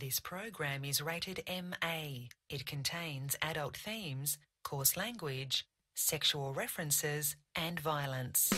This program is rated MA. It contains adult themes, coarse language, sexual references, and violence.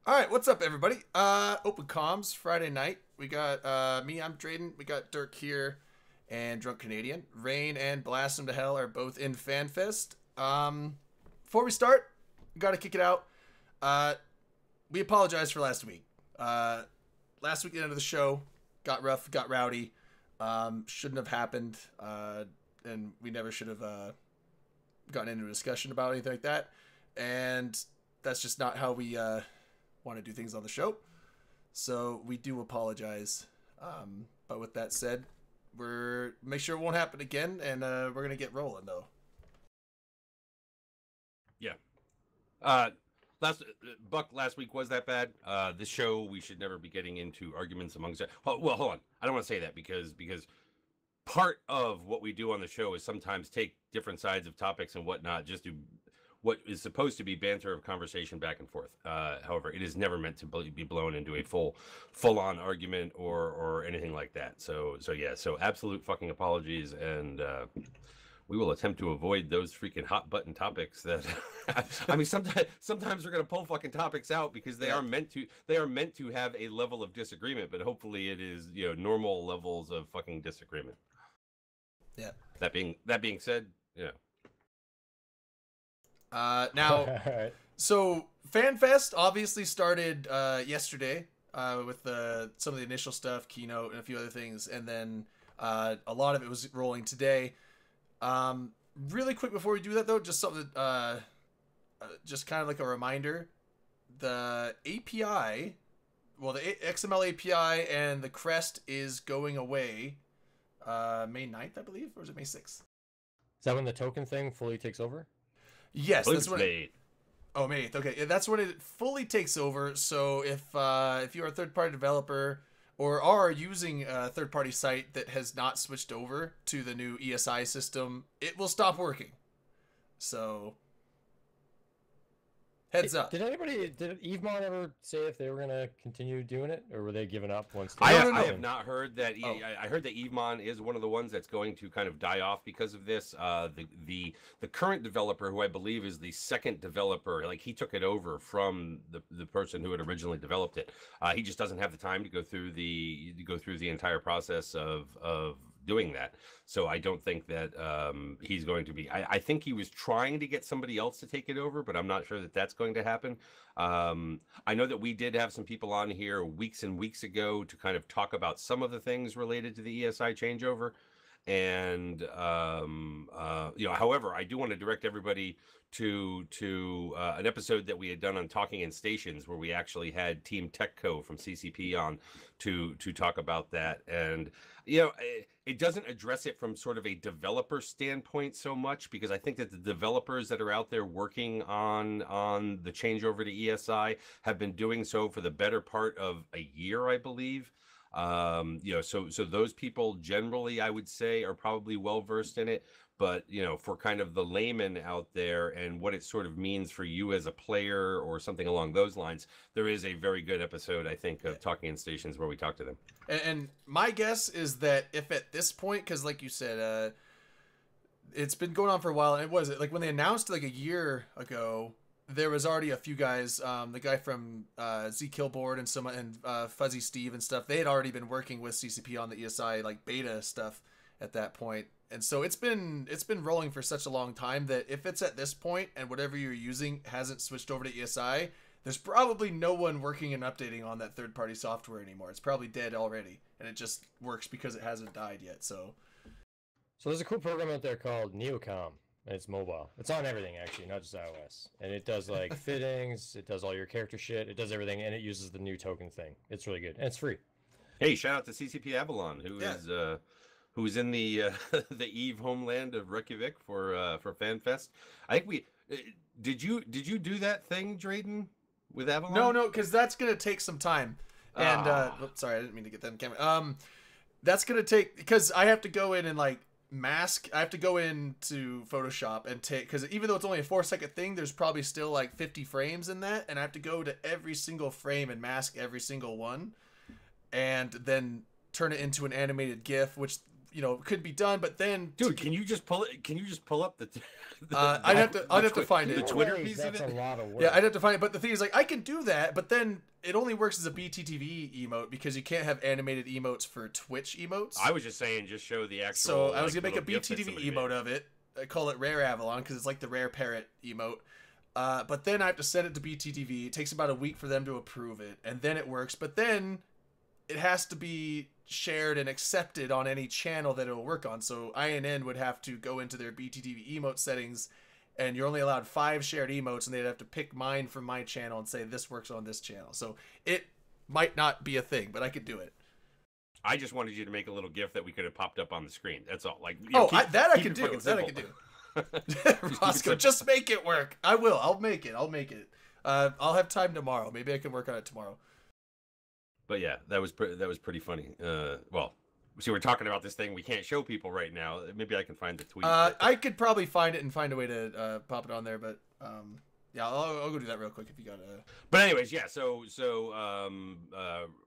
All right, what's up, everybody? Open comms Friday night. We got me, I'm Drayden. We got Dirk here, and Drunk Canadian. Rain and Blast 'em to Hell are both in Fanfest. Before we start, we got to kick it out. We apologize for last week. Last week, the end of the show got rough, got rowdy. Shouldn't have happened, and we never should have gotten into a discussion about anything like that. And that's just not how we want to do things on the show, so we do apologize, but with that said, we're make sure it won't happen again, and we're gonna get rolling though. Yeah. Last week was that bad. This show, we should never be getting into arguments amongst it. Well, hold on, I don't want to say that because part of what we do on the show is sometimes take different sides of topics and whatnot, just to what is supposed to be banter of conversation back and forth. However, it is never meant to be blown into a full-on argument or anything like that. So yeah, so absolute fucking apologies, and we will attempt to avoid those freaking hot button topics that I mean, sometimes we're gonna pull fucking topics out because they are meant to have a level of disagreement, but hopefully it is, you know, normal levels of fucking disagreement. Yeah. That being said, yeah. Now, so Fanfest obviously started yesterday with some of the initial stuff, keynote, and a few other things, and then a lot of it was rolling today. Really quick before we do that, though, just something, just kind of like a reminder: the API, well, the XML API and the Crest is going away May 9th, I believe, or is it May 6th? Is that when the token thing fully takes over? Yes, that's when May 8th. Okay, yeah, that's when it fully takes over. So if you're a third-party developer or are using a third-party site that has not switched over to the new ESI system, it will stop working. So heads up. Did EveMon ever say if they were going to continue doing it, or were they giving up once? I have not heard that. I heard that EveMon is one of the ones that's going to kind of die off because of this. The current developer, who I believe is the second developer, like, he took it over from the person who had originally developed it. He just doesn't have the time to go through the entire process of doing that. So I don't think that he's going to be. I think he was trying to get somebody else to take it over, but I'm not sure that that's going to happen. I know that we did have some people on here weeks and weeks ago to kind of talk about some of the things related to the ESI changeover. And however, I do want to direct everybody to an episode that we had done on Talking in Stations, where we actually had Team TechCo from CCP on to talk about that. And it doesn't address it from sort of a developer standpoint so much, because I think that the developers that are out there working on the changeover to ESI have been doing so for the better part of a year, I believe. So those people generally, I would say, are probably well versed in it. But, for kind of the layman out there and what it sort of means for you as a player or something along those lines, there is a very good episode, I think, of Talking in Stations where we talk to them. And my guess is that if at this point, because like you said, it's been going on for a while, and it was like when they announced like a year ago, there was already a few guys, the guy from Z Killboard and Fuzzy Steve and stuff. They had already been working with CCP on the ESI like beta stuff at that point. And so it's been rolling for such a long time that if it's at this point and whatever you're using hasn't switched over to ESI, there's probably no one working and updating on that third-party software anymore. It's probably dead already, and it just works because it hasn't died yet. So So there's a cool program out there called Neocom, and it's mobile. It's on everything actually, not just iOS. And it does like fittings, it does all your character shit, it does everything, and it uses the new token thing. It's really good, and it's free. Hey, shout out to CCP Avalon, who's in the the Eve homeland of Reykjavik for FanFest. I think did you do that thing, Drayden, with Avalon? No, because that's gonna take some time. And oops, sorry, I didn't mean to get that in camera. That's gonna take, because I have to go in and like mask. I have to go into Photoshop and take, because even though it's only a 4-second thing, there's probably still like 50 frames in that, and I have to go to every single frame and mask every single one, and then turn it into an animated GIF, which could be done. But then, dude, can you just pull it? Can you just pull up the I'd have to find it. The Twitter piece That's of it. a lot of work. Yeah, I'd have to find it. But the thing is, like, I can do that, but then it only works as a BTTV emote because you can't have animated emotes for Twitch emotes. I was just saying, just show the actual. So I was gonna make a little GIF that BTTV somebody emote made. of it. I call it Rare Avalon because it's like the Rare Parrot emote. But then I have to send it to BTTV. It takes about a week for them to approve it, and then it works. But then it has to be shared and accepted on any channel that it'll work on. So INN would have to go into their BTTV emote settings, and you're only allowed 5 shared emotes, and they'd have to pick mine from my channel and say this works on this channel. So it might not be a thing, but I could do it. I just wanted you to make a little GIF that we could have popped up on the screen. That's all. Like, I keep can it do. fucking That I simple. can do. Roscoe, just make it work. I will. I'll make it. I'll have time tomorrow. Maybe I can work on it tomorrow. But yeah, that was pretty funny. Well, see, we're talking about this thing we can't show people right now. Maybe I can find the tweet. I could probably find it and find a way to pop it on there, but yeah, I'll go do that real quick if you got a. But anyways, yeah. So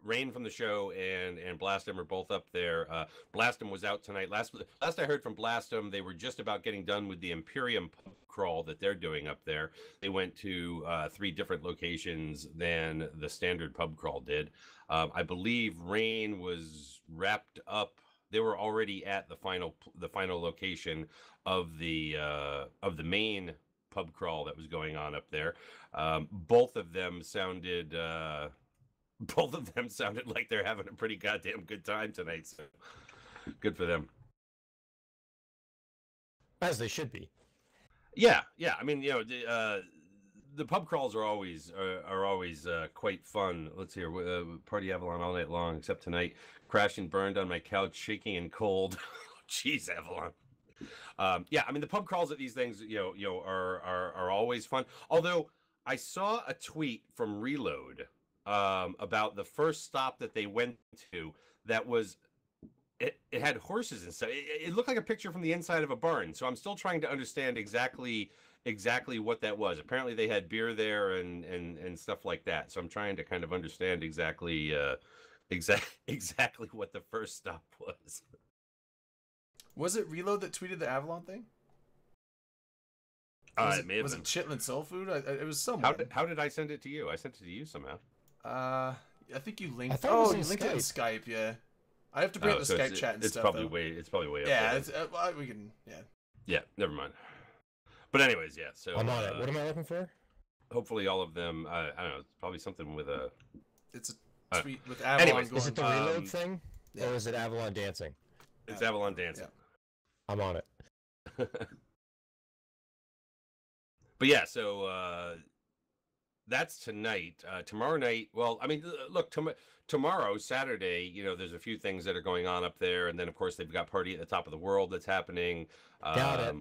Rain from the show and Blastum are both up there. Blastum was out tonight. Last I heard from Blastum, they were just about getting done with the Imperium pub crawl that they're doing up there. They went to 3 different locations than the standard pub crawl did. I believe Rain was wrapped up. They were already at the final location of the main pub crawl that was going on up there. Both of them sounded like they're having a pretty goddamn good time tonight. So good for them. As they should be. Yeah. I mean, the pub crawls are always quite fun. Let's hear Party Avalon all night long, except tonight. Crashed and burned on my couch, shaking and cold. Jeez, Avalon. Yeah, I mean the pub crawls at these things, are always fun. Although I saw a tweet from Reload about the first stop that they went to that was. It had horses and stuff. It looked like a picture from the inside of a barn. So I'm still trying to understand exactly what that was. Apparently they had beer there and stuff like that. So I'm trying to kind of understand exactly what the first stop was. Was it Reload that tweeted the Avalon thing? It may have was been. it Chitlin Soul Food? It was someone. How did I send it to you? I sent it to you somehow. I think you linked. I thought it was in you linked it in Skype. Skype. Yeah. I have to bring up the so Skype chat and it's stuff. probably though. way up Yeah, there. it's, we can. Yeah. Yeah, never mind. But anyways, yeah. So I'm on it. What am I looking for? hopefully all of them. I don't know. It's probably something with a. It's a tweet with Avalon anyways, going. Is it the reload thing, yeah. or is it Avalon dancing? It's Avalon dancing. Yeah. I'm on it. But yeah, so that's tonight. Tomorrow night. Well, I mean, look, tomorrow, Saturday. There's a few things that are going on up there, and then of course they've got Party at the Top of the World that's happening. Got it.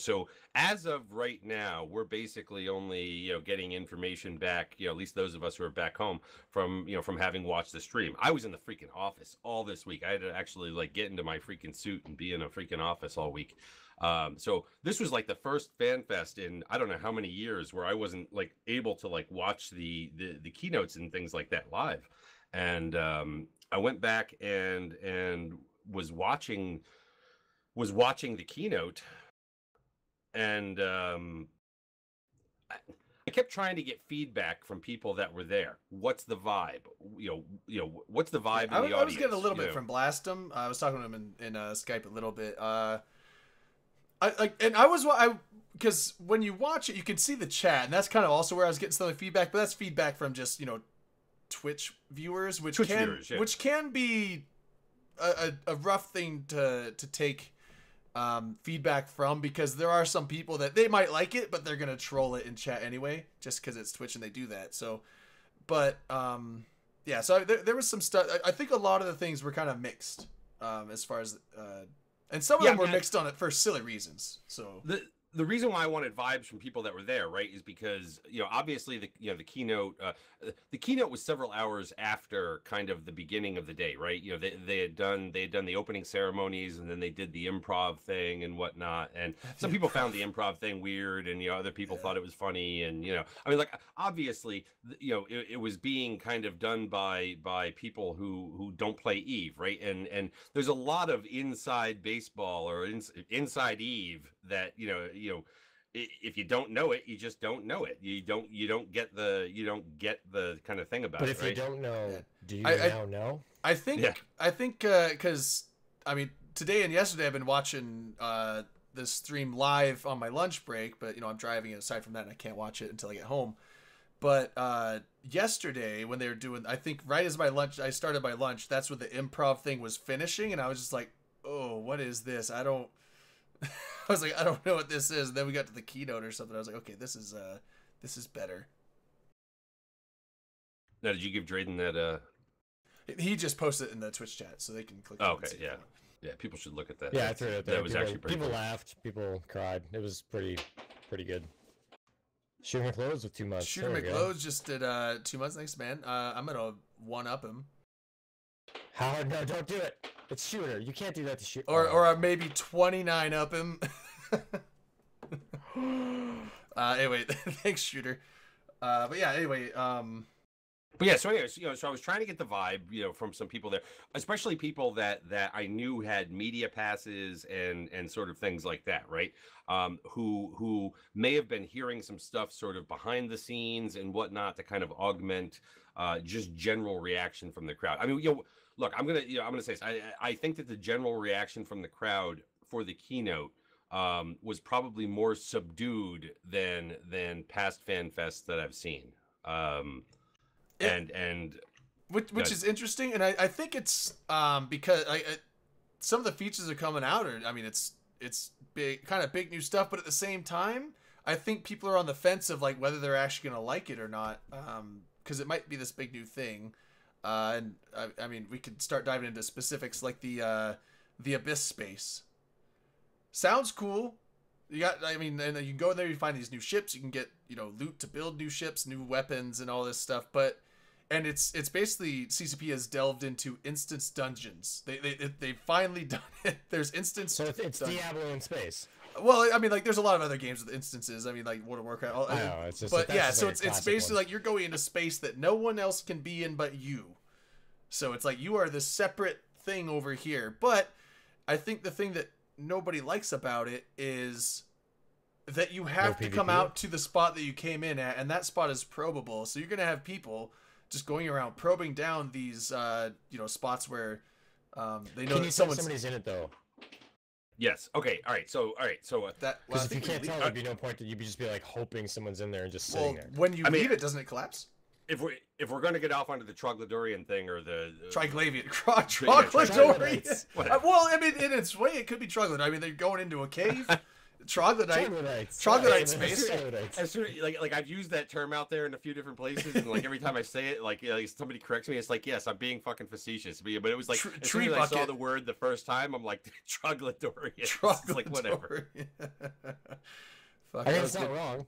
So as of right now, we're basically only getting information back. At least those of us who are back home from having watched the stream. I was in the freaking office all this week. I had to actually get into my freaking suit and be in a freaking office all week. So this was the first FanFest in I don't know how many years where I wasn't able to watch the keynotes and things like that live. And I went back and was watching the keynote, and I kept trying to get feedback from people that were there. What's the vibe? What's the vibe in the audience? I was getting a little bit from Blastum. I was talking to him in Skype a little bit. Because when you watch it, you can see the chat, and that's kind of also where I was getting some of the feedback. But that's feedback from just Twitch viewers, which can be a rough thing to take feedback from, because there are some people that they might like it, but they're gonna troll it in chat anyway, just because it's Twitch and they do that. So, but yeah, so there was some stuff. I think a lot of the things were kind of mixed, as far as and some of them were mixed on it for silly reasons. So the reason why I wanted vibes from people that were there, right, is because, you know, obviously the keynote was several hours after kind of the beginning of the day, right? You know, they had done the opening ceremonies, and then they did the improv thing and whatnot. And some people found the improv thing weird, and, you know, other people thought it was funny. And, you know, I mean, like, obviously, you know, it was being kind of done by people who don't play Eve, right? And there's a lot of inside baseball or inside Eve that, you know, if you don't know it, you just don't know it. You don't get the kind of thing about it. But if you don't know, do you now know? I think because I mean, today and yesterday I've been watching this stream live on my lunch break, but you know, I'm driving, and aside from that, I can't watch it until I get home. But yesterday when they were doing, I think right as I started my lunch, that's when the improv thing was finishing, and I was just like, oh, what is this? I was like, I don't know what this is. And then we got to the keynote or something. I was like, okay, this is better. Now, did you give Drayden that? He just posted it in the Twitch chat, so they can click. Oh, okay, yeah. People should look at that. Yeah, I threw it out there. That was actually pretty People cool. laughed. People cried. It was pretty good. Shooter McLoads with 2 months. Shooter McLoads just did 2 months. Thanks, man. I'm gonna one up him. Howard, no, don't do it. It's Shooter. You can't do that to Shooter. Or maybe 29 up him. Anyway, thanks, Shooter. But yeah, anyway, But yeah, so anyways, you know, so I was trying to get the vibe, you know, from some people there, especially people that I knew had media passes and sort of things like that, right? Who may have been hearing some stuff sort of behind the scenes and whatnot to kind of augment just general reaction from the crowd. I mean, you know, look, I'm gonna say this. I think that the general reaction from the crowd for the keynote was probably more subdued than past FanFests that I've seen. Which is interesting, and I think it's because some of the features are coming out, or I mean, it's big, kind of big new stuff, but at the same time, I think people are on the fence of like whether they're actually gonna like it or not, because it might be this big new thing. And I mean, we could start diving into specifics, like the Abyss space. Sounds cool. I mean, and you can go in there, you find these new ships, you can get, you know, loot to build new ships, new weapons, and all this stuff. And it's basically, CCP has delved into instance dungeons. They finally done it. There's instance. So it's Diablo in space. Well, I mean, like, there's a lot of other games with instances. I mean, like World of Warcraft. I know, it's just, but that's yeah, just so like it's basically like you're going into space that no one else can be in but you. So it's like you are this separate thing over here. But I think the thing that nobody likes about it is that you have to come out to the spot that you came in at, and that spot is probable. So you're gonna have people just going around probing down these you know, spots where they know that somebody's in it though. Yes. Okay. All right. So because if you can't tell, there'd be no point. You'd just be like hoping someone's in there and just sitting there. When you leave it, doesn't it collapse? If we're going to get off onto the Troglodytean thing or the Triglavian, Troglodytean. Well, I mean, in its way, it could be troglodyte. I mean, they're going into a cave. Troglodyte space. Like I've used that term out there in a few different places, and like every time I say it, like somebody corrects me, it's like, yes, I'm being fucking facetious. But it was like as soon as I saw the word the first time, I'm like, Troglodytean. It's like whatever. I mean, it's not wrong.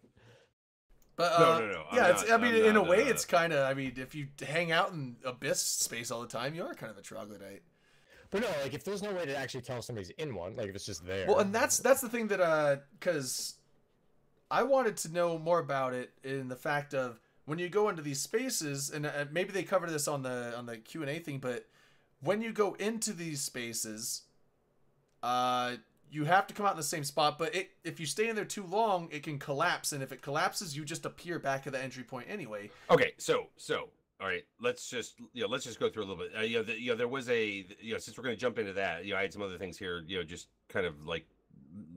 But no. Yeah, I mean, in a way, it's kind of. I mean, if you hang out in Abyss space all the time, you are kind of a troglodyte. But no, like if there's no way to actually tell somebody's in one, like if it's just there. Well, and that's the thing that because I wanted to know more about it in the fact of when you go into these spaces, and maybe they cover this on the Q&A thing, but when you go into these spaces, you have to come out in the same spot. But if you stay in there too long, it can collapse, and if it collapses, you just appear back at the entry point anyway. Okay, so. All right, let's just go through a little bit. There was since we're going to jump into that, I had some other things here, just kind of like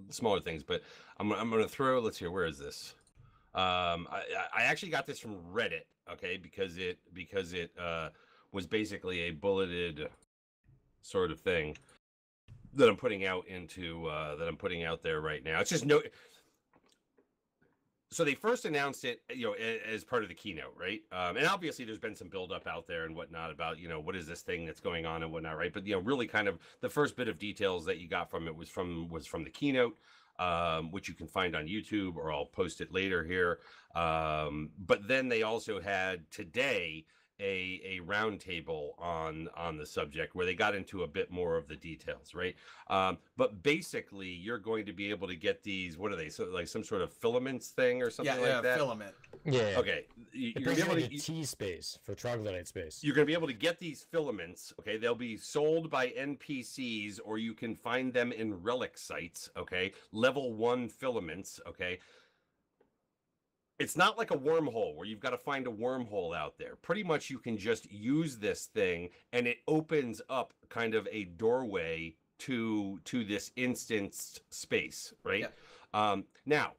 smaller things, but I'm going to throw. Let's hear. Where is this? I actually got this from Reddit, okay, because it was basically a bulleted sort of thing that I'm putting out there right now. It's just no. So they first announced it, as part of the keynote, right? And obviously there's been some buildup out there and whatnot about, what is this thing that's going on and whatnot, right? But really kind of the first bit of details that you got from it was from the keynote, which you can find on YouTube, or I'll post it later here. But then they also had today a roundtable on the subject where they got into a bit more of the details, right? But basically, you're going to be able to get these. What are they? So like some sort of filaments thing or something like that. Filament. Yeah. Okay. You're going to be T space for troglodyte space. You're going to be able to get these filaments. Okay, they'll be sold by NPCs, or you can find them in relic sites. Okay, level 1 filaments. Okay. It's not like a wormhole where you've got to find a wormhole out there. Pretty much you can just use this thing and it opens up kind of a doorway to this instanced space, right? Yeah. Now,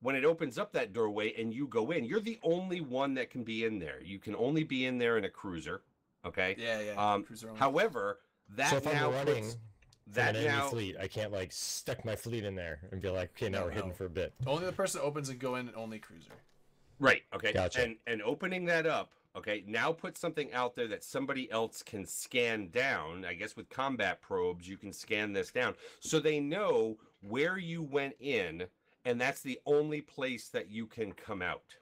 when it opens up that doorway and you go in, you're the only one that can be in there. You can only be in there in a cruiser, okay? Yeah. Cruiser only. However, that so if now I'm running that an now enemy fleet, I can't like stick my fleet in there and be like, okay, now we're hidden for a bit. Only the person opens and go in, and only cruiser. Right. Okay. Gotcha. And opening that up, okay, now put something out there that somebody else can scan down. I guess with combat probes, you can scan this down, so they know where you went in, and that's the only place that you can come out.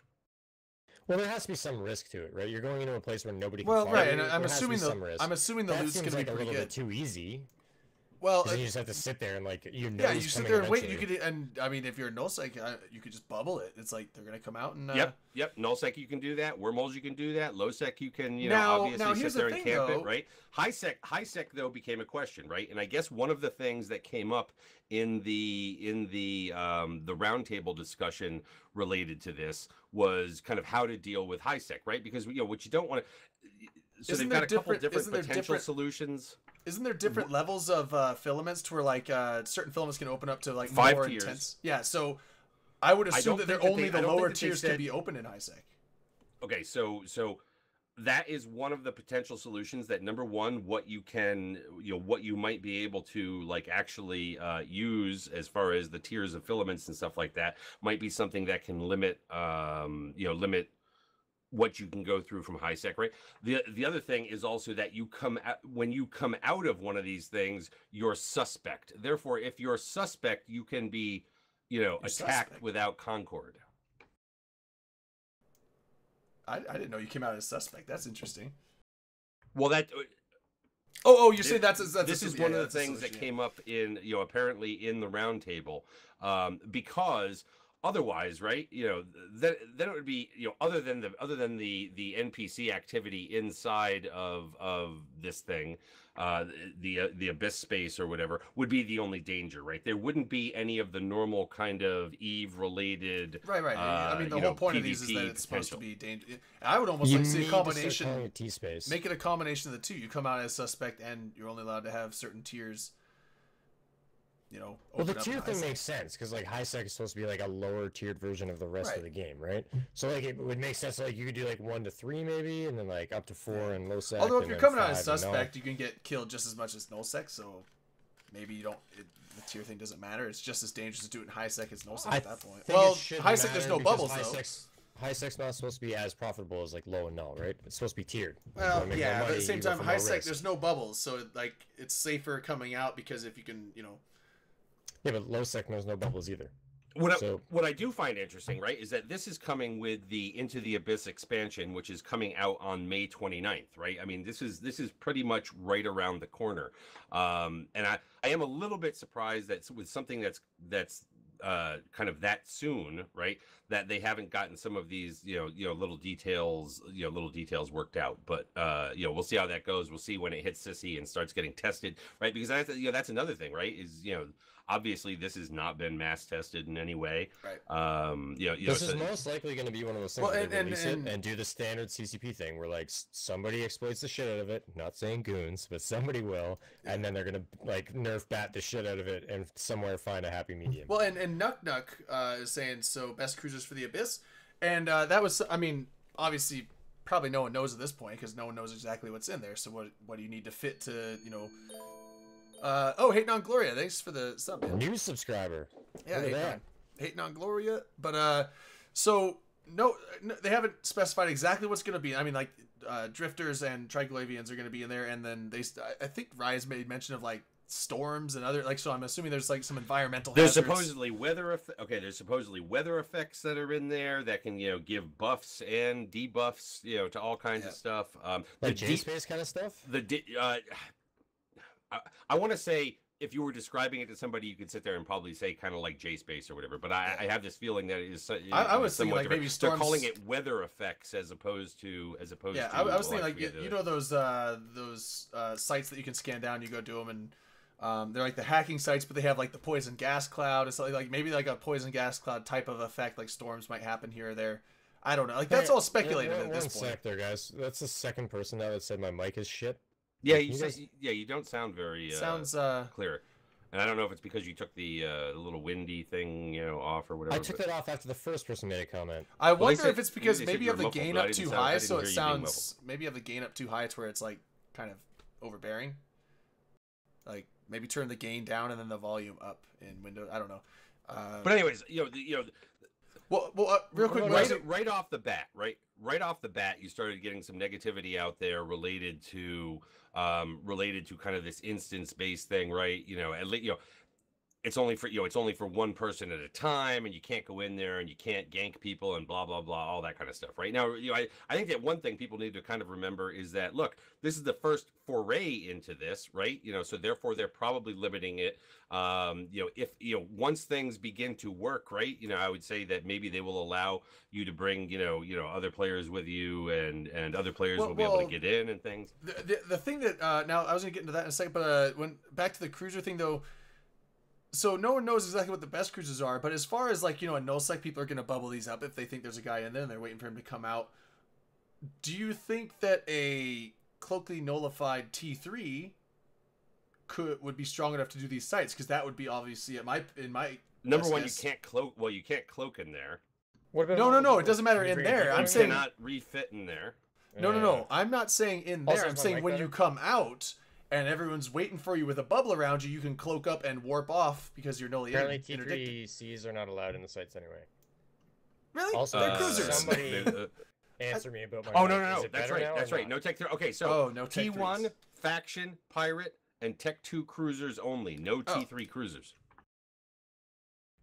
Well, there has to be some risk to it, right? You're going into a place where nobody can Well, follow right, you. and I'm There has to be assuming some risk. the That loot's seems going to like be a pretty little good. bit too easy. Well, Then you just have to sit there and you sit there and wait. You could, and I mean, if you're a nullsec, you could just bubble it. It's like they're gonna come out and. Yep. Nullsec, you can do that. Wormholes, you can do that. Lowsec, you can, now obviously here's sit there the and thing, camp though. it, right? Highsec though became a question, right? And I guess one of the things that came up in the roundtable discussion related to this was kind of how to deal with Highsec, right? Because what you don't want to. So they've got a couple different potential solutions. Isn't there different levels of filaments to where like certain filaments can open up to like 5 more tiers. intense? Yeah, so I would assume that they're only the lower tiers can be open in Highsec. Okay, so that is one of the potential solutions. That number one, what you might be able to like actually use as far as the tiers of filaments and stuff like that might be something that can limit what you can go through from Highsec, right? The other thing is also that when you come out of one of these things, you're suspect. Therefore, if you're suspect, you can be, attacked suspect. Without Concord. I didn't know you came out as suspect. That's interesting. Well, that. You're saying that's this is one of the things that came up in apparently in the roundtable, because. Otherwise, right? Then it would be other than the NPC activity inside of this thing, the abyss space or whatever would be the only danger, right? There wouldn't be any of the normal kind of Eve related. Right. I mean, the whole point of these is that it's supposed to be dangerous. I would almost see a combination. T-space. Make it a combination of the two. You come out as suspect, and you're only allowed to have certain tiers. Well, the tier thing makes sense because like Highsec is supposed to be like a lower tiered version of the rest of the game, right? So like it would make sense like you could do like 1 to 3 maybe, and then like up to 4 in low sec. Although if you're coming out as suspect, you can get killed just as much as null sec. So maybe the tier thing doesn't matter. It's just as dangerous to do it in high sec as null sec at that point. Well, high sec there's no bubbles though. Highsec's not supposed to be as profitable as like low and null, right? It's supposed to be tiered. Well, yeah, but at the same time, high sec there's no bubbles, so it's safer coming out because if you can, Yeah, but low sec knows no bubbles either. What I do find interesting, right, is that this is coming with the Into the Abyss expansion, which is coming out on May 29th, right? I mean, this is pretty much right around the corner, and I am a little bit surprised that with something that's kind of that soon, right, that they haven't gotten some of these little details worked out. But we'll see how that goes. We'll see when it hits Sissy and starts getting tested, right? Because that's another thing, right? Is obviously this has not been mass tested in any way. Right. This is most likely going to be one of those things where they release it and do the standard CCP thing where like somebody exploits the shit out of it. Not saying goons, but somebody will, and then they're going to like nerf bat the shit out of it and somewhere find a happy medium. Well, and Nuck is saying so best cruisers for the Abyss, and that was obviously probably no one knows at this point because no one knows exactly what's in there. So what do you need to fit to, you know? Oh, Hating on Gloria, thanks for the sub. Man. New subscriber. Yeah, hating on Gloria, but so no, they haven't specified exactly what's going to be. I mean, like drifters and triglavians are going to be in there, and then I think Rise made mention of like storms and other like. So I'm assuming there's like some environmental. There's hazards. supposedly weather. There's supposedly weather effects that are in there that can give buffs and debuffs to all kinds of stuff. Like J-Space kind of stuff. I want to say, if you were describing it to somebody, you could sit there and probably say kind of like J-Space or whatever. But I have this feeling that it is. I was thinking like maybe storms. They're calling it weather effects as opposed to. Yeah, I was thinking like you know those sites that you can scan down. You go do them, and they're like the hacking sites, but they have like the poison gas cloud. It's like maybe like a poison gas cloud type of effect, like storms might happen here or there. I don't know. Like that's all speculative at this point. One sec there, guys. That's the second person now that said my mic is shit. Yeah, you don't sound very sounds clear, and I don't know if it's because you took the little windy thing off or whatever. I took that off after the first person made a comment. I wonder if it's because maybe you have the gain up too high, so it sounds. Maybe you have the gain up too high to where it's like kind of overbearing. Like maybe turn the gain down and then the volume up in Windows. I don't know. But anyways, Well, real quick, right off the bat, right off the bat, you started getting some negativity out there related to kind of this instance-based thing, right? It's only for one person at a time, and you can't go in there and you can't gank people and blah blah blah, all that kind of stuff, right? Now, I think that one thing people need to kind of remember is that look, this is the first foray into this, right? So therefore they're probably limiting it. If once things begin to work, right? I would say that maybe they will allow you to bring other players with you, and other players will be able to get in and things. The thing that now I was gonna get into that in a second, but when back to the cruiser thing though. So no one knows exactly what the best cruisers are, but as far as like, a nullsec, people are going to bubble these up if they think there's a guy in there and they're waiting for him to come out. Do you think that a cloakly nullified T3 would be strong enough to do these sites? Because that would be obviously in my number one, you can't cloak. Well, you can't cloak in there. What about no. It doesn't matter in there. I'm saying cannot refit in there. No. I'm not saying in there. I'm saying when you come out. And everyone's waiting for you with a bubble around you, you can cloak up and warp off because you're nully interdicted. Apparently T3Cs are not allowed in the sites anyway. Really? Also, they're cruisers. Somebody answer me about my Oh, no. That's right. No Tech 3. Okay, so no Tech T1, 3s. Faction, Pirate, and Tech 2 cruisers only. No T3 cruisers.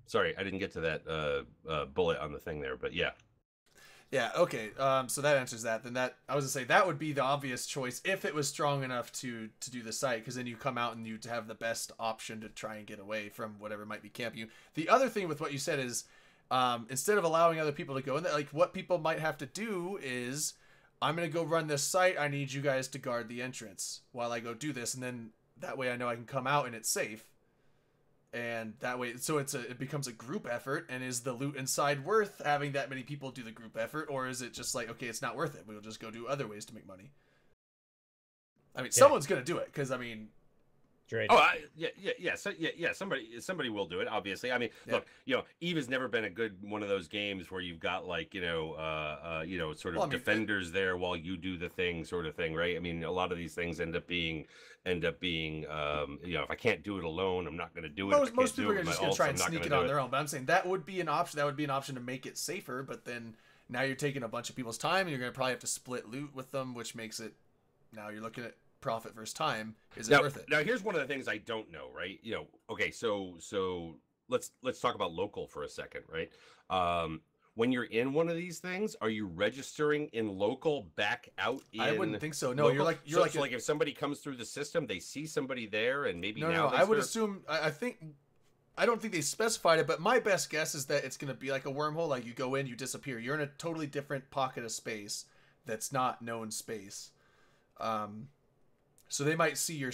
Sorry, I didn't get to that bullet on the thing there, but yeah. Yeah, okay. So that answers that. Then I was gonna say that would be the obvious choice if it was strong enough to do the site, because then you come out and you have the best option to try and get away from whatever might be camping you. The other thing with what you said is, instead of allowing other people to go in there, like what people might have to do is, I'm gonna go run this site. I need you guys to guard the entrance while I go do this, and then that way I know I can come out and it's safe. And that way, so it becomes a group effort. And is the loot inside worth having that many people do the group effort, or is it just like, okay, it's not worth it, we'll just go do other ways to make money? I mean, someone's gonna do it, because I mean, Drake. Oh, somebody will do it. Obviously, I mean, look, Eve has never been a good one of those games where you've got like sort of defenders there while you do the thing, sort of thing, right? I mean, a lot of these things end up being if I can't do it alone, I'm not going to do it. Most people are just going to try and sneak it on their own. But I'm saying that would be an option. That would be an option to make it safer. But then now you're taking a bunch of people's time, and you're going to probably have to split loot with them, which makes it, now you're looking at profit versus time. Is it worth it? Now here's one of the things I don't know, right? Okay, so let's talk about local for a second, right? When you're in one of these things, are you registering in local back out in? I wouldn't think so. No, local? you're like if somebody comes through the system, they see somebody there, and maybe no. I would assume. I don't think they specified it, but my best guess is that it's going to be like a wormhole. Like you go in, you disappear. You're in a totally different pocket of space that's not known space. So they might see your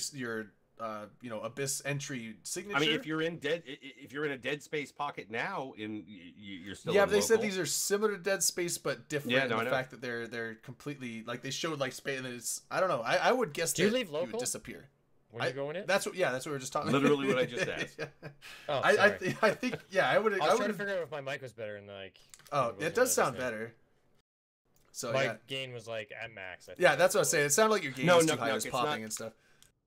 abyss entry signature. I mean, if you're in a dead space pocket now, you're still. Yeah, but they said these are similar to Dead Space, but different in the fact that they're completely, like, they showed like space, and it's, I don't know. I would guess you leave local? You would disappear. When you go in it? That's what we were just talking. Literally what I just asked. Oh, I think I would. I was trying to figure out if my mic was better, and like. Oh, it does sound better. So my gain was like at max. I think yeah, that's what I was saying. It sounded like your gain was too high. It was popping and stuff.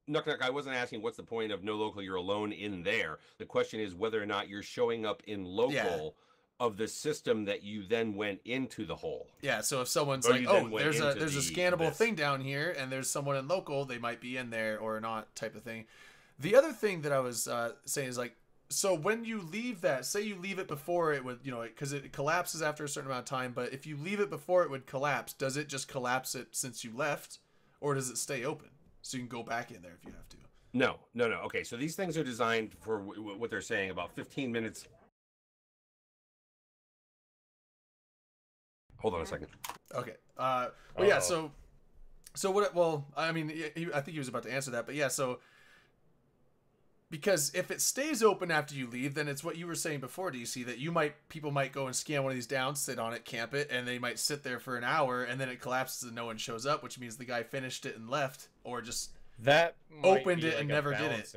Nuck, I wasn't asking what's the point of no local, you're alone in there. The question is whether or not you're showing up in local of the system that you then went into the hole. Yeah, so if someone's like, oh, there's a scannable thing down here, and there's someone in local, they might be in there or not type of thing. The other thing that I was saying is like, so when you leave that, say you leave it before it would, because it collapses after a certain amount of time, but if you leave it before it would collapse, does it just collapse it since you left, or does it stay open? So you can go back in there if you have to. No. Okay, so these things are designed for what they're saying, about 15 minutes. Hold on a second. Okay. Yeah, so what, well, I mean, I think he was about to answer that, but yeah, so because if it stays open after you leave, then it's what you were saying before, DC, that people might go and scan one of these down, sit on it, camp it, and they might sit there for an hour, and then it collapses and no one shows up, which means the guy finished it and left, or just opened it and never did it.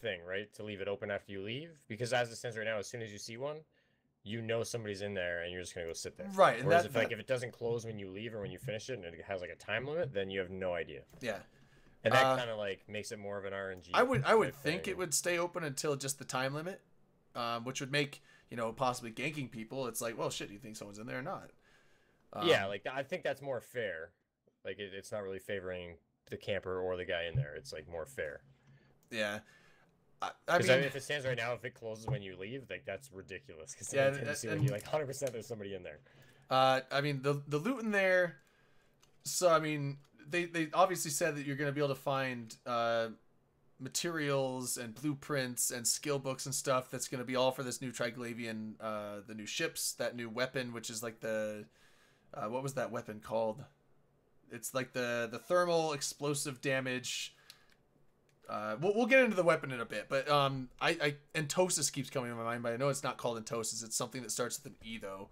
Thing, right? To leave it open after you leave, because as it stands right now, as soon as you see one, somebody's in there, and you're just gonna go sit there. Right. And whereas if it doesn't close when you leave or when you finish it, and it has like a time limit, then you have no idea. Yeah. And that kind of like makes it more of an RNG. I would think it would stay open until just the time limit, which would make possibly ganking people. It's like, well, shit, do you think someone's in there or not? Yeah, like I think that's more fair. Like it's not really favoring the camper or the guy in there. It's like more fair. Yeah. I mean, if it stands right now, if it closes when you leave, like that's ridiculous. Because you're like 100% there's somebody in there. I mean the loot in there. So I mean. They obviously said that you're going to be able to find materials and blueprints and skill books and stuff that's going to be all for this new Triglavian, the new ships, that new weapon, which is like the... what was that weapon called? It's like the thermal explosive damage... we'll get into the weapon in a bit, but Entosis keeps coming to my mind, but I know it's not called Entosis. It's something that starts with an E, though.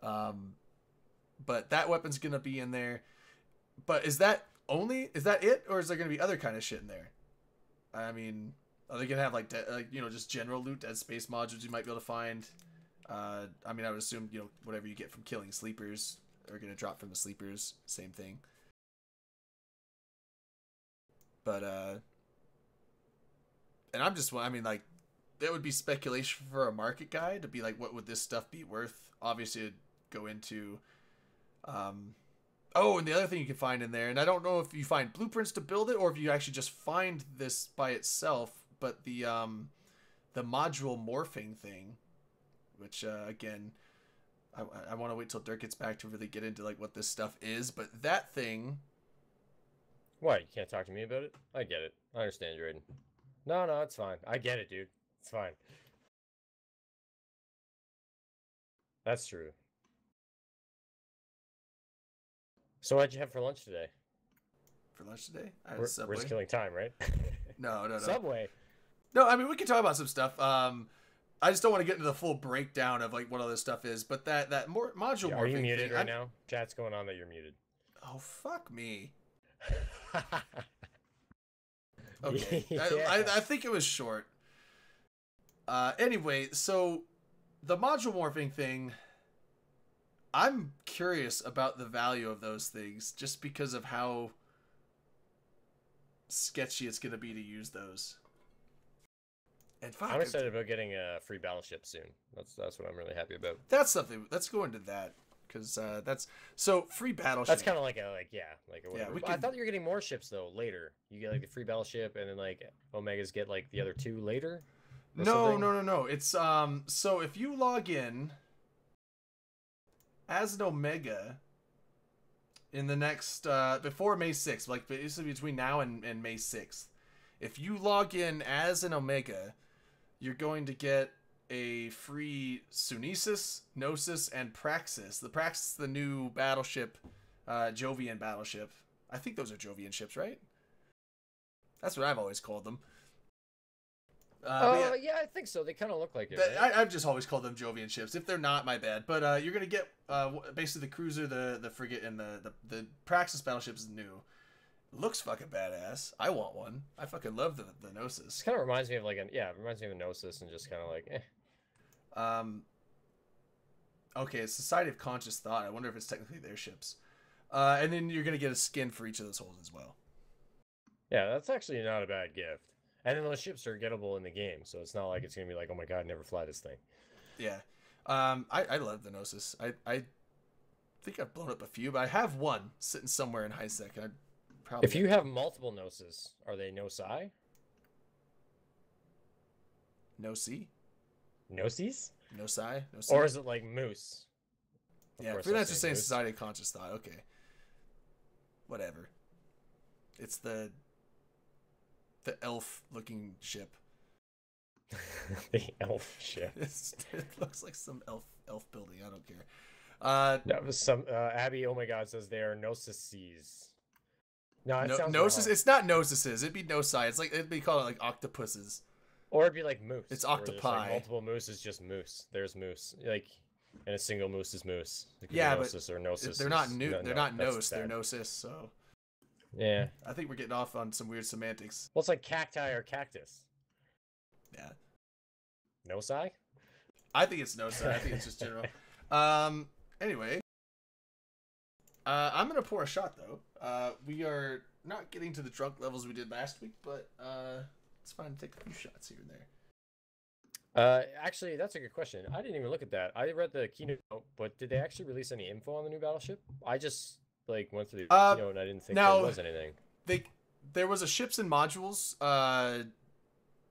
But that weapon's going to be in there. But is that it, or is there going to be other kind of shit in there? I mean, are they going to have like just general loot, Dead Space modules you might be able to find? I mean, I would assume whatever you get from killing sleepers are going to drop from the sleepers. Same thing. But and I mean, like, that would be speculation for a market guy to be like, what would this stuff be worth? Obviously, it'd go into oh, and the other thing you can find in there, and I don't know if you find blueprints to build it or if you actually just find this by itself, but the module morphing thing, which again, I want to wait till Dirk gets back to really get into like what this stuff is, but that thing. What? You can't talk to me about it? I get it. I understand, Drayden. No, it's fine. I get it, dude. It's fine. That's true. So what'd you have for lunch today? For lunch today? I had Subway. We're just killing time, right? No. Subway. No, I mean, we can talk about some stuff. I just don't want to get into the full breakdown of like what all this stuff is, but that module morphing. Are you muted right now? Chat's going on that you're muted. Oh, fuck me. Okay. Yeah. I think it was short. Anyway, so the module morphing thing, I'm curious about the value of those things just because of how sketchy it's going to be to use those. And I'm excited about getting a free battleship soon. That's what I'm really happy about. That's something. Let's go into that because that's so free battleship. That's kind of like a whatever. I thought you were getting more ships though later. You get like the free battleship and then like Omegas get like the other two later. No. It's so if you log in as an Omega in the next before May 6th, like basically between now and May 6th, if you log in as an Omega, you're going to get a free Sunesis, Gnosis, and Praxis. The Praxis is the new battleship, Jovian battleship. I think those are Jovian ships, right? That's what I've always called them. Yeah, I think so. They kind of look like it. Right? I've just always called them Jovian ships. If they're not, my bad. But you're gonna get basically the cruiser, the frigate, and the Praxis battleship is new. Looks fucking badass. I want one. I fucking love the Gnosis. It kind of reminds me of it reminds me of a Gnosis and just kind of like, eh. Okay, it's Society of Conscious Thought. I wonder if it's technically their ships. And then you're going to get a skin for each of those holes as well. Yeah, that's actually not a bad gift. And then those ships are gettable in the game, so it's not like it's going to be like, oh my god, never fly this thing. Yeah. I love the Gnosis. I think I've blown up a few, but I have one sitting somewhere in high sec. If you have multiple Gnosis, are they Gnosi? Gnosi? Gnosis? Gnosi? Or is it like Moose? Yeah, Freelancer just saying Society of Conscious Thought. Okay. Whatever. It's the elf-looking ship. The elf ship. It looks like some elf building. I don't care. That was some Abby. Oh my God, says they are Gnosises. No, it sounds Gnosis. wrong. It's not Gnosises. It'd be Gnosi. It's like it'd be called like octopuses. Or it'd be like moose. It's octopi. Like multiple moose is just moose. There's moose. Like, and a single moose is moose. Yeah, Gnosis but or Gnosis. they're not new. They're not Gnos. They're Gnosis. So. Yeah. I think we're getting off on some weird semantics. Well, it's like cacti or cactus. Yeah. Gnosi? I think it's Gnosi. I think it's just general. Anyway. I'm going to pour a shot, though. We are not getting to the drunk levels we did last week, but it's fine to take a few shots here and there. Actually, that's a good question. I didn't even look at that. I read the keynote, but did they actually release any info on the new battleship? I just went through the keynote and I didn't think there was anything. There was a ships and modules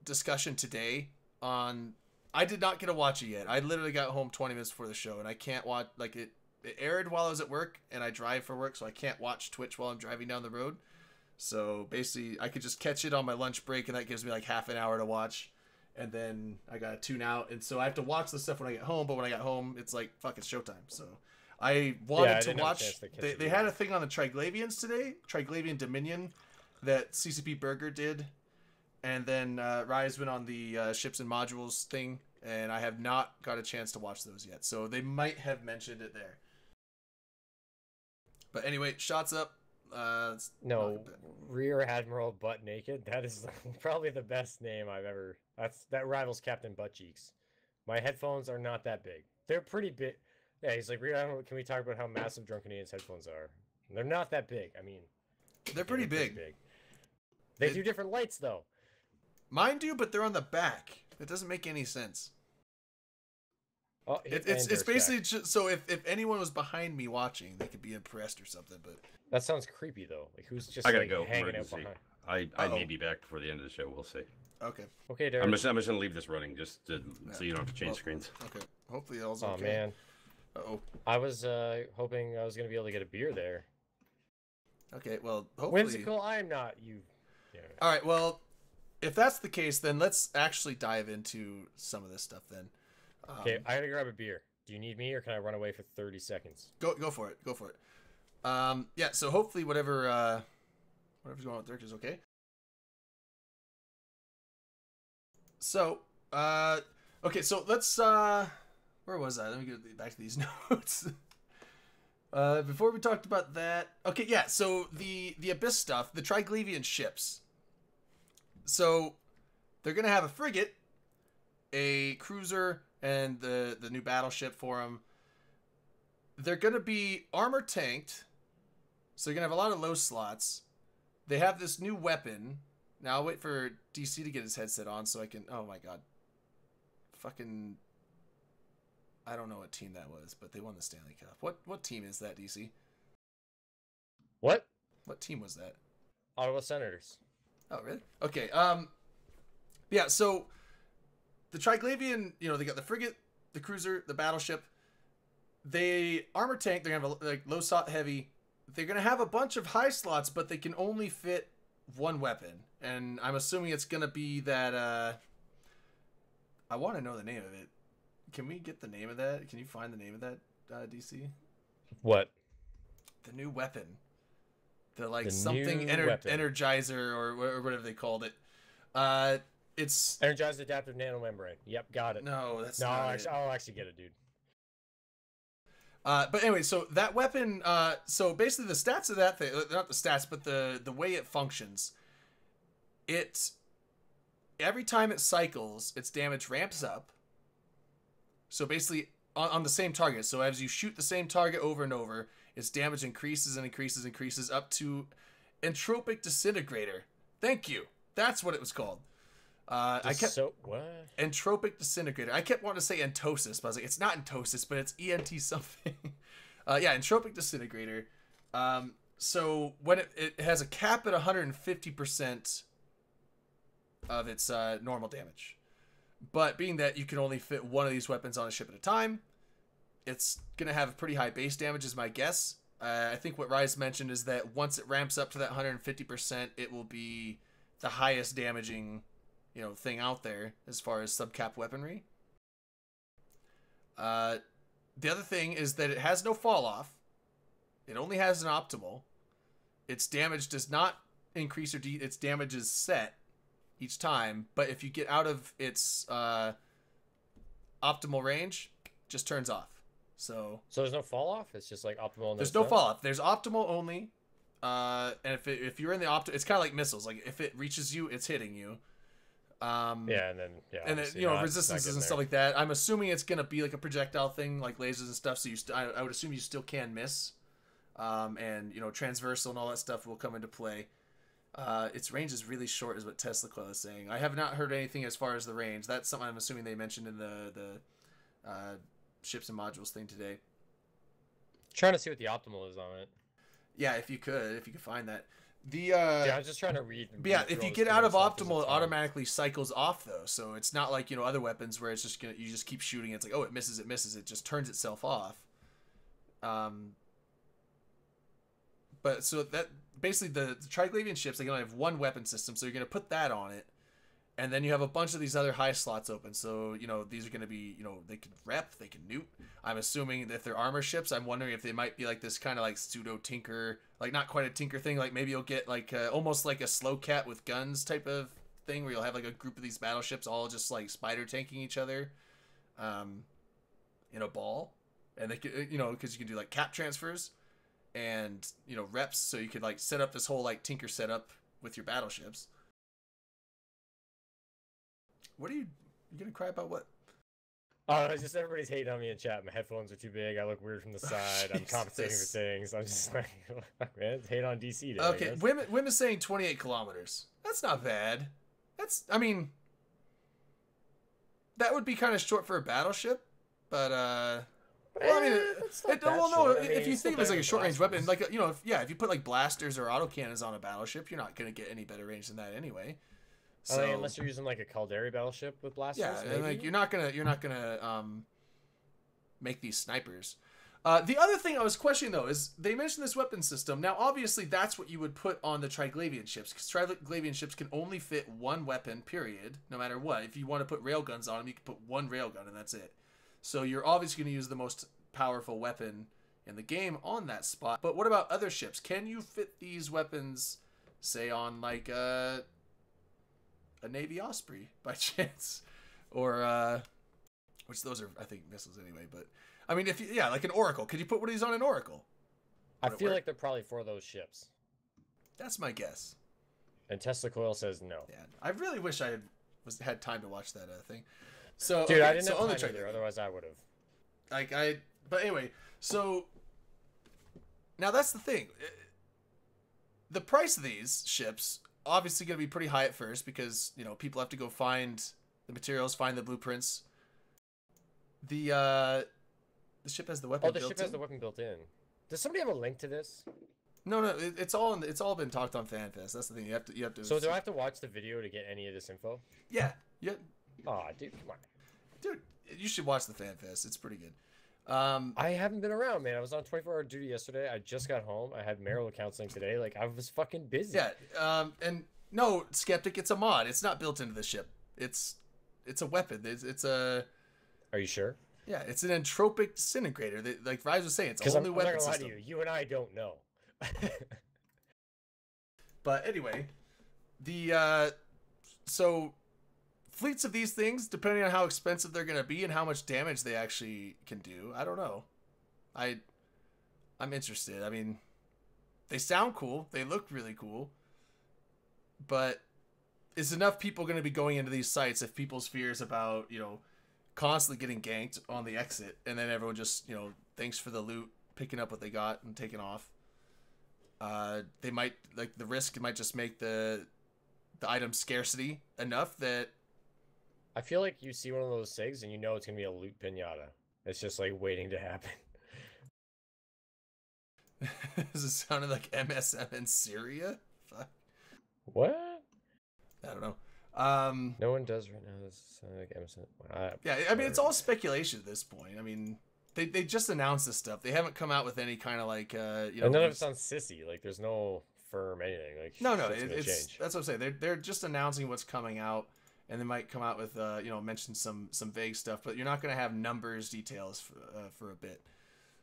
discussion today on. I did not get to watch it yet. I literally got home 20 minutes before the show, and I can't watch it. It aired while I was at work, and I drive for work, so I can't watch Twitch while I'm driving down the road. So basically, I could just catch it on my lunch break, and that gives me like half an hour to watch. And then I gotta tune out, and so I have to watch the stuff when I get home. But when I got home, it's like fuck, it's showtime. So I wanted to watch. They had a thing on the Triglavians today, Triglavian Dominion, that CCP Burger did, and then Rise went on the ships and modules thing, and I have not got a chance to watch those yet. So they might have mentioned it there. But anyway, shots up. No, Rear Admiral Butt Naked. That is probably the best name I've ever. That rivals Captain Butt Cheeks. My headphones are not that big. They're pretty big. Yeah, he's like, Rear Admiral, can we talk about how massive Drunk Canadian's headphones are? They're not that big. I mean, they're pretty big. They do different lights though. Mine do, but they're on the back. It doesn't make any sense. Oh, it's basically just so if anyone was behind me watching, they could be impressed or something. But that sounds creepy though. Like who's just I gotta go. hanging Emergency. out behind? I may be back before the end of the show. We'll see. Okay. Okay, Derek. I'm just gonna leave this running just so you don't have to change screens. Okay. Hopefully all's okay. Oh man. Uh-oh. I was hoping I was gonna be able to get a beer there. Okay. Well, hopefully. Whimsical. I'm not you. Yeah. All right. Well, if that's the case, then let's actually dive into some of this stuff. Then. Okay. I gotta grab a beer. Do you need me, or can I run away for 30 seconds? Go for it. Go for it. Yeah. So hopefully, whatever's going on with Dirk is okay. So, okay. So let's. Where was I? Let me get back to these notes. Before we talked about that. Okay. Yeah. So the Abyss stuff, the Triglavian ships. So they're gonna have a frigate, a cruiser, and the new battleship for them. They're going to be armor tanked, so they're going to have a lot of low slots. They have this new weapon. Now I'll wait for DC to get his headset on so I can... Oh my god. Fucking... I don't know what team that was, but they won the Stanley Cup. What team is that, DC? What? What team was that? Ottawa Senators. Oh, really? Okay. Yeah, so... The Triglavian, they got the frigate, the cruiser, the battleship. They armor tank. They're gonna have a low slot heavy. They're gonna have a bunch of high slots, but they can only fit one weapon. And I'm assuming it's gonna be that. I want to know the name of it. Can we get the name of that? Can you find the name of that, DC? What? The new weapon. The something energizer or whatever they called it. It's Energized Adaptive Nanomembrane. Yep, got it. No, that's not I'll actually get it, dude. But anyway, so that weapon, so basically the stats of that thing, not the stats, but the way it functions, every time it cycles, its damage ramps up. So basically, on the same target. So as you shoot the same target over and over, its damage increases and increases and increases up to entropic disintegrator. Thank you. That's what it was called. What? Entropic disintegrator. I kept wanting to say entosis, but I was like, it's not entosis, but it's ENT something. Yeah, entropic disintegrator. So when it has a cap at 150% of its normal damage. But being that you can only fit one of these weapons on a ship at a time, it's going to have a pretty high base damage is my guess. I think what Rise mentioned is that once it ramps up to that 150%, it will be the highest damaging, thing out there as far as subcap weaponry. The other thing is that it has no fall off. It only has an optimal. Its damage does not increase or its damage is set each time, but if you get out of its optimal range, just turns off. So there's no fall off. It's just like optimal. There's no fall off. There's optimal only. And if you're in the optimal, it's kind of like missiles. Like if it reaches you, it's hitting you. And then resistances and stuff like that. I'm assuming it's gonna be like a projectile thing, like lasers and stuff. So I would assume you still can miss. And transversal and all that stuff will come into play. Its range is really short, is what Tesla Coil is saying. I have not heard anything as far as the range. That's something I'm assuming they mentioned in the ships and modules thing today. Trying to see what the optimal is on it. Yeah, if you could find that. I was just trying to read. Yeah, if you get out of optimal, it automatically cycles off though. So it's not like other weapons where it's just you just keep shooting. It's like, oh, it misses. It just turns itself off. But so that basically the Triglavian ships, they only have one weapon system, so you're gonna put that on it, and then you have a bunch of these other high slots open. So these are gonna be they can rep, they can nuke. I'm assuming that if they're armor ships, I'm wondering if they might be like this kind of like pseudo tinker, like not quite a tinker thing. Like maybe you'll get like almost like a slow cat with guns type of thing, where you'll have like a group of these battleships all just like spider tanking each other, in a ball, and they could because you can do like cap transfers. And reps, so you could like set up this whole like tinker setup with your battleships. What are you gonna cry about? What? Oh, it's just everybody's hating on me in chat. My headphones are too big. I look weird from the side. I'm compensating for things. I'm just like, man, it's hate on DC day. Okay, women saying 28 kilometers. That's not bad. I mean, that would be kind of short for a battleship, but well, I mean, if you think of it as like a short-range weapon, like if you put like blasters or autocannons on a battleship, you're not gonna get any better range than that anyway. So unless you're using like a Caldari battleship with blasters, and like you're not gonna make these snipers. The other thing I was questioning though is they mentioned this weapon system. Now, obviously, that's what you would put on the Triglavian ships, because Triglavian ships can only fit one weapon, period, no matter what. If you want to put railguns on them, you can put one railgun and that's it. So you're obviously going to use the most powerful weapon in the game on that spot. But what about other ships? Can you fit these weapons, say, on like a Navy Osprey by chance, or which those are I think missiles anyway. But I mean, like an Oracle, could you put one of these on an Oracle? I feel like they're probably for those ships. That's my guess. And Tesla Coil says no. Yeah, I really wish I had time to watch that thing. So, dude, I didn't have time either, otherwise I would have. But anyway, so now that's the thing. The price of these ships obviously going to be pretty high at first because people have to go find the materials, find the blueprints. The ship has the weapon. The ship has the weapon built in. Does somebody have a link to this? No, it's all been talked on Fanfest. That's the thing. You have to. So do I have to watch the video to get any of this info? Yeah. Oh, dude, come on. Dude, you should watch the Fanfest. It's pretty good. I haven't been around, man. I was on 24-hour duty yesterday. I just got home. I had marital counseling today. Like, I was fucking busy. Yeah. And no, Skeptic, it's a mod. It's not built into the ship. It's a weapon. It's a. Are you sure? Yeah, it's an entropic disintegrator. Like Rise was saying, it's a whole new weapon system. I'm not gonna lie to you. You and I don't know. But anyway, so fleets of these things, depending on how expensive they're going to be and how much damage they actually can do, I don't know. I'm interested. I mean, they sound cool. They look really cool. But is enough people going to be going into these sites if people's fears about, constantly getting ganked on the exit, and then everyone just, you know, thanks for the loot, picking up what they got and taking off. They might, like, the risk might just make the item scarcity enough that I feel like you see one of those SIGs and you know it's gonna be a loot pinata. It's just like waiting to happen. Does it sound like MSM in Syria? Fuck. What? I don't know. No one does right now. This sounds like MSM. Yeah, I mean, it's all speculation at this point. I mean, they just announced this stuff. They haven't come out with any kind of like, you know. And none of it's on sissy. Like, there's no firm anything. Like, no, it's that's what I'm saying. They're just announcing what's coming out, and they might come out with, you know, mention some vague stuff, but you're not going to have numbers, details for a bit.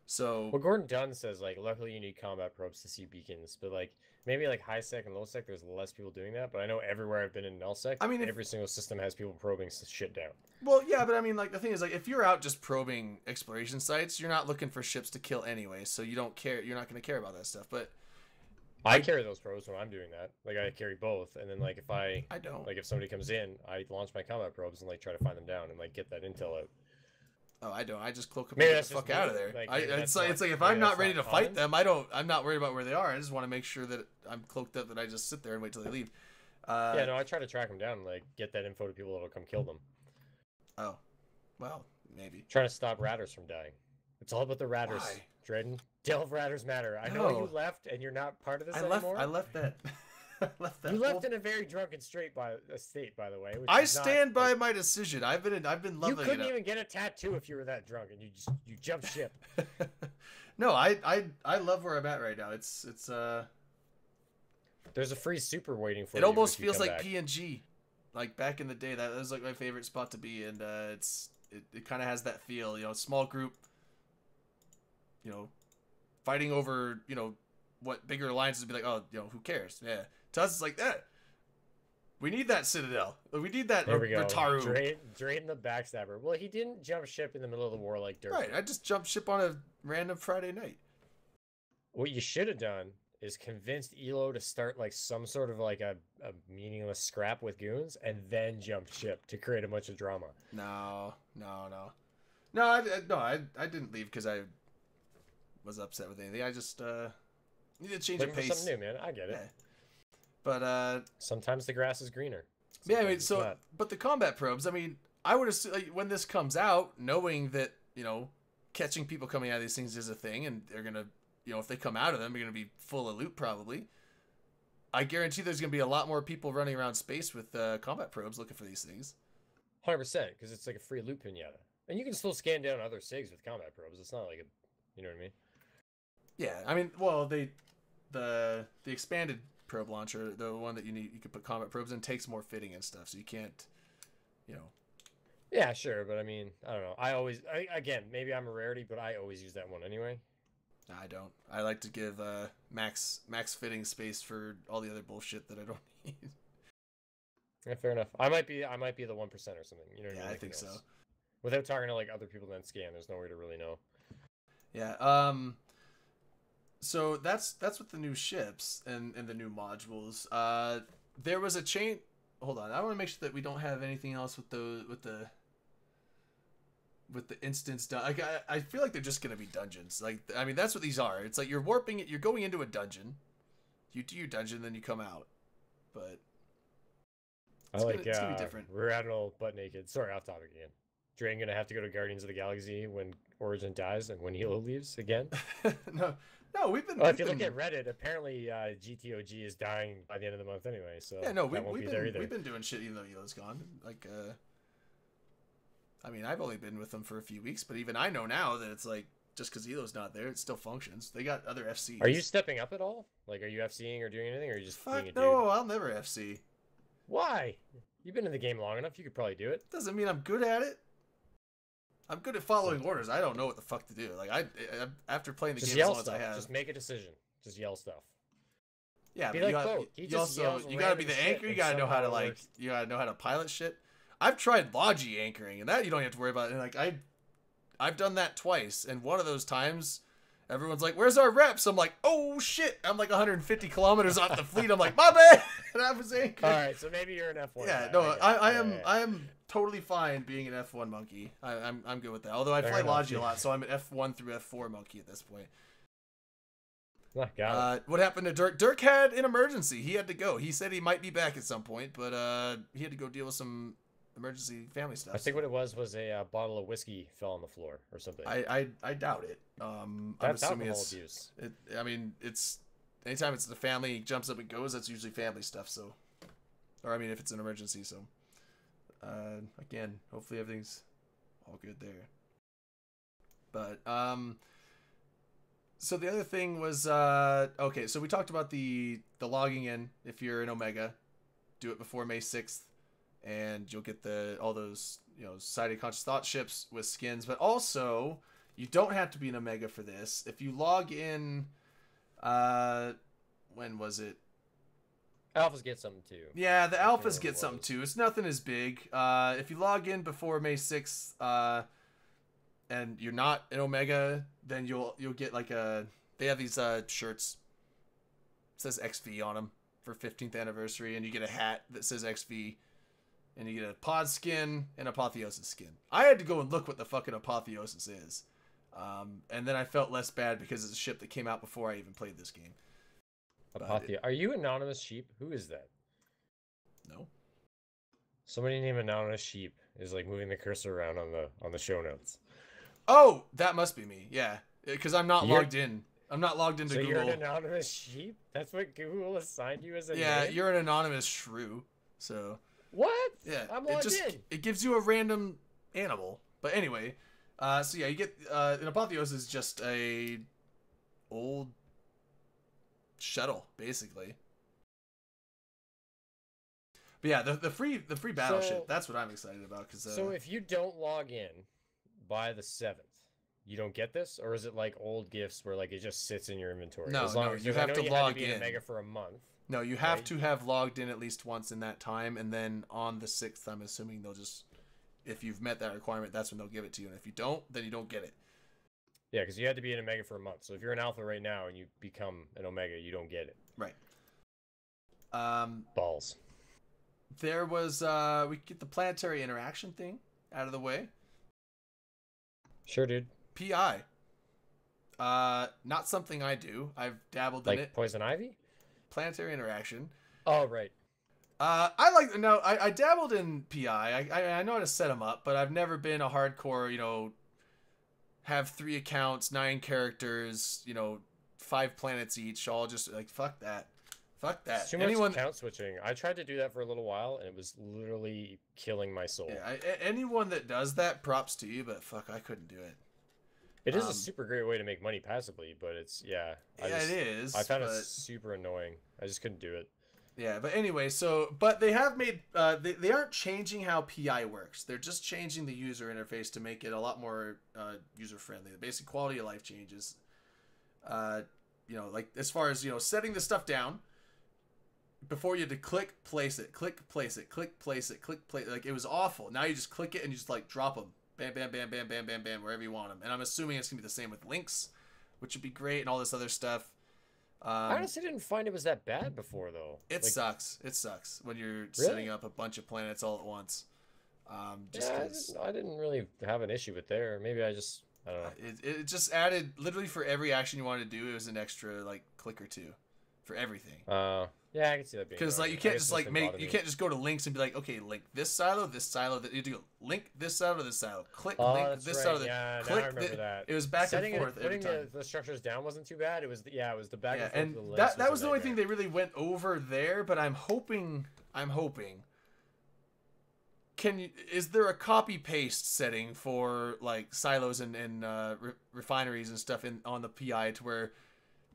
So, well, Gordon Dunn says, like, luckily you need combat probes to see beacons, but like maybe like high sec and low sec, there's less people doing that. But I know everywhere I've been in null sec, I mean, every single system has people probing shit down. Well, yeah, but I mean, like, the thing is, like, if you're out just probing exploration sites, you're not looking for ships to kill anyway, so you don't care. You're not going to care about that stuff. But I carry those probes when I'm doing that. Like, I carry both, and then like if I don't, like, if somebody comes in, I launch my combat probes and like try to find them down and like get that intel out. Oh, I don't. I just cloak them and get the fuck out of there. Like, it's like if I'm not ready to fight them, I'm not worried about where they are. I just want to make sure that I'm cloaked up, that I just sit there and wait till they leave. Yeah, no, I try to track them down and like get that info to people that'll come kill them. Oh, well, maybe. Trying to stop ratters from dying. It's all about the ratters, Drayden. Delve ratters matter. I know you left and you're not part of this anymore. I left that. You left in a very drunken state, by the way. I stand by my decision. I've been loving it. You couldn't even get a tattoo if you were that drunk, and you jumped ship. No, I love where I'm at right now. It's There's a free super waiting for you. It almost feels like PNG, like back in the day. That was like my favorite spot to be, and it kind of has that feel. You know, small group. You know, fighting over, you know, what bigger alliances would be like. Oh, you know, who cares? Yeah. To us, it's like that. We need that Citadel. We need that Rataru. Drayden the backstabber. Well, he didn't jump ship in the middle of the war like dirt. Right, I just jumped ship on a random Friday night. What you should have done is convinced Elo to start like some sort of like a meaningless scrap with goons, and then jump ship to create a bunch of drama. No, I didn't leave because I was upset with anything. I just needed to change the pace. Something new, man. I get it. Yeah. But sometimes the grass is greener. Yeah, I mean, so but the combat probes, I mean, I would assume, like, when this comes out, knowing that, you know, catching people coming out of these things is a thing, and they're gonna, you know, if they come out of them, they're gonna be full of loot probably. I guarantee there's gonna be a lot more people running around space with combat probes looking for these things. 100%, because it's like a free loot pinata, and you can still scan down other SIGs with combat probes. It's not like a, you know what I mean? Yeah, I mean, well, the expanded probe launcher, the one that you can put combat probes in, takes more fitting and stuff, so you can't, you know. Yeah, sure, but I mean, I don't know. Again, maybe I'm a rarity, but I always use that one anyway. I don't. I like to give max fitting space for all the other bullshit that I don't need. Yeah, fair enough. I might be the 1% or something. You know what I mean? I think so. Without talking to like other people that scan, there's no way to really know. Yeah. So that's with the new ships and the new modules. There was a chain. Hold on, I want to make sure that we don't have anything else with the instance done. Like, I feel like they're just gonna be dungeons. Like, I mean, that's what these are. It's like you're warping it. You're going into a dungeon. You do your dungeon, then you come out. But it's gonna be different. We're Admiral butt naked. Sorry, off topic again. Drayden gonna have to go to Guardians of the Galaxy when Origin dies and when Hilo leaves again. No, we've been. Well, if you look at Reddit, apparently GTOG is dying by the end of the month anyway. So yeah, no, we've been doing shit even though Elo's gone. Like, I mean, I've only been with them for a few weeks, but even I know now that it's like, just because Elo's not there, it still functions. They got other FCs. Are you stepping up at all? Like, are you FCing or doing anything, or are you just being a dude? No, I'll never FC. Why? You've been in the game long enough. You could probably do it. Doesn't mean I'm good at it. I'm good at following orders. I don't know what the fuck to do. Like, I after playing the game as long as I have, just make a decision. Just yell stuff. Yeah, but you gotta be the anchor. You gotta know how to you gotta know how to pilot shit. I've tried Logi anchoring, and that you don't have to worry about. And like I've done that twice, and one of those times, everyone's like, "Where's our reps?" I'm like, "Oh shit!" I'm like 150 kilometers off the fleet. I'm like, "My bad." And I was anchoring. All right, so maybe you're an F1. Yeah, no, I am totally fine being an F1 monkey. I'm good with that. Although I Fair fly enough, Logi a yeah. lot, so I'm an F1 through F4 monkey at this point. Got it. What happened to Dirk? Dirk had an emergency. He had to go. He said he might be back at some point, but he had to go deal with some emergency family stuff. I think what it was a bottle of whiskey fell on the floor or something. I doubt it. I'm That's assuming alcohol it's abuse. I mean, it's anytime it's the family jumps up and goes, that's usually family stuff. So, or I mean, if it's an emergency. So, again, hopefully everything's all good there. But so the other thing was okay. So we talked about the logging in. If you're an Omega, do it before May 6th, and you'll get all those Society of Conscious Thought ships with skins. But also, you don't have to be an Omega for this. If you log in, when was it? Alphas get something too. Yeah, the alphas get something too. It's nothing as big. If you log in before May 6th, and you're not an Omega, then you'll get like they have these shirts. It says XV on them for 15th anniversary, and you get a hat that says XV, and you get a pod skin and Apotheosis skin. I had to go and look what the fucking Apotheosis is, and then I felt less bad because it's a ship that came out before I even played this game. Are you Anonymous Sheep? Who is that? No. Somebody named Anonymous Sheep is like moving the cursor around on the show notes. Oh, that must be me. Yeah, because I'm not logged in. I'm not logged into Google. So you're an anonymous sheep? That's what Google assigned you as a name? You're an anonymous shrew. So what? Yeah, I'm logged in. It gives you a random animal. But anyway, so yeah, you get an Apotheos is just a old shuttle basically. But yeah, the free battleship. That's what I'm excited about. So if you don't log in by the 7th, you don't get this, or is it like old gifts where like it just sits in your inventory? No, you have to log in. Omega for a month. No, you have to have logged in at least once in that time, and then on the 6th, I'm assuming they'll just, if you've met that requirement, that's when they'll give it to you, and if you don't, then you don't get it. Yeah, because you had to be an Omega for a month. So if you're an Alpha right now and you become an Omega, you don't get it. Right. Balls. There was we could get the planetary interaction thing out of the way. Sure, dude. PI. Not something I do. I've dabbled in it. Like Poison Ivy? Planetary interaction. Oh, right. I dabbled in PI. I know how to set them up, but I've never been a hardcore, have 3 accounts, 9 characters, 5 planets each, all just like, fuck that. Fuck that. It's too much account switching. I tried to do that for a little while, and it was literally killing my soul. Yeah, anyone that does that, props to you, but fuck, I couldn't do it. It is a super great way to make money passively, but it's, it is. I found it super annoying. I just couldn't do it. Yeah, but anyway, but they have made, they aren't changing how PI works. They're just changing the user interface to make it a lot more user-friendly. The basic quality of life changes. Like as far as, setting the stuff down, before you had to click, place it, click, place it, click, place it, click, place it. Like, it was awful. Now you just click it and you just, like, drop them. Bam, bam, bam, bam, bam, bam, bam, wherever you want them. And I'm assuming it's going to be the same with links, which would be great, and all this other stuff. I honestly didn't find it was that bad before, though. It sucks. It sucks when you're setting up a bunch of planets all at once. I didn't really have an issue with there. Maybe I don't know. It just added, literally for every action you wanted to do, it was an extra, like, click or two. For everything. Yeah, I can see that being. Because like you can't just like you can't just go to links and be like, okay, link this silo, that you have to go link this silo to this silo, click link this silo. Yeah, click now I remember that. It was back and forth every time. Putting the structures down wasn't too bad. It was the back and forth. And of the that was the only thing they really went over there. But I'm hoping. Is there a copy paste setting for like silos and refineries and stuff on the PI to where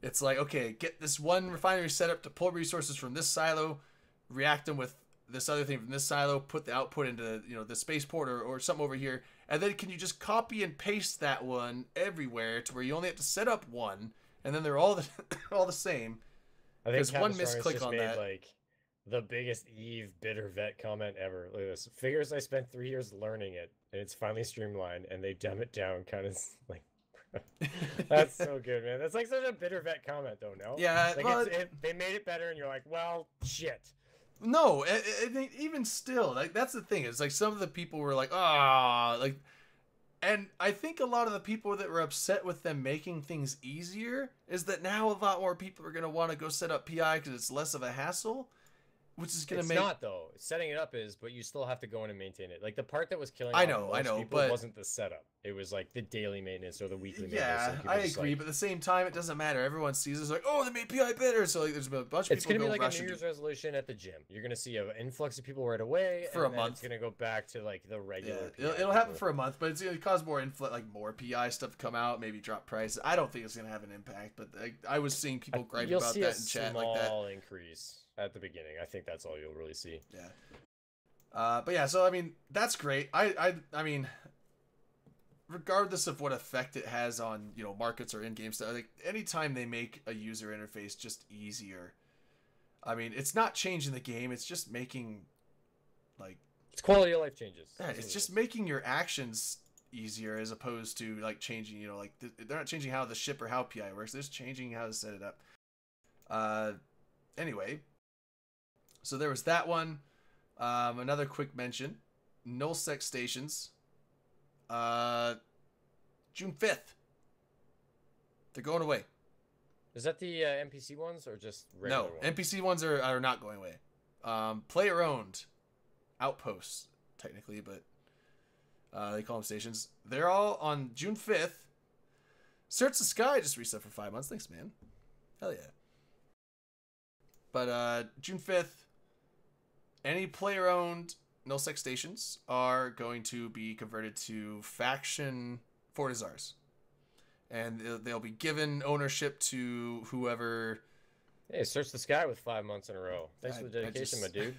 it's like, okay, get this one refinery set up to pull resources from this silo, react them with this other thing from this silo, put the output into the spaceport or something over here, and then can you just copy and paste that one everywhere to where you only have to set up one, and then they're all the same. I think one misclick on that. Like the biggest Eve bitter vet comment ever. Look at this. Figures I spent 3 years learning it, and it's finally streamlined, and they dumb it down, kind of like. That's so good, man. That's like such a bitter vet comment, though. No, yeah, like they made it better, and you're like, well, shit. No, even still, like that's the thing. It's like some of the people were like, ah, like, and I think a lot of the people that were upset with them making things easier is that now a lot more people are gonna want to go set up PI because it's less of a hassle. Which is gonna make. It's not though. Setting it up is, but you still have to go in and maintain it. Like the part that was killing. I know, people but wasn't the setup. It was like the daily maintenance or the weekly maintenance. Yeah, I agree, but at the same time, it doesn't matter. Everyone sees it's like, oh, they made PI better, so like, there's a bunch of people. It's gonna be like a New Year's resolution at the gym. You're gonna see an influx of people right away for a month. It's gonna go back to like the regular. Yeah, it'll happen for a month, but it's gonna cause more more PI stuff to come out, maybe drop prices. I don't think it's gonna have an impact, but I was seeing people gripe about that in chat like that. Small increase at the beginning. I think that's all you'll really see. Yeah. But yeah, so I mean, that's great. I mean, regardless of what effect it has on, you know, markets or in-game stuff, like anytime they make a user interface just easier, I mean, it's not changing the game, it's just making like it's quality of life changes. Yeah, it's just making your actions easier as opposed to like changing, you know, like they're not changing how the ship or how PI works, they're just changing how to set it up. Anyway, so there was that one. Another quick mention, nullsec stations. June 5th. They're going away. Is that the NPC ones or just regular ones? No, NPC ones are not going away. Player owned outposts technically, but they call them stations. They're all on June 5th. Search the Sky just reset for 5 months. Thanks, man. Hell yeah. But June 5th, any player owned nullsec stations are going to be converted to faction Fortizars. And they'll be given ownership to whoever. Hey, Search the Sky with 5 months in a row. Thanks for the dedication, my dude.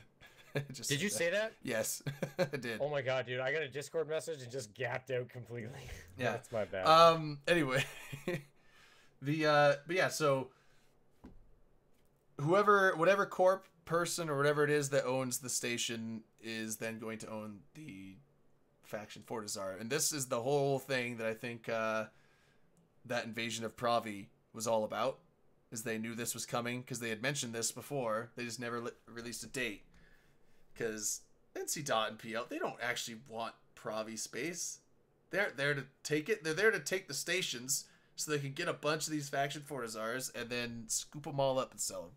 Did you say that? Yes, I did. Oh my god, dude! I got a Discord message and just gapped out completely. Yeah, that's my bad. Anyway, but yeah, so whatever corp person or whatever it is that owns the station is then going to own the faction Fortizar, and this is the whole thing that I think that invasion of Pravi was all about. Is they knew this was coming because they had mentioned this before. They just never released a date. Because NC Dot and PL, they don't actually want Pravi space. They're there to take it. They're there to take the stations so they can get a bunch of these faction Fortizars and then scoop them all up and sell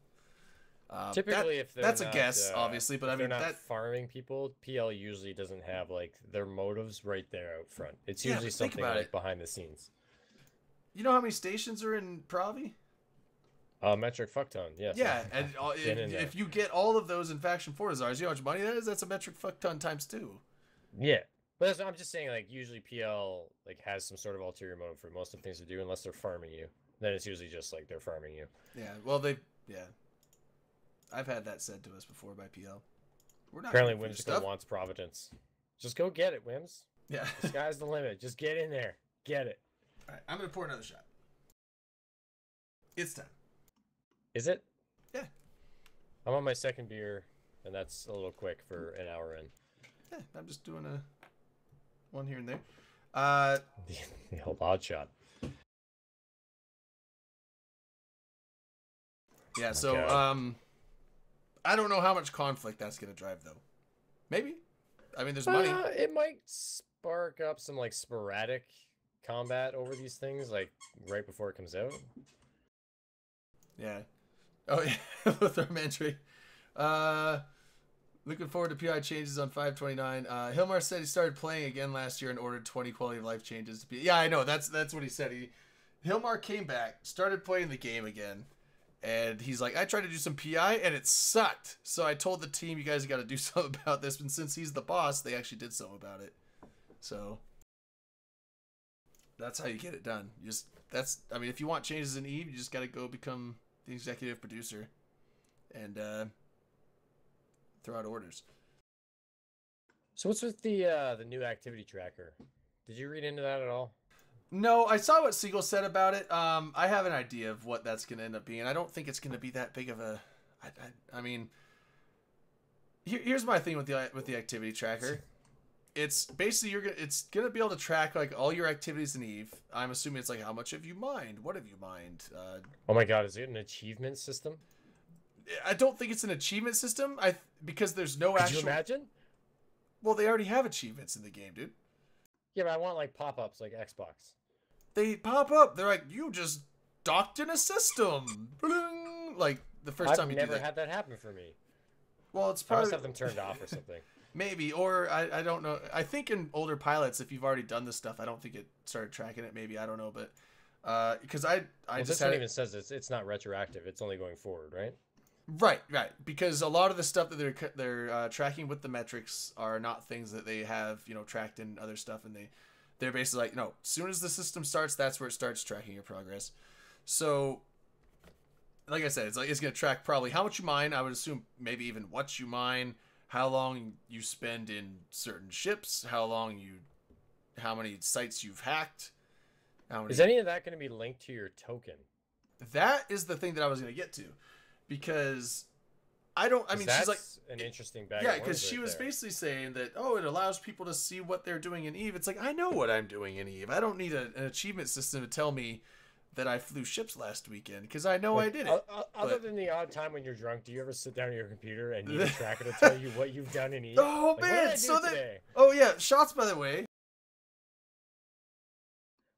them. Typically, if that's a guess, obviously, but I mean, they're not farming people, PL usually doesn't have like their motives right there out front. It's usually something like behind the scenes. You know how many stations are in Pravi? Metric fuck ton, yes. Yeah, and if you get all of those in faction Fortizars, you know how much money that is? That's a metric fuck ton times 2. Yeah, but I'm just saying, like, usually PL like has some sort of ulterior motive for most of the things to do, unless they're farming you. Then it's usually just like they're farming you. Yeah, well, I've had that said to us before by PL. We're not apparently Whimsical wants Providence. Just go get it, Wims. Yeah, the sky's the limit. Just get in there, get it. All right, I'm gonna pour another shot. It's time. Is it? Yeah. I'm on my second beer, and that's a little quick for an hour in. Yeah, I'm just doing one here and there. The old odd shot. Yeah, so I don't know how much conflict that's gonna drive though. Maybe. I mean, there's money. It might spark up some like sporadic combat over these things, like right before it comes out. Yeah. Oh yeah, Luthor Mantry. Looking forward to PI changes on 5/29. Hilmar said he started playing again last year and ordered 20 quality of life changes to be. Yeah, I know. That's what he said. Hilmar came back, started playing the game again, and he's like, I tried to do some PI and it sucked. So I told the team, you guys got to do something about this. And since he's the boss, they actually did something about it. So that's how you get it done. I mean, if you want changes in Eve, you just got to go become the executive producer and throw out orders. So what's with the new activity tracker? Did you read into that at all? No, I saw what Siegel said about it. I have an idea of what that's going to end up being. I don't think it's going to be that big of a. I mean, here's my thing with the activity tracker. It's basically it's gonna be able to track like all your activities in Eve. I'm assuming it's like how much have you mined? What have you mined? Oh my god, is it an achievement system? I don't think it's an achievement system. Because there's no Could actual. you imagine? Well, they already have achievements in the game, dude. Yeah, but I want like pop-ups like Xbox. They pop up. They're like, you just docked in a system. Like the first time you do that. I've never had that happen for me. Well, it's I probably must have them turned off or something. maybe, or I don't know. I think in older pilots, if you've already done this stuff, I don't think it started tracking it. Maybe I don't know, but because I Well, just this had one even says it's not retroactive. It's only going forward, right? right, because a lot of the stuff that they're tracking with the metrics are not things that they have tracked in other stuff, and they're basically like, no, as soon as the system starts, that's where it starts tracking your progress. So, like I said, it's going to track probably how much you mine. I would assume maybe even what you mine, how long you spend in certain ships, how many sites you've hacked. Is any of that going to be linked to your token? That is the thing that I was going to get to, because she's like an interesting bag. Yeah, because she was basically saying that, it allows people to see what they're doing in EVE. It's like, I know what I'm doing in EVE. I don't need an achievement system to tell me that I flew ships last weekend, because I know I did it. Other than the odd time when you're drunk, do you ever sit down at your computer and need a tracker to tell you what you've done in EVE? Oh, like, man! Shots, by the way.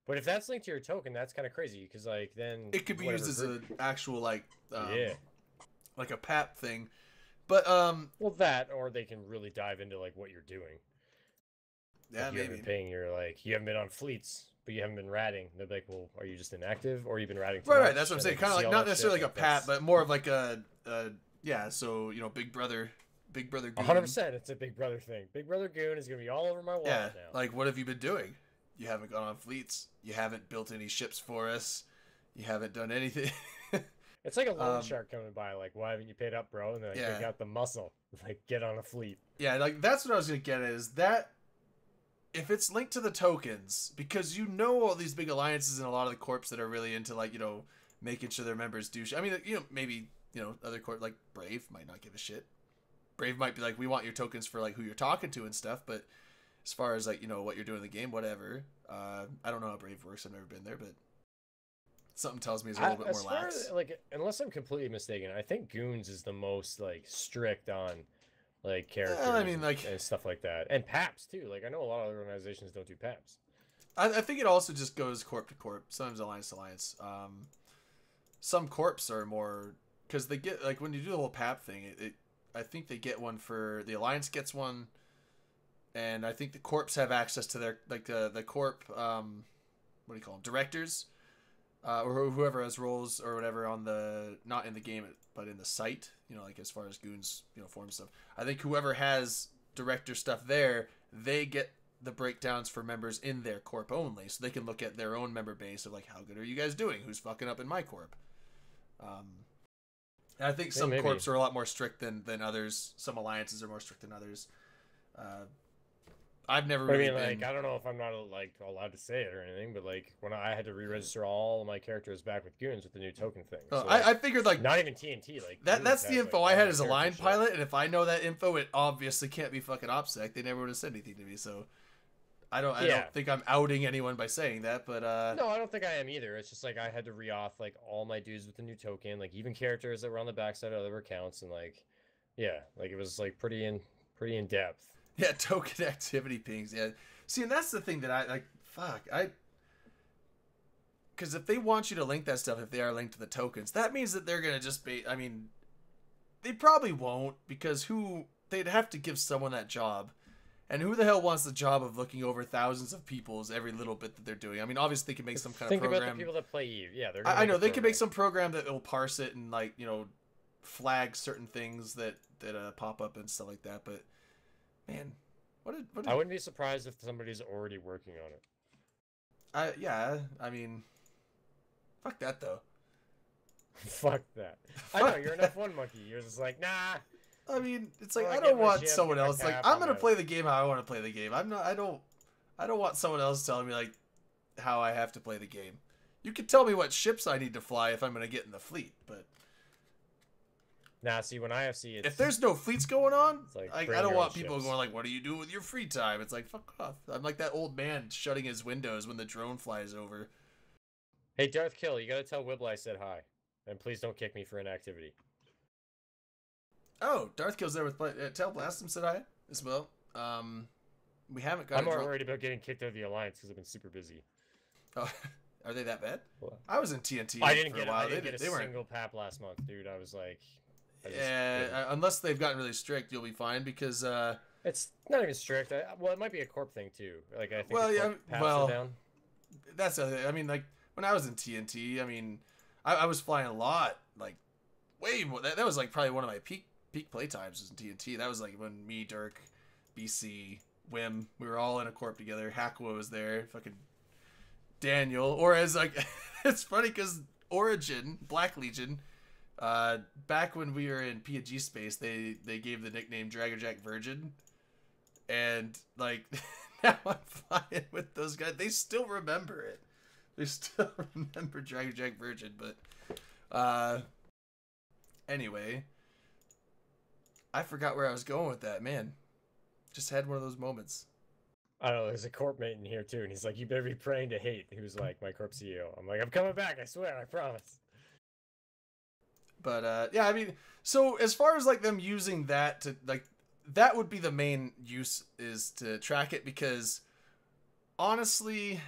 But if that's linked to your token, that's kind of crazy, because then it could be used as an actual like a PAP thing. But well, that, or they can really dive into like what you're doing. Yeah, like, maybe. You haven't been on fleets, but you haven't been ratting. They're like, well, are you just inactive, or you've been ratting? Right. That's what I'm saying. Kind of like not necessarily like a PAP, but more of like a So Big Brother Goon. 100%. It's a Big Brother thing. Big Brother Goon is gonna be all over my wall now. Like, what have you been doing? You haven't gone on fleets. You haven't built any ships for us. You haven't done anything. It's like a loan shark coming by. Like, why haven't you paid up, bro? And then they got the muscle. Like, get on a fleet. Yeah, like that's what I was gonna get at, is that if it's linked to the tokens, because all these big alliances and a lot of the corps that are really into like making sure their members do. I mean, maybe other corps like Brave might not give a shit. Brave might be like, we want your tokens for like who you're talking to and stuff, but as far as like what you're doing in the game, whatever. I don't know how Brave works. I've never been there, but something tells me it's a little bit more lax. Like, unless I'm completely mistaken, I think Goons is the most like strict on like characters. I mean, like, and stuff like that, and PAPs too. Like, I know a lot of other organizations don't do PAPs. I think it also just goes corp to corp. Sometimes alliance to alliance. Some corps are more, because they get like when you do the whole PAP thing. I think they get one for the alliance gets one. And I think the corps have access to their the corp what do you call them, directors, or whoever has roles or whatever on the, not in the game but in the site, like as far as Goons form stuff. I think whoever has director stuff there, they get the breakdowns for members in their corp only, so they can look at their own member base of like, how good are you guys doing? Who's fucking up in my corp? And I think some corps are a lot more strict than others. Some alliances are more strict than others. I've never really been... like, I don't know if I'm not like allowed to say it or anything, but like when I had to re-register all of my characters back with Goons with the new token thing. So, I figured like not even TNT, like that's the info I had as a line pilot, and if I know that info, it obviously can't be fucking OPSEC. They never would have said anything to me, so I don't think I'm outing anyone by saying that, but no, I don't think I am either. It's just like I had to re-auth like all my dudes with the new token, like even characters that were on the backside of other accounts, and like like it was like pretty in depth. Yeah, token activity pings. Yeah. See, and that's the thing that I like. Because if they want you to link that stuff, if they are linked to the tokens, that means that they're gonna just be. I mean, they probably won't, because they'd have to give someone that job, and who the hell wants the job of looking over thousands of people's every little bit that they're doing? I mean, obviously they can make some kind of program. Think about the people that play EVE. Yeah, I know they can make some program that will parse it and like flag certain things that pop up and stuff like that, but. Man, what did I wouldn't be surprised if somebody's already working on it. I mean, fuck that though. Fuck that. I know you're an F1 monkey. You're just like, nah. I mean, it's like I don't want someone else. Like, I'm gonna play the game how I want to play the game. I don't want someone else telling me like how I have to play the game. You can tell me what ships I need to fly if I'm gonna get in the fleet, but. Nah, see, when IFC, if there's no fleets going on, like I don't want people going like, what do you do with your free time? It's like, fuck off. I'm like that old man shutting his windows when the drone flies over. Hey, Darth Kill, you gotta tell Wibble I said hi. And please don't kick me for inactivity. Oh, Darthkill's there with tell Blast him said hi as well. We haven't got. I'm more worried about getting kicked out of the alliance because I've been super busy. Oh, are they that bad? I was in TNT. I didn't for a while. I didn't get a weren't. single pap last month, dude. I was like, unless they've gotten really strict, you'll be fine because it's not even strict. Well, it might be a corp thing too. Like I think paps are down. That's I mean, like when I was in TNT, I mean, I was flying a lot, like way more. That was like probably one of my peak play times was in TNT. That was like when me, Dirk, BC, Wim, we were all in a corp together. Hackwa was there, fucking Daniel, or as like it's funny because Origin, Black Legion, back when we were in P&G space, they gave the nickname Draggerjack Virgin, and like now I'm flying with those guys. They still remember it. They still remember Draggerjack Virgin, but anyway, I forgot where I was going with that, man. Just had one of those moments. I don't know, there's a corp mate in here too, and he's like, you better be praying to hate. He was like, my corp CEO. I'm like, I'm coming back, I swear, I promise. But yeah, I mean, so as far as like them using that to like, that would be the main use, is to track it, because honestly,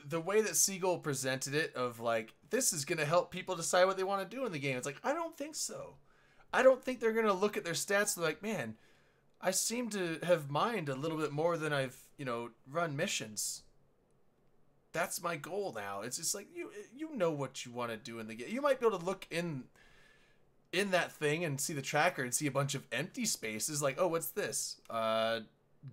the way that Seagull presented it of like, this is going to help people decide what they want to do in the game. It's like, I don't think so. I don't think they're going to look at their stats and be like, man, I seem to have mined a little bit more than I've, run missions. That's my goal now. It's just like, you know what you want to do in the game. You might be able to look in that thing and see the tracker and see a bunch of empty spaces like, oh, what's this?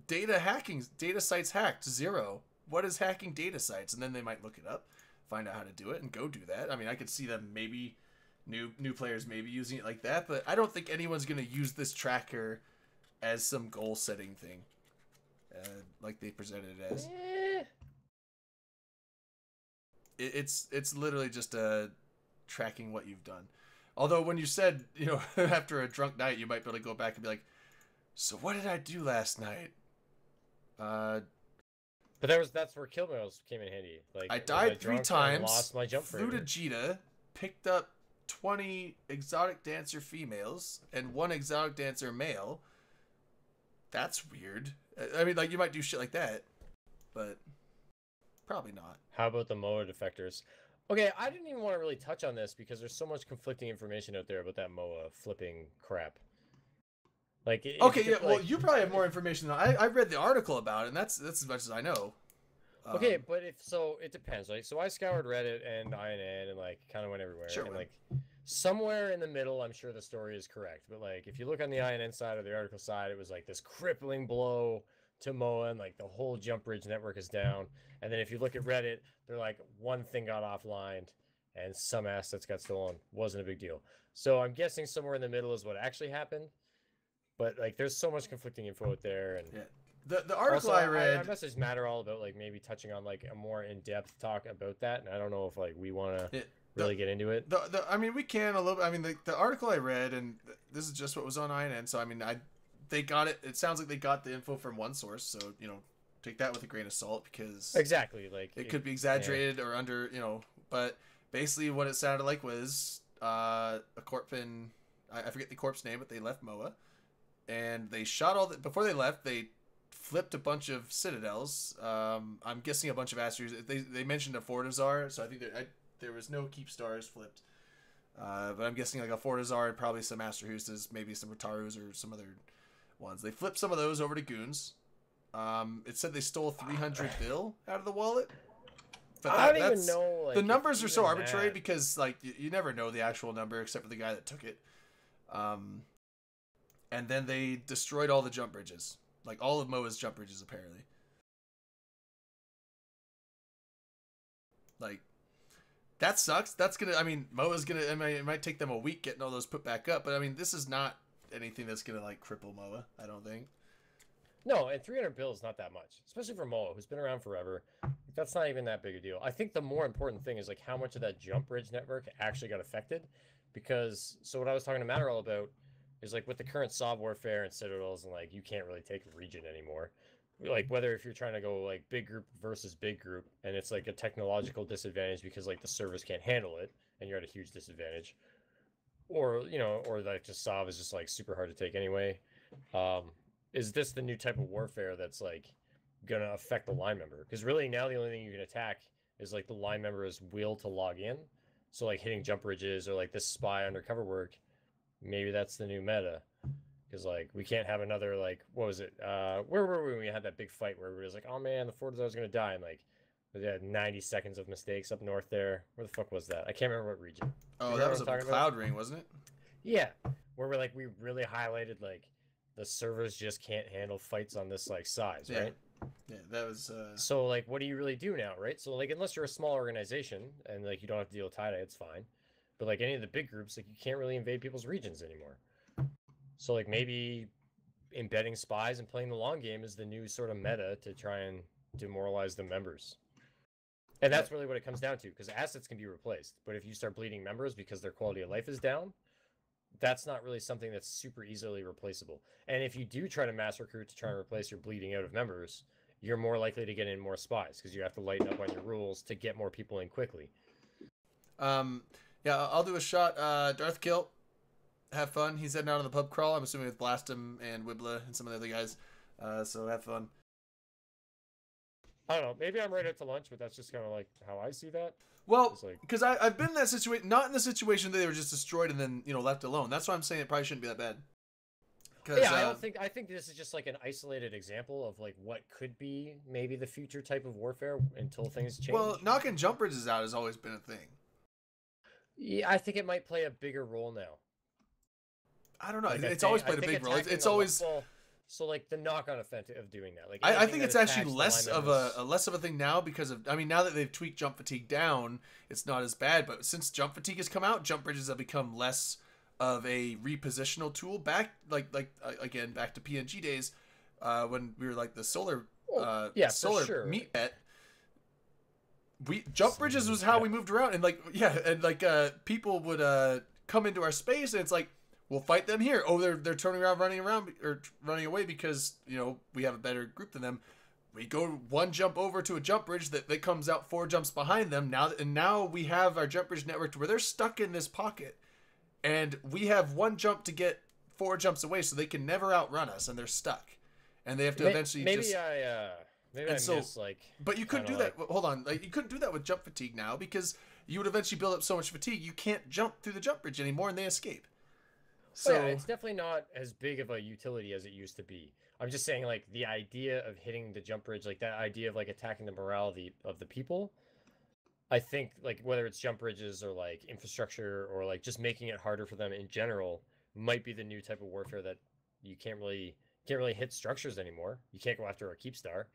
Data sites hacked, 0. What is hacking data sites? And then they might look it up, find out how to do it, and go do that. I mean, I could see them maybe, new players maybe using it like that, but I don't think anyone's going to use this tracker as some goal-setting thing, like they presented it as. It's literally just tracking what you've done. Although when you said, after a drunk night, you might be able to go back and be like, so what did I do last night? But that's where killmails came in handy. Like, I died 3 times, lost my jump flew to Jita, picked up 20 exotic dancer females and 1 exotic dancer male. That's weird. I mean, like, you might do shit like that, but probably not. How about the MOA defectors? Okay, I didn't even want to really touch on this because there's so much conflicting information out there about that MOA flipping crap. Like, okay, yeah, well, you probably have more information than I read the article about it, and that's as much as I know. Okay, but it depends. Like, so I scoured Reddit and INN and like kind of went everywhere. Sure. And like somewhere in the middle, I'm sure the story is correct. But like, if you look on the INN side or the article side, it was like this crippling blow to MOA, and like the whole jump bridge network is down. And then if you look at Reddit, they're like, one thing got offline and some assets got stolen. Wasn't a big deal. So I'm guessing somewhere in the middle is what actually happened. But like, there's so much conflicting info out there, and the article I read, I messaged Matter all about like maybe touching on like a more in-depth talk about that, and I don't know if like we want to really get into it. I mean, we can a little bit. I mean, the article I read, and this is just what was on INN, so I mean, they got it. It sounds like they got the info from one source, so take that with a grain of salt, because exactly, like it could be exaggerated or under, but basically what it sounded like was a corp in, I forget the corp's name, but they left MOA. And they shot before they left, they flipped a bunch of citadels. I'm guessing a bunch of Astros. They mentioned a Fortizar, so I think there was no Keep Stars flipped. But I'm guessing like a Fortizar and probably some Master Hustas, maybe some Rotarus or some other ones. They flipped some of those over to Goons. It said they stole 300 bill out of the wallet. But I don't even know. Like, the numbers are so arbitrary because like you never know the actual number except for the guy that took it. And then they destroyed all the jump bridges. Like, all of MOA's jump bridges, apparently. Like, that sucks. That's gonna, I mean, MOA's gonna, it might take them a week getting all those put back up, but I mean, this is not anything that's gonna, like, cripple MOA, I don't think. No, and 300 bill is not that much, especially for MOA, who's been around forever. That's not even that big a deal. I think the more important thing is, like, how much of that jump bridge network actually got affected, because, so what I was talking to Matterall about is like with the current SOV warfare and citadels, and like you can't really take a region anymore. Like whether if you're trying to go like big group versus big group, and it's like a technological disadvantage because like the servers can't handle it, and you're at a huge disadvantage, or or like just Sov is just like super hard to take anyway. Is this the new type of warfare that's like gonna affect the line member? Because really now the only thing you can attack is like the line member's will to log in. So like hitting jump bridges or like this spy undercover work, maybe that's the new meta. Because like we can't have another like what was it? Where were we when we had that big fight where everybody was like, oh man, the Ford was gonna die, and like we had 90 seconds of mistakes up north there. Where the fuck was that? I can't remember what region. Oh, that was a Cloud Ring, wasn't it? Yeah, where we really highlighted like the servers just can't handle fights on this like size, right? Yeah, that was. So like, what do you really do now, right? So like, unless you're a small organization and like you don't have to deal with tie-dye, it's fine. But like any of the big groups, like you can't really invade people's regions anymore. So like maybe embedding spies and playing the long game is the new sort of meta to try and demoralize the members. And that's really what it comes down to, because assets can be replaced. But if you start bleeding members because their quality of life is down, that's not really something that's super easily replaceable. And if you do try to mass recruit to try and replace your bleeding out of members, you're more likely to get in more spies because you have to lighten up on your rules to get more people in quickly. Yeah, I'll do a shot. Darth Kill, have fun. He's heading out on the pub crawl. I'm assuming with Blastum and Wibla and some of the other guys. So have fun. I don't know. Maybe I'm right out to lunch, but that's just kind of like how I see that. Well, because I've been in that situation, not in the situation that they were just destroyed and then left alone. That's why I'm saying it probably shouldn't be that bad. Yeah, I think this is just like an isolated example of like what could be maybe the future type of warfare until things change. Well, knocking jump bridges out has always been a thing. Yeah, I think it might play a bigger role now. I don't know. Like, it's always played a big role. It's always. So like the knock-on effect of doing that, like I think it's actually less of a thing now because of now that they've tweaked jump fatigue down, it's not as bad. But since jump fatigue has come out, jump bridges have become less of a repositional tool. Back again back to PNG days, when we were like the solar solar meat bet. Jump bridges was how we moved around, and people would come into our space, and it's like, we'll fight them here. Oh, they're turning around, running away because we have a better group than them. We go one jump over to a jump bridge that comes out 4 jumps behind them. Now we have our jump bridge network where they're stuck in this pocket, and we have one jump to get 4 jumps away, so they can never outrun us, and they're stuck, and they have to eventually But you couldn't do that. Hold on, you couldn't do that with jump fatigue now because you would eventually build up so much fatigue you can't jump through the jump bridge anymore, and they escape. So it's definitely not as big of a utility as it used to be. I'm just saying, like, the idea of hitting the jump bridge, like that idea of like attacking the morale of the people, I think like whether it's jump bridges or like infrastructure or like just making it harder for them in general might be the new type of warfare that you can't really hit structures anymore. You can't go after a keep star.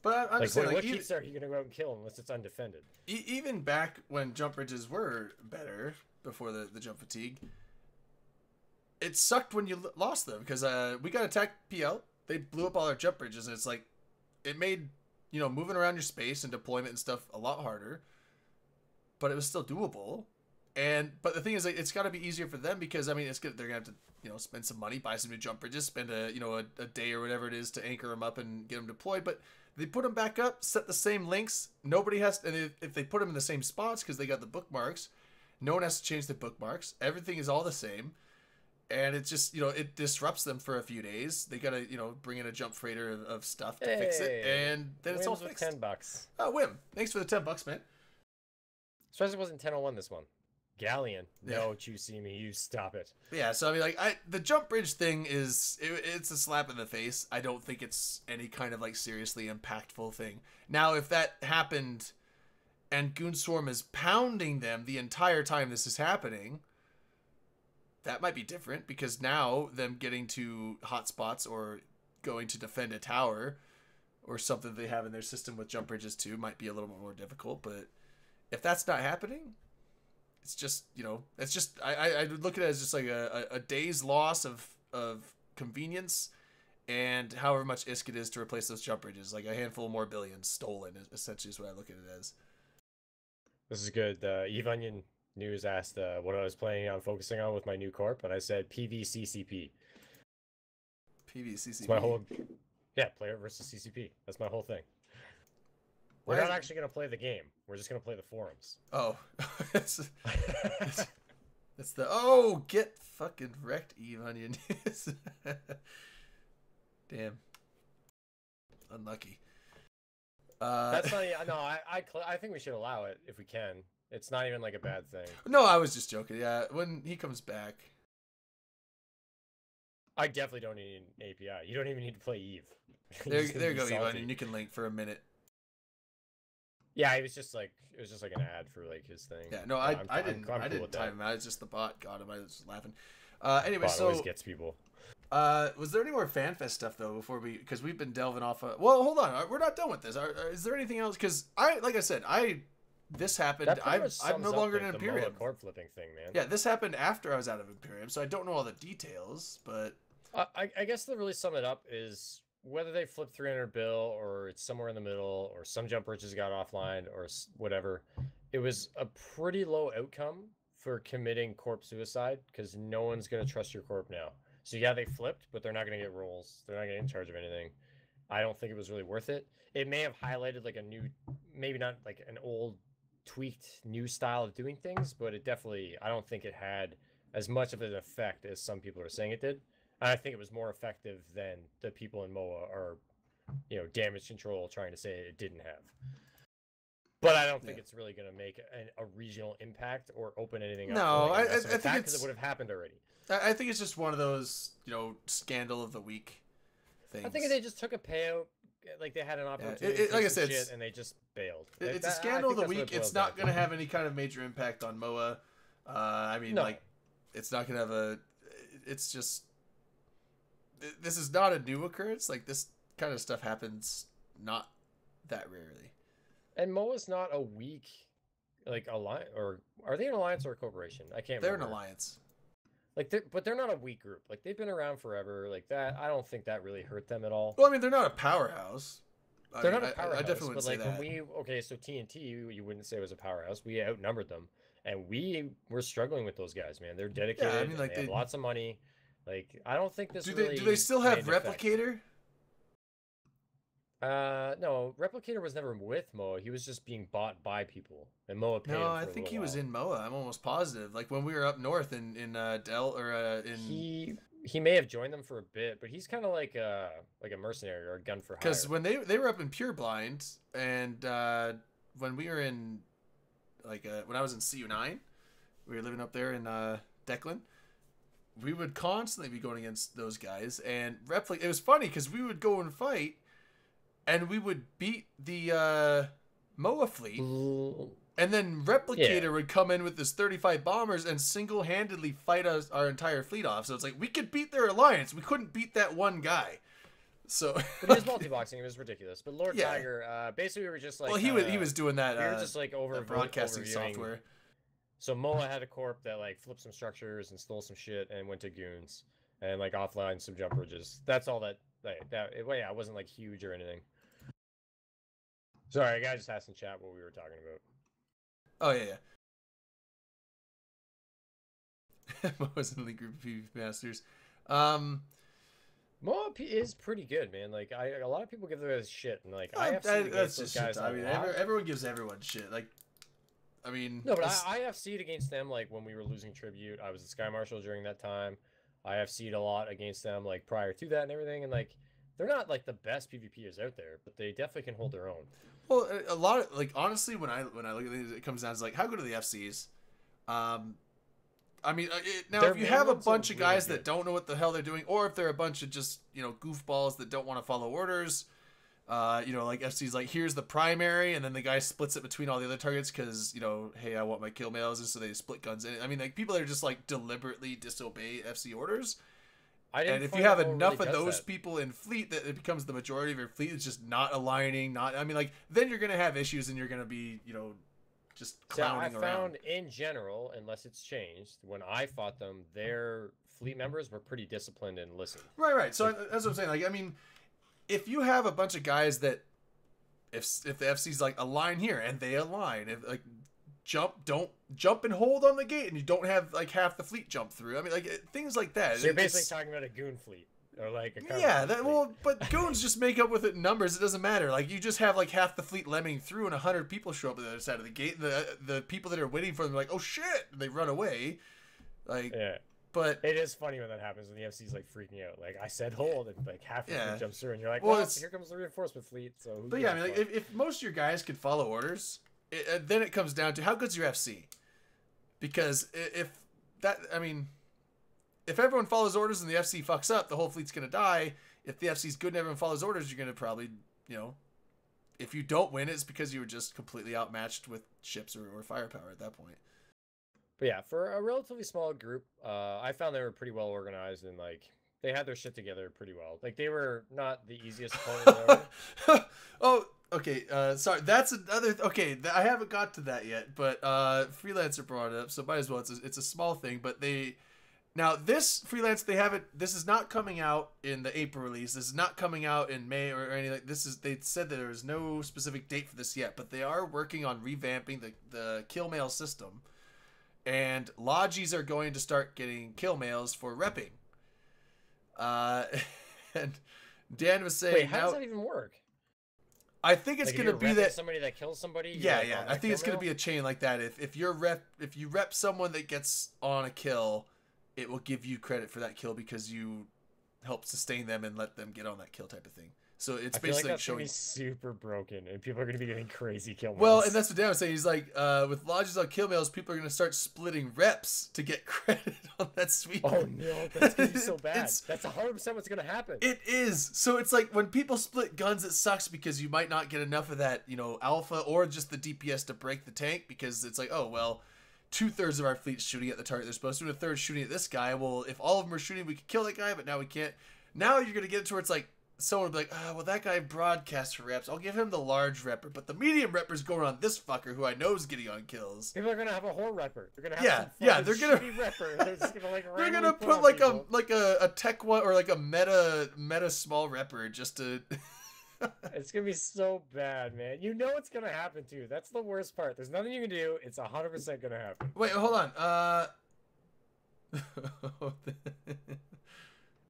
But I'm saying, what keep star are you gonna go out and kill unless it's undefended? Even back when jump bridges were better, before the jump fatigue, it sucked when you lost them because we got attacked PL. They blew up all our jump bridges, and it's like it made moving around your space and deployment and stuff a lot harder, but it was still doable. But the thing is, like, it's got to be easier for them because they're gonna have to spend some money, buy some new jump bridges, spend a day or whatever it is to anchor them up and get them deployed. But they put them back up, set the same links. Nobody has to, and if they put them in the same spots because they got the bookmarks. No one has to change the bookmarks. Everything is all the same. And it's just, it disrupts them for a few days. They got to, bring in a jump freighter of stuff to fix it. And then it's all fixed. $10. Oh, Wim. Thanks for the $10, man. Especially it wasn't 1001 this one. Galleon. Yeah. No, you see me. You stop it. Yeah, so the jump bridge thing it's a slap in the face. I don't think it's any kind of like seriously impactful thing. Now, if that happened and Goonswarm is pounding them the entire time this is happening, that might be different because now them getting to hotspots or going to defend a tower or something they have in their system with jump bridges too might be a little bit more difficult. But if that's not happening, it's just, I would look at it as just like a day's loss of convenience and however much ISK it is to replace those jump bridges. Like a handful more billions stolen, essentially is what I look at it as. This is good. Eve Onion News asked what I was planning on focusing on with my new corp, and I said PvCCP. PvCCP. It's my whole, player versus CCP. That's my whole thing. We're not actually going to play the game. We're just going to play the forums. Oh. That's the get fucking wrecked, Eve Onion. Damn. Unlucky. That's not. No, I think we should allow it if we can. It's not even like a bad thing. No, I was just joking. Yeah, when he comes back. I definitely don't need an API. You don't even need to play Eve. There you go, Eve Onion. You can link for a minute. Yeah, it was just like an ad for like his thing. Yeah, no, I didn't time him out. It's just the bot got him. I was just laughing. Anyway, bot always gets people. Was there any more FanFest stuff though before because we've been delving off? Well, hold on, we're not done with this. Is there anything else? Because like I said, this happened. I'm no longer in Imperium. The corp flipping thing, man. Yeah, this happened after I was out of Imperium, so I don't know all the details. But I guess to really sum it up is whether they flip 300 bill or it's somewhere in the middle or some jump bridges got offline or whatever. It was a pretty low outcome for committing corp suicide because no one's going to trust your corp now. So yeah, they flipped, but they're not going to get roles. They're not going to get in charge of anything. I don't think it was really worth it. It may have highlighted like a new, maybe not like an old tweaked new style of doing things, but it definitely, I don't think it had as much of an effect as some people are saying it did. And I think it was more effective than the people in MOA are, damage control trying to say it didn't have. But I don't think it's really going to make a regional impact or open anything up. No, I think because it would have happened already. I think it's just one of those, scandal of the week things. I think they just took a payout, like they had an opportunity, like I said, and they just bailed. It's a scandal of the week. It's not going to have any kind of major impact on MOA. It's not going to have it's just, this is not a new occurrence. Like this kind of stuff happens not that rarely. And MOA's not a weak, like alliance, or are they an alliance or a corporation? I can't. They're remember. an alliance. But they're not a weak group. Like they've been around forever. Like that, I don't think that really hurt them at all. Well, I mean, they're not a powerhouse. They're not a powerhouse. I definitely wouldn't say that. So TNT, you wouldn't say was a powerhouse. We outnumbered them, and we were struggling with those guys, man. They're dedicated. Yeah, I mean, like they have lots of money. Like I don't think this. Do they still have Replicator? No, Replicator was never with MOA. He was just being bought by people, and MOA paid him for I think he was in MOA. I'm almost positive. Like when we were up north in Dell or in. He may have joined them for a bit, but he's kind of like a mercenary or a gun for hire. Because when they were up in Pure Blind, and when we were in when I was in CU9, we were living up there in Declan. We would constantly be going against those guys, and it was funny because we would go and fight. And we would beat the MOA fleet, and then Replicator would come in with his 35 bombers and single-handedly fight our entire fleet off. So it's like, we could beat their alliance. We couldn't beat that one guy. So, but he was multi-boxing. It was ridiculous. But Lord Tiger, basically we were just like... Well, he was doing that, we were just like broadcasting software. So MOA had a corp that like flipped some structures and stole some shit and went to goons and like offline some jump bridges. That's all that it wasn't like huge or anything. Sorry, I gotta just ask in chat what we were talking about. Oh yeah. MOA's in the league group of PvP masters. MOA is pretty good, man. Like a lot of people give their shit, and like that's just guys. I mean, everyone gives everyone shit. Like, I mean, no, but I IFC'd against them. Like when we were losing tribute, I was the Sky Marshal during that time. I IFC'd a lot against them, like prior to that and everything, and like they're not like the best PvPers out there, but they definitely can hold their own. Well, a lot of honestly, when I look at these, it comes down to like how good are the FCs? I mean, if you have a bunch of guys that don't know what the hell they're doing, or if they're a bunch of just goofballs that don't want to follow orders, like FC's like here's the primary, and then the guy splits it between all the other targets because hey, I want my kill mails, and so they split guns in. I mean, like people that are just like deliberately disobey FC orders. And if you have enough of those people in fleet that it becomes the majority of your fleet is just not aligning, then you're going to have issues and you're going to be, just clowning around. I found in general, unless it's changed, when I fought them, their fleet members were pretty disciplined and listened. Right. So that's what I'm saying. Like, I mean, if you have a bunch of guys that, if the FC's like align here and they align, if like don't jump and hold on the gate and you don't have like half the fleet jump through. I mean, like things like that. So you're basically talking about a goon fleet or like a but goons just make up with it in numbers. It doesn't matter. Like you just have like half the fleet lemming through and 100 people show up at the other side of the gate. The people that are waiting for them are like, oh shit, and they run away. Like, yeah. But it is funny when that happens when the FC's like freaking out. Like I said, hold, and like half of it jumps through, and you're like, well, here comes the reinforcement fleet. So, but yeah, I mean, like, if most of your guys could follow orders, then it comes down to how good's your FC. Because if everyone follows orders and the FC fucks up, the whole fleet's gonna die. If the FC's good and everyone follows orders, you're gonna probably, if you don't win, it's because you were just completely outmatched with ships or firepower at that point. But yeah, for a relatively small group, I found they were pretty well organized and like they had their shit together pretty well. Like they were not the easiest opponent ever. Oh, okay. Sorry, that's another. Okay, I haven't got to that yet, but Freelancer brought it up, so might as well. It's a small thing, but this Freelance they haven't. This is not coming out in the April release. This is not coming out in May or anything. They said that there is no specific date for this yet, but they are working on revamping the killmail system. And Logis are going to start getting killmails for repping. And Dan was saying, wait, how does that even work? I think it's going to be that somebody that kills somebody. Yeah. I think it's going to be a chain like that. If you rep someone that gets on a kill, it will give you credit for that kill because you help sustain them and let them get on that kill type of thing. So it's basically that's showing gonna be super broken, and people are going to be getting crazy kill mails. Well, and that's what Dan was saying. He's like, with Lodges on kill mails, people are going to start splitting reps to get credit on that sweep. Oh no, that's going to be so bad. That's 100% what's going to happen. It is. So it's like when people split guns, it sucks because you might not get enough of that, alpha or just the DPS to break the tank because it's like, oh well, 2/3 of our fleet's shooting at the target they're supposed to, and 1/3 shooting at this guy. Well, if all of them are shooting, we could kill that guy, but now we can't. Now you're going to get it to where it's like, someone would be like, well, that guy broadcasts for reps. I'll give him the large repper, but the medium repper's going on this fucker who I know is getting on kills. People are gonna have a whole repper. They're gonna have they're gonna repper. They're just gonna they're gonna put like a tech one or like a meta small repper just to. It's gonna be so bad, man. You know it's gonna happen too. That's the worst part. There's nothing you can do. It's 100% gonna happen. Wait, hold on.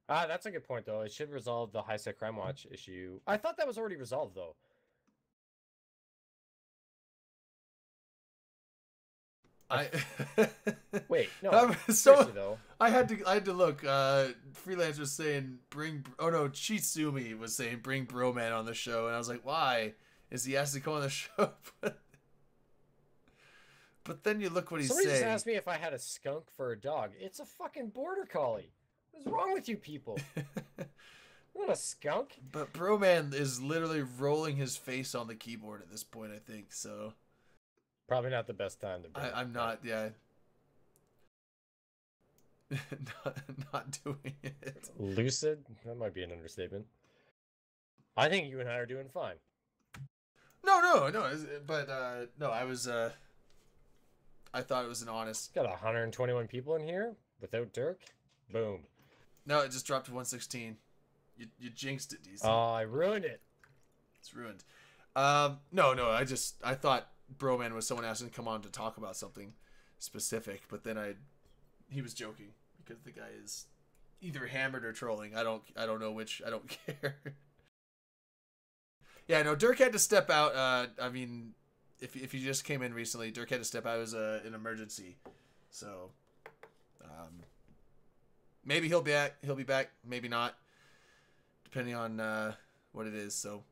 That's a good point, though. It should resolve the high set crime watch issue. I thought that was already resolved, though. Wait, no. Seriously, though. I had to look. Freelance was saying Chitsumi was saying bring Broman on the show, and I was like, why? Is he asked to come on the show? But then you look what he's saying. Somebody just asked me if I had a skunk for a dog. It's a fucking border collie. What's wrong with you people? Not a skunk. But Broman is literally rolling his face on the keyboard at this point, I think, so. Probably not the best time to bring I'm not, yeah. not doing it. Lucid? That might be an understatement. I think you and I are doing fine. No, but, no, I was, I thought it was an honest. Got 121 people in here without Dirk. Boom. No, it just dropped to 116. You jinxed it, DC. Oh, I ruined it. It's ruined. No, I thought Broman was someone asking to come on to talk about something specific, but then he was joking because the guy is either hammered or trolling. I don't know which. I don't care. Yeah, no, Dirk had to step out. I mean, if you just came in recently, Dirk had to step out. It was an emergency, so. Maybe he'll be back, maybe not, depending on what it is. So,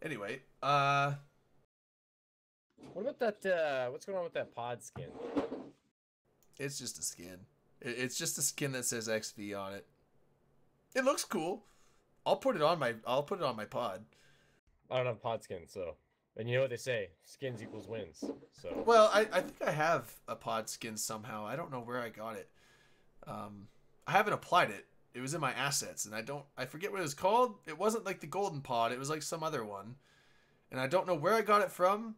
anyway, what about that? What's going on with that pod skin? It's just a skin. It's just a skin that says XV on it. It looks cool. I'll put it on my pod. I don't have pod skin, so. And you know what they say, skins equals wins. So. Well, I think I have a pod skin somehow. I don't know where I got it. I haven't applied it. It was in my assets, and I forget what it was called. It wasn't like the golden pod. It was like some other one, and I don't know where I got it from,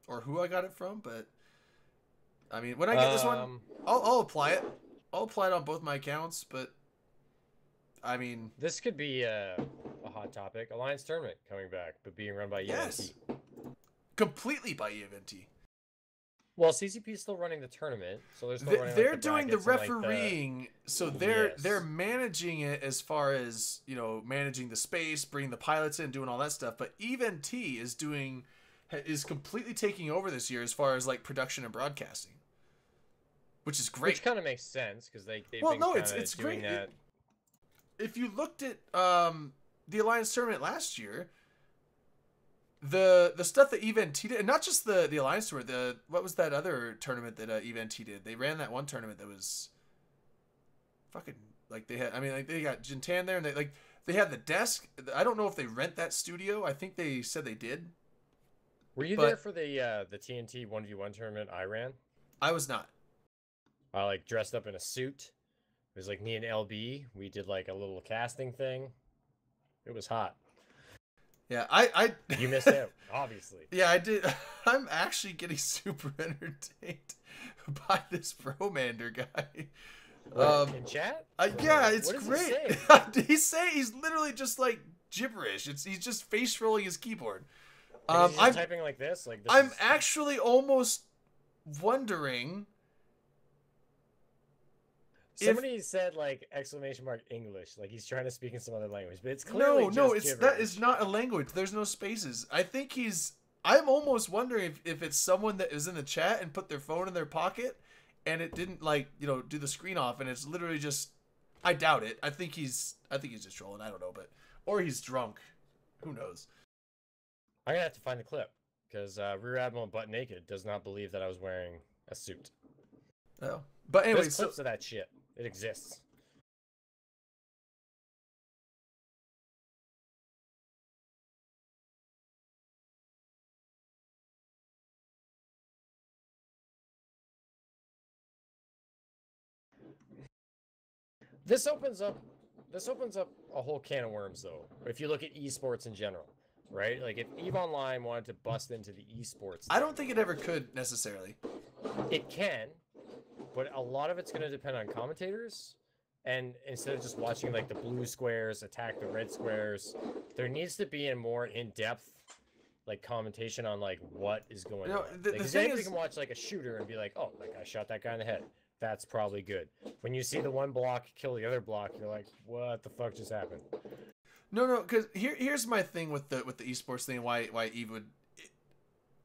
or who I got it from. But I mean, when I get this one, I'll apply it. I'll apply it on both my accounts. But I mean, this could be a hot topic. Alliance tournament coming back, but being run by yes. Completely by EVNT. Well, CCP is still running the tournament, so there's still running, they're doing the refereeing, so they're managing it as far as managing the space, bringing the pilots in, doing all that stuff. But EVNT is doing is completely taking over this year as far as like production and broadcasting, which is great. Which kind of makes sense because they've been it's doing great. that. If you looked at the Alliance tournament last year, the stuff that EVNT did, and not just the Alliance tournament, what was that other tournament that EVNT did? They ran that one tournament that was fucking like they had. I mean, like they got Jintan there, and they had the desk. I don't know if they rent that studio. I think they said they did. Were you there for the TNT 1v1 tournament I ran? I was not. I like dressed up in a suit. It was like me and LB. We did like a little casting thing. It was hot. Yeah, You missed out, obviously. Yeah, I did. I'm actually getting super entertained by this Bromander guy. In chat? Yeah, it's great. He's literally just like gibberish. He's just face rolling his keyboard. I'm typing like this. I'm actually almost wondering. Somebody said like exclamation mark English, like he's trying to speak in some other language, but it's clearly that is not a language. There's no spaces. I think I'm almost wondering if it's someone that is in the chat and put their phone in their pocket, and it didn't do the screen off, and it's literally just. I doubt it. I think he's just trolling. I don't know, or he's drunk. Who knows? I'm gonna have to find the clip because Rear Admiral Butt Naked does not believe that I was wearing a suit. Oh, but anyway, there's clips of that shit. It exists. This opens up a whole can of worms, though. If you look at esports in general, right? Like if EVE Online wanted to bust into the esports, I don't think it ever could necessarily. It can, but a lot of it's going to depend on commentators. And instead of just watching like the blue squares attack the red squares, there needs to be a more in-depth like commentation on like what is going on. Because anybody can watch like a shooter and be like, oh, that guy shot that guy in the head. That's probably good. When you see the one block kill the other block, you're like, what the fuck just happened? No, because here's my thing with the esports thing. Why EVE would,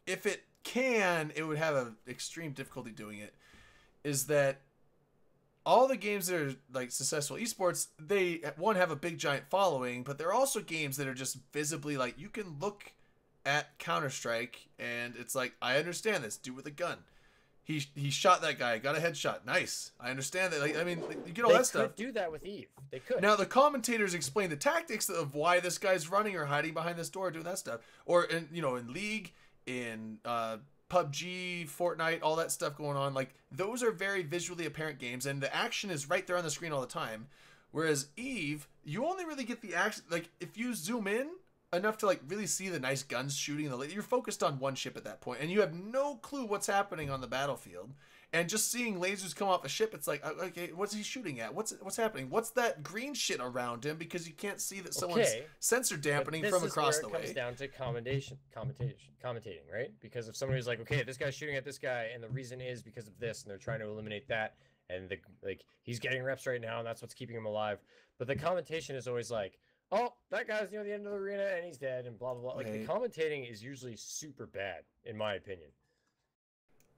if it can, it would have an extreme difficulty doing it. Is that all the games that are like successful esports, they have a big giant following, but there are also games that are just visibly like you can look at Counter-Strike and it's like, I understand this dude with a gun. He shot that guy, got a headshot. Nice. I understand that. Like, I mean, you get all that stuff. They could do that with EVE. They could. Now the commentators explain the tactics of why this guy's running or hiding behind this door, doing that stuff, or in League, in PUBG, Fortnite, all that stuff going on. Like those are very visually apparent games, and the action is right there on the screen all the time. Whereas EVE, you only really get the action. Like if you zoom in enough to like really see the nice guns shooting, you're focused on one ship at that point, and you have no clue what's happening on the battlefield. And just seeing lasers come off a ship, it's like, okay, what's he shooting at? What's happening? What's that green shit around him? Because you can't see that someone's sensor dampening from across the way. This is where it comes down to commentating, right? Because if somebody's like, okay, this guy's shooting at this guy, and the reason is because of this, and they're trying to eliminate that, and he's getting reps right now, and that's what's keeping him alive. But the commentation is always like, oh, that guy's near the end of the arena, and he's dead, and blah blah blah. Like the commentating is usually super bad, in my opinion.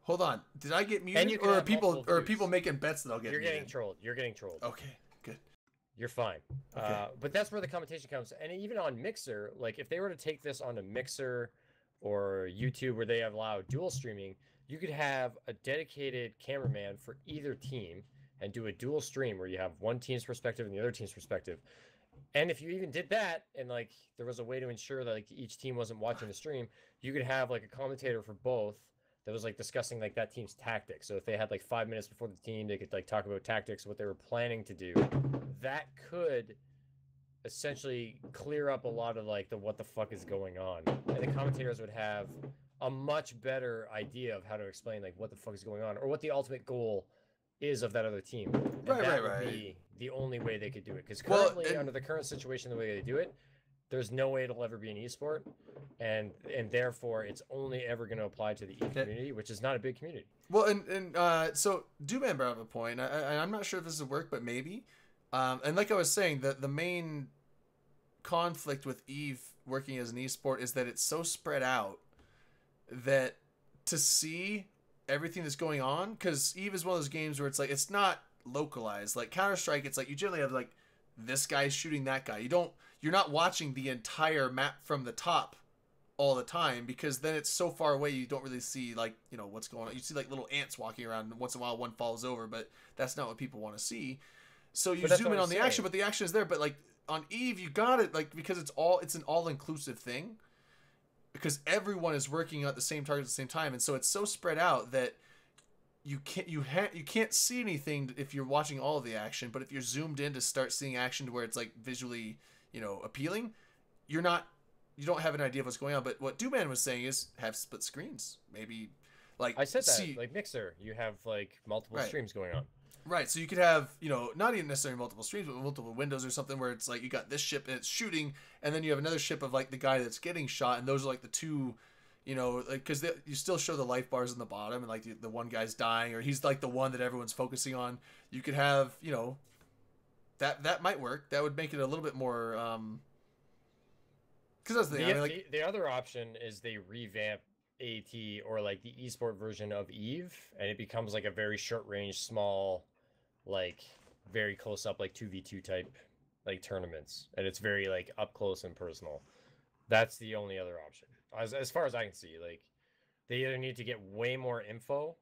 Hold on. Did I get muted, or are people making bets that I'll get muted? You're getting trolled. Okay, good. You're fine. Okay. But that's where the commentation comes. And even on Mixer, like if they were to take this onto Mixer or YouTube where they allow dual streaming, you could have a dedicated cameraman for either team and do a dual stream where you have one team's perspective and the other team's perspective. And if you even did that, and like there was a way to ensure that like each team wasn't watching the stream, you could have like a commentator for both that was like discussing like that team's tactics. So if they had like 5 minutes before the team, they could like talk about tactics, what they were planning to do. That could essentially clear up a lot of like the what the fuck is going on, and the commentators would have a much better idea of how to explain like what the fuck is going on or what the ultimate goal is of that other team. And that would be the only way they could do it, because currently under the current situation, the way they do it, there's no way it'll ever be an esport, and therefore it's only ever going to apply to the EVE community, which is not a big community. Well, and so Dooman brought up a point. I'm not sure if this will work, but maybe. And like I was saying, the main conflict with EVE working as an esport is that it's so spread out that to see everything that's going on, because EVE is one of those games where it's like, it's not localized. Like Counter-Strike, it's like you generally have like this guy's shooting that guy. You're not watching the entire map from the top all the time, because then it's so far away you don't really see like, you know, what's going on. You see like little ants walking around, and once in a while one falls over, but that's not what people want to see. So you zoom in on the action, but the action is there. But like on EVE, you got it, like, because it's an all-inclusive thing, because everyone is working at the same target at the same time, and so it's so spread out that you can't see anything if you're watching all of the action. But if you're zoomed in to start seeing action to where it's like visually, you know, appealing, you don't have an idea of what's going on. But what Dooman was saying is have split screens, maybe. Like I said that, like Mixer, you have like multiple streams going on. Right, so you could have, you know, not even necessarily multiple streams, but multiple windows or something, where it's like you got this ship and it's shooting, and then you have another ship of like the guy that's getting shot, and those are like the two, you know, like, because you still show the life bars in the bottom, and like the one guy's dying, or he's like the one that everyone's focusing on. You could have, you know, that might work. That would make it a little bit more, because that's the thing. I mean, like, the other option is they revamp AT or like the esport version of EVE, and it becomes like a very short range, small, like very close up, like 2v2 type like tournaments, and it's very like up close and personal. That's the only other option as far as I can see. Like they either need to get way more info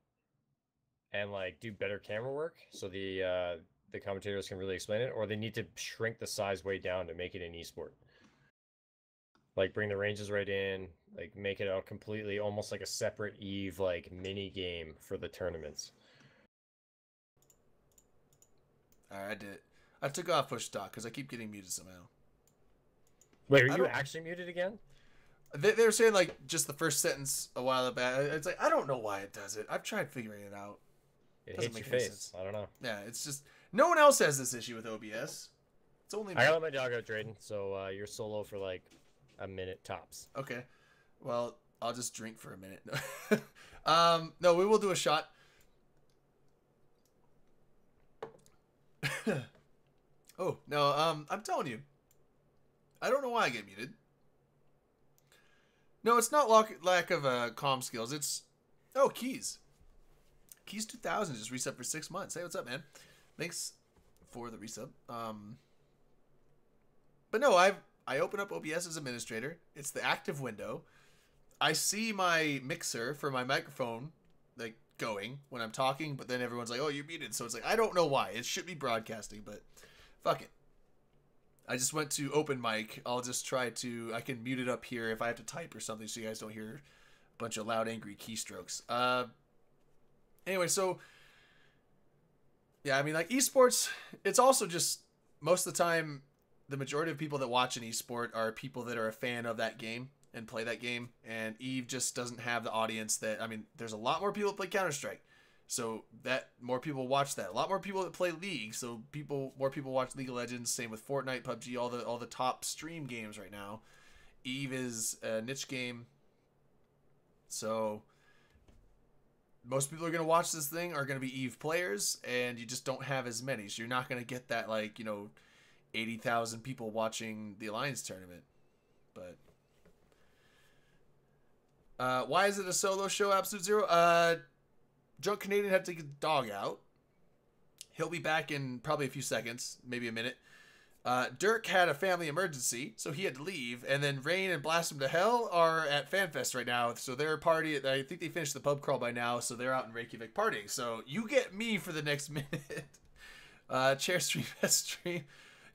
and like do better camera work so the commentators can really explain it, or they need to shrink the size way down to make it an esport. Like bring the ranges right in, like make it a completely almost like a separate EVE like mini game for the tournaments. Alright, I did it. I took off push talk because I keep getting muted somehow. Wait, are you actually muted again? They were saying like just the first sentence a while back. It's like, I don't know why it does it. I've tried figuring it out. It hits your face. I don't know. Yeah, it's just no one else has this issue with OBS. It's only me. I gotta let my dog out, Drayden. So you're solo for like a minute tops. Okay. Well, I'll just drink for a minute. No, we will do a shot. Oh, no, I'm telling you. I don't know why I get muted. No, it's not lack of comm skills. It's... Oh, Keys. Keys 2000 just reset for 6 months. Hey, what's up, man? Thanks for the resub. But no, I open up OBS as administrator. It's the active window. I see my mixer for my microphone, like, going when I'm talking, but then everyone's like, oh, you're muted. So it's like, I don't know why. It should be broadcasting, but fuck it. I just went to open mic. I'll just try to... I can mute it up here if I have to type or something so you guys don't hear a bunch of loud, angry keystrokes. Anyway, so... Yeah, I mean, like, esports, it's also just... Most of the time, the majority of people that watch an esport are people that are a fan of that game and play that game. And EVE just doesn't have the audience that... I mean, there's a lot more people that play Counter-Strike. So that more people watch that. A lot more people that play League. So more people watch League of Legends. Same with Fortnite, PUBG, all the top stream games right now. EVE is a niche game. So most people are going to watch this thing are going to be EVE players, and you just don't have as many. So you're not going to get that, like, you know, 80,000 people watching the Alliance tournament. But why is it a solo show, Absolute Zero? Drunk Canadian had to take his dog out. He'll be back in probably a few seconds, maybe a minute. Dirk had a family emergency, so he had to leave. And then Rain and Blast Him to Hell are at Fanfest right now. So they're party. I think they finished the pub crawl by now, so they're out in Reykjavik partying. So you get me for the next minute. Chair stream, best stream.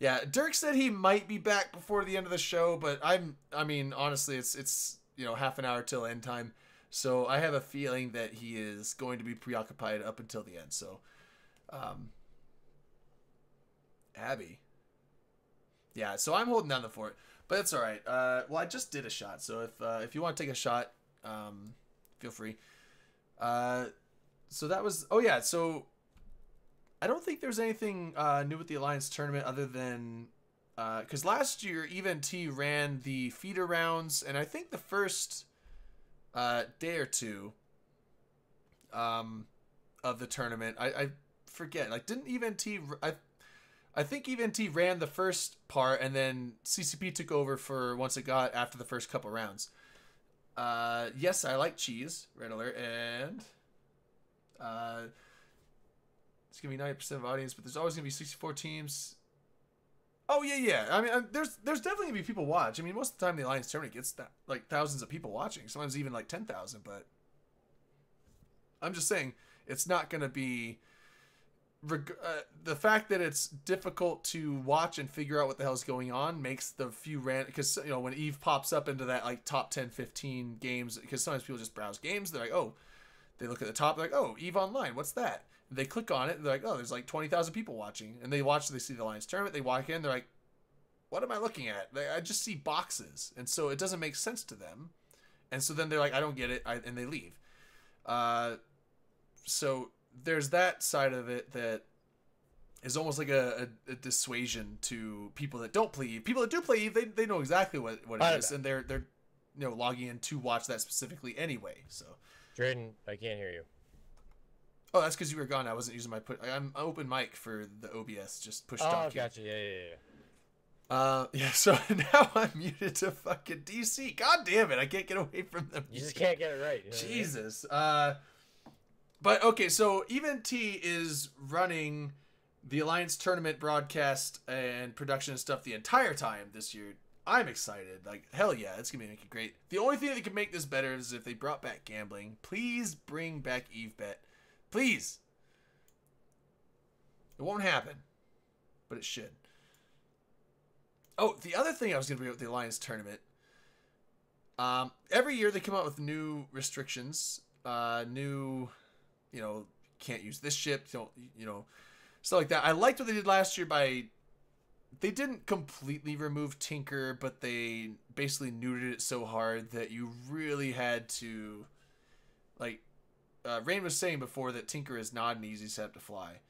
Yeah, Dirk said he might be back before the end of the show, but I mean, honestly, it's you know, half an hour till end time. So I have a feeling that he is going to be preoccupied up until the end. So, Abby. Yeah, so I'm holding down the fort, but it's all right. Well, I just did a shot, so if you want to take a shot, feel free. So that was... Oh, yeah, so I don't think there's anything new with the Alliance tournament other than... Because last year, EVENT ran the feeder rounds, and I think the first... day or two of the tournament. I forget. Like, didn't EVENT... I think EVENT ran the first part, and then CCP took over for once it got after the first couple rounds. Yes, I like cheese. Red alert. And it's gonna be 90% of audience, but there's always gonna be 64 teams. Oh yeah. I mean, there's definitely gonna be people watch. I mean, most of the time the Alliance tournament gets like thousands of people watching. Sometimes even like 10,000. But I'm just saying it's not gonna be. The fact that it's difficult to watch and figure out what the hell's going on makes the few because when Eve pops up into that like top 10, 15 games, because sometimes people just browse games, they're like, oh, they look at the top, they're like, oh, Eve Online, what's that? And they click on it, and they're like, oh, there's like 20,000 people watching, and they see the Alliance tournament, they walk in, they're like, what am I looking at? I just see boxes, and so it doesn't make sense to them, and so then they're like, I don't get it, and they leave. So there's that side of it that is almost like a dissuasion to people that don't play Eve. People that do play Eve, they know exactly what it is, and they're logging in to watch that specifically anyway. So, Drayden, I can't hear you. Oh, that's because you were gone. I wasn't using my I'm open mic for the OBS, just push talking. Oh, gotcha. Yeah. Yeah, so now I'm muted to fucking DC. God damn it, I can't get away from them. You just can't get it right. You know Jesus. But okay, so Even T is running the Alliance tournament broadcast and production and stuff the entire time this year. I'm excited. Like, hell yeah, it's gonna make it great. The only thing that could make this better is if they brought back gambling. Please bring back EveBet. Please. It won't happen, but it should. Oh, the other thing I was going to bring up with the Alliance tournament. Every year they come out with new restrictions. New, can't use this ship. Stuff like that. I liked what they did last year they didn't completely remove Tinker, but they basically neutered it so hard that you really had to, Rain was saying before that Tinker is not an easy set to fly.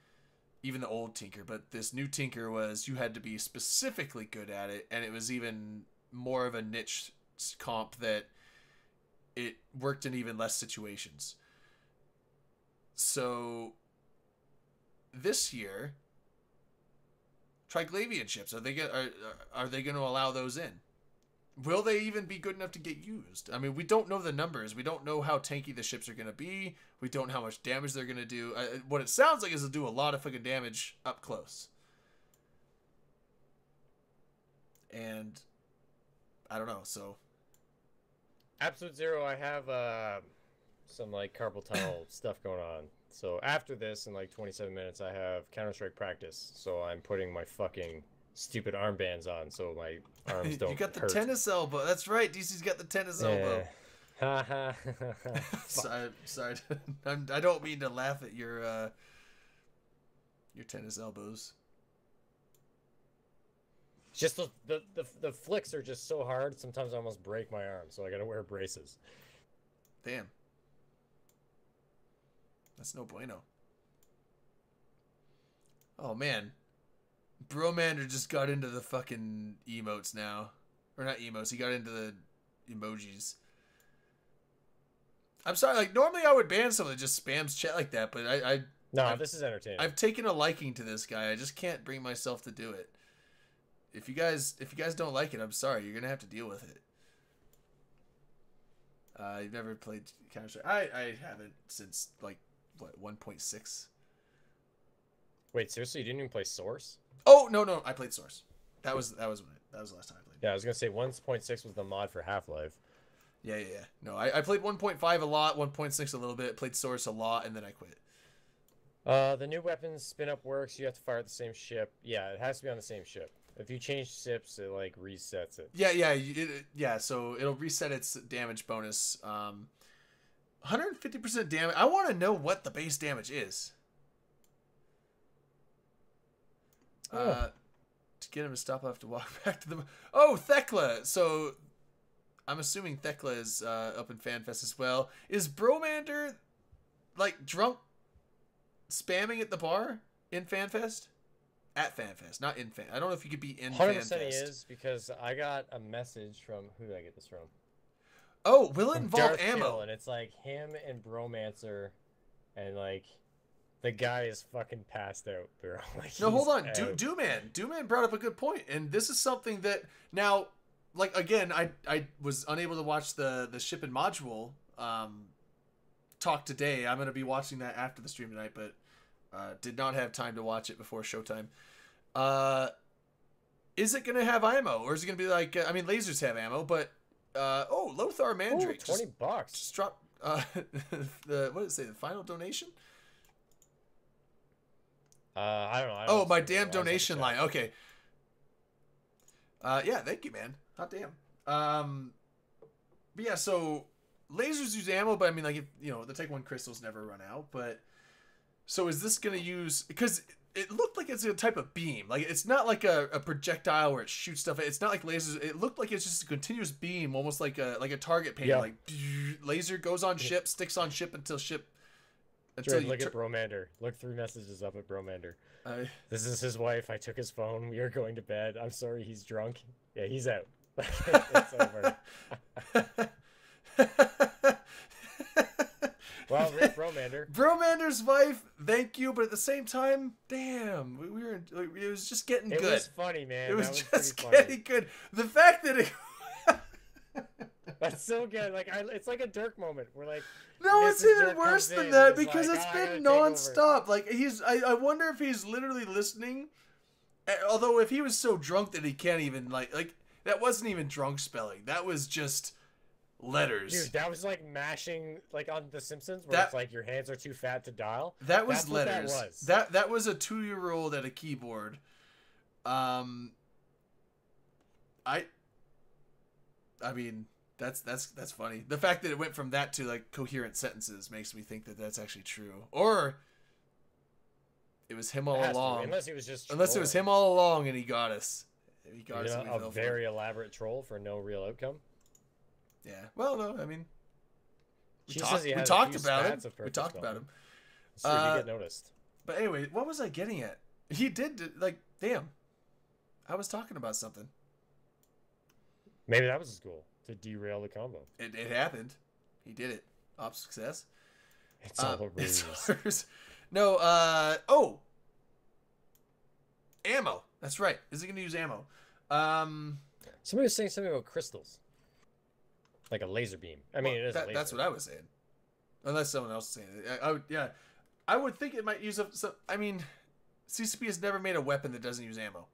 Even the old Tinker, but this new Tinker you had to be specifically good at it, and it was even more of a niche comp that it worked in even less situations. So this year, Triglavian ships, are they going to allow those in? Will they even be good enough to get used? I mean, we don't know the numbers. We don't know how tanky the ships are going to be. We don't know how much damage they're going to do. What it sounds like is they'll do a lot of fucking damage up close. And I don't know, so. Absolute Zero, I have some carpal tunnel stuff going on. So after this, in 27 minutes, I have Counter-Strike practice. So I'm putting my fucking stupid armbands on so my arms don't You got the hurt. tennis elbow. That's right. DC's got the tennis elbow. Sorry. I don't mean to laugh at your tennis elbows. Just the flicks are just so hard. Sometimes I almost break my arm, so I gotta wear braces. Damn. That's no bueno. Oh man. Bromander just got into the fucking emotes now. Or not emotes, he got into the emojis. I'm sorry, normally I would ban someone that just spams chat like that, but this is entertaining. I've taken a liking to this guy. I just can't bring myself to do it. If you guys don't like it, I'm sorry. You're gonna have to deal with it. You've never played Counter-Strike? I haven't since 1.6. Wait, seriously, you didn't even play Source? Oh no, I played Source. That was the last time I played. Yeah, I was gonna say 1.6 was the mod for Half-Life. Yeah. No, I played 1.5 a lot, 1.6 a little bit, played Source a lot, and then I quit. The new weapons spin-up works. You have to fire at the same ship. Yeah, it has to be on the same ship. If you change ships, it resets it. Yeah. So it'll reset its damage bonus. 150% damage. I want to know what the base damage is. To get him to stop, I have to walk back to the. Oh, Thekla. So I'm assuming Thekla is up in Fanfest as well. Is Bromander drunk spamming at the bar in Fanfest? At Fanfest, not in Fan. I don't know if you could be in 100% Fanfest. 100% he is, because I got a message from who did I get this from? Oh, will it involve Darth ammo? Kill, and it's him and Bromancer, and the guy is fucking passed out, bro. No, hold on. Dooman brought up a good point, and this is something that now like again, I was unable to watch the ship and module talk today. I'm gonna be watching that after the stream tonight, but did not have time to watch it before showtime. Is it gonna have ammo, or is it gonna be like? I mean, lasers have ammo, but Lothar Mandrake, $20. Just drop what did it say? The final donation. I don't know. Oh, my damn donation line. Okay. Yeah, thank you, man. Hot damn. But yeah, so lasers use ammo, but I mean, like, if, you know, the Tech 1 crystals never run out, but so is this going to use, because it looked like it's a type of beam. Like, it's not like a projectile where it shoots stuff. It's not like lasers. It looked like it's just a continuous beam, almost like a target painter. Yeah. Like, laser goes on ship, sticks on ship until ship. Jared, look at Bromander. Look 3 messages up at Bromander. This is his wife. I took his phone. We are going to bed. I'm sorry, he's drunk. Yeah, he's out. It's over. Well, Rick Bromander. Bromander's wife, thank you, but at the same time, damn, we were. It was just getting good. It was funny, man. It was just getting good. The fact that it. That's so good. Like it's like a Dirk moment. We're like, no, it's even worse than that because it's been nonstop. Like I wonder if he's literally listening. Although if he was so drunk that he can't even like that wasn't even drunk spelling. That was just letters. Dude, that was like mashing like on The Simpsons where it's like your hands are too fat to dial. That was letters. That was a 2-year-old at a keyboard. I mean. That's funny. The fact that it went from that to like coherent sentences makes me think that that's actually true. Or it was him all along. Unless he was just trolling. Unless it was him all along and he got us. He got us. A very elaborate troll for no real outcome. Yeah. Well, no. I mean, we talked about him. We talked about him. So you get noticed. But anyway, what was I getting at? He did like, damn. I was talking about something. Maybe that was his goal. To derail the combo. It happened. He did it. Op success. It's all a ruse. No, ammo. That's right. Is he going to use ammo? Somebody was saying something about crystals. Like a laser beam. I mean, it is a laser. That's what I was saying. Unless someone else is saying it. I would think it might use some. I mean, CCP has never made a weapon that doesn't use ammo.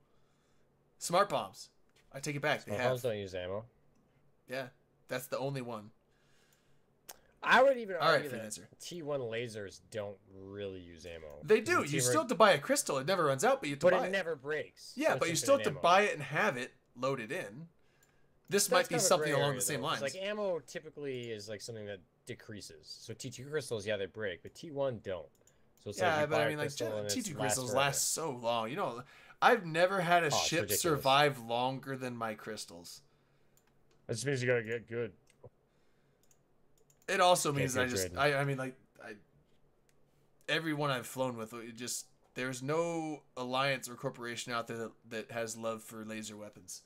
Smart bombs. I take it back. Smart bombs don't use ammo. Yeah, that's the only one. I would even argue that answer. T1 lasers don't really use ammo. They do. You still have to buy a crystal. It never runs out, but you have to buy it. But it never breaks. Yeah, but you still have to buy it and have it loaded in. This might be something along the same lines. Like ammo typically is like something that decreases. So T2 crystals, yeah, they break, but T1 don't. So it's but I mean, like T2 crystals last so long. You know, I've never had a ship survive longer than my crystals. That just means you gotta get good. It also means I mean, everyone I've flown with, there's no alliance or corporation out there that has love for laser weapons.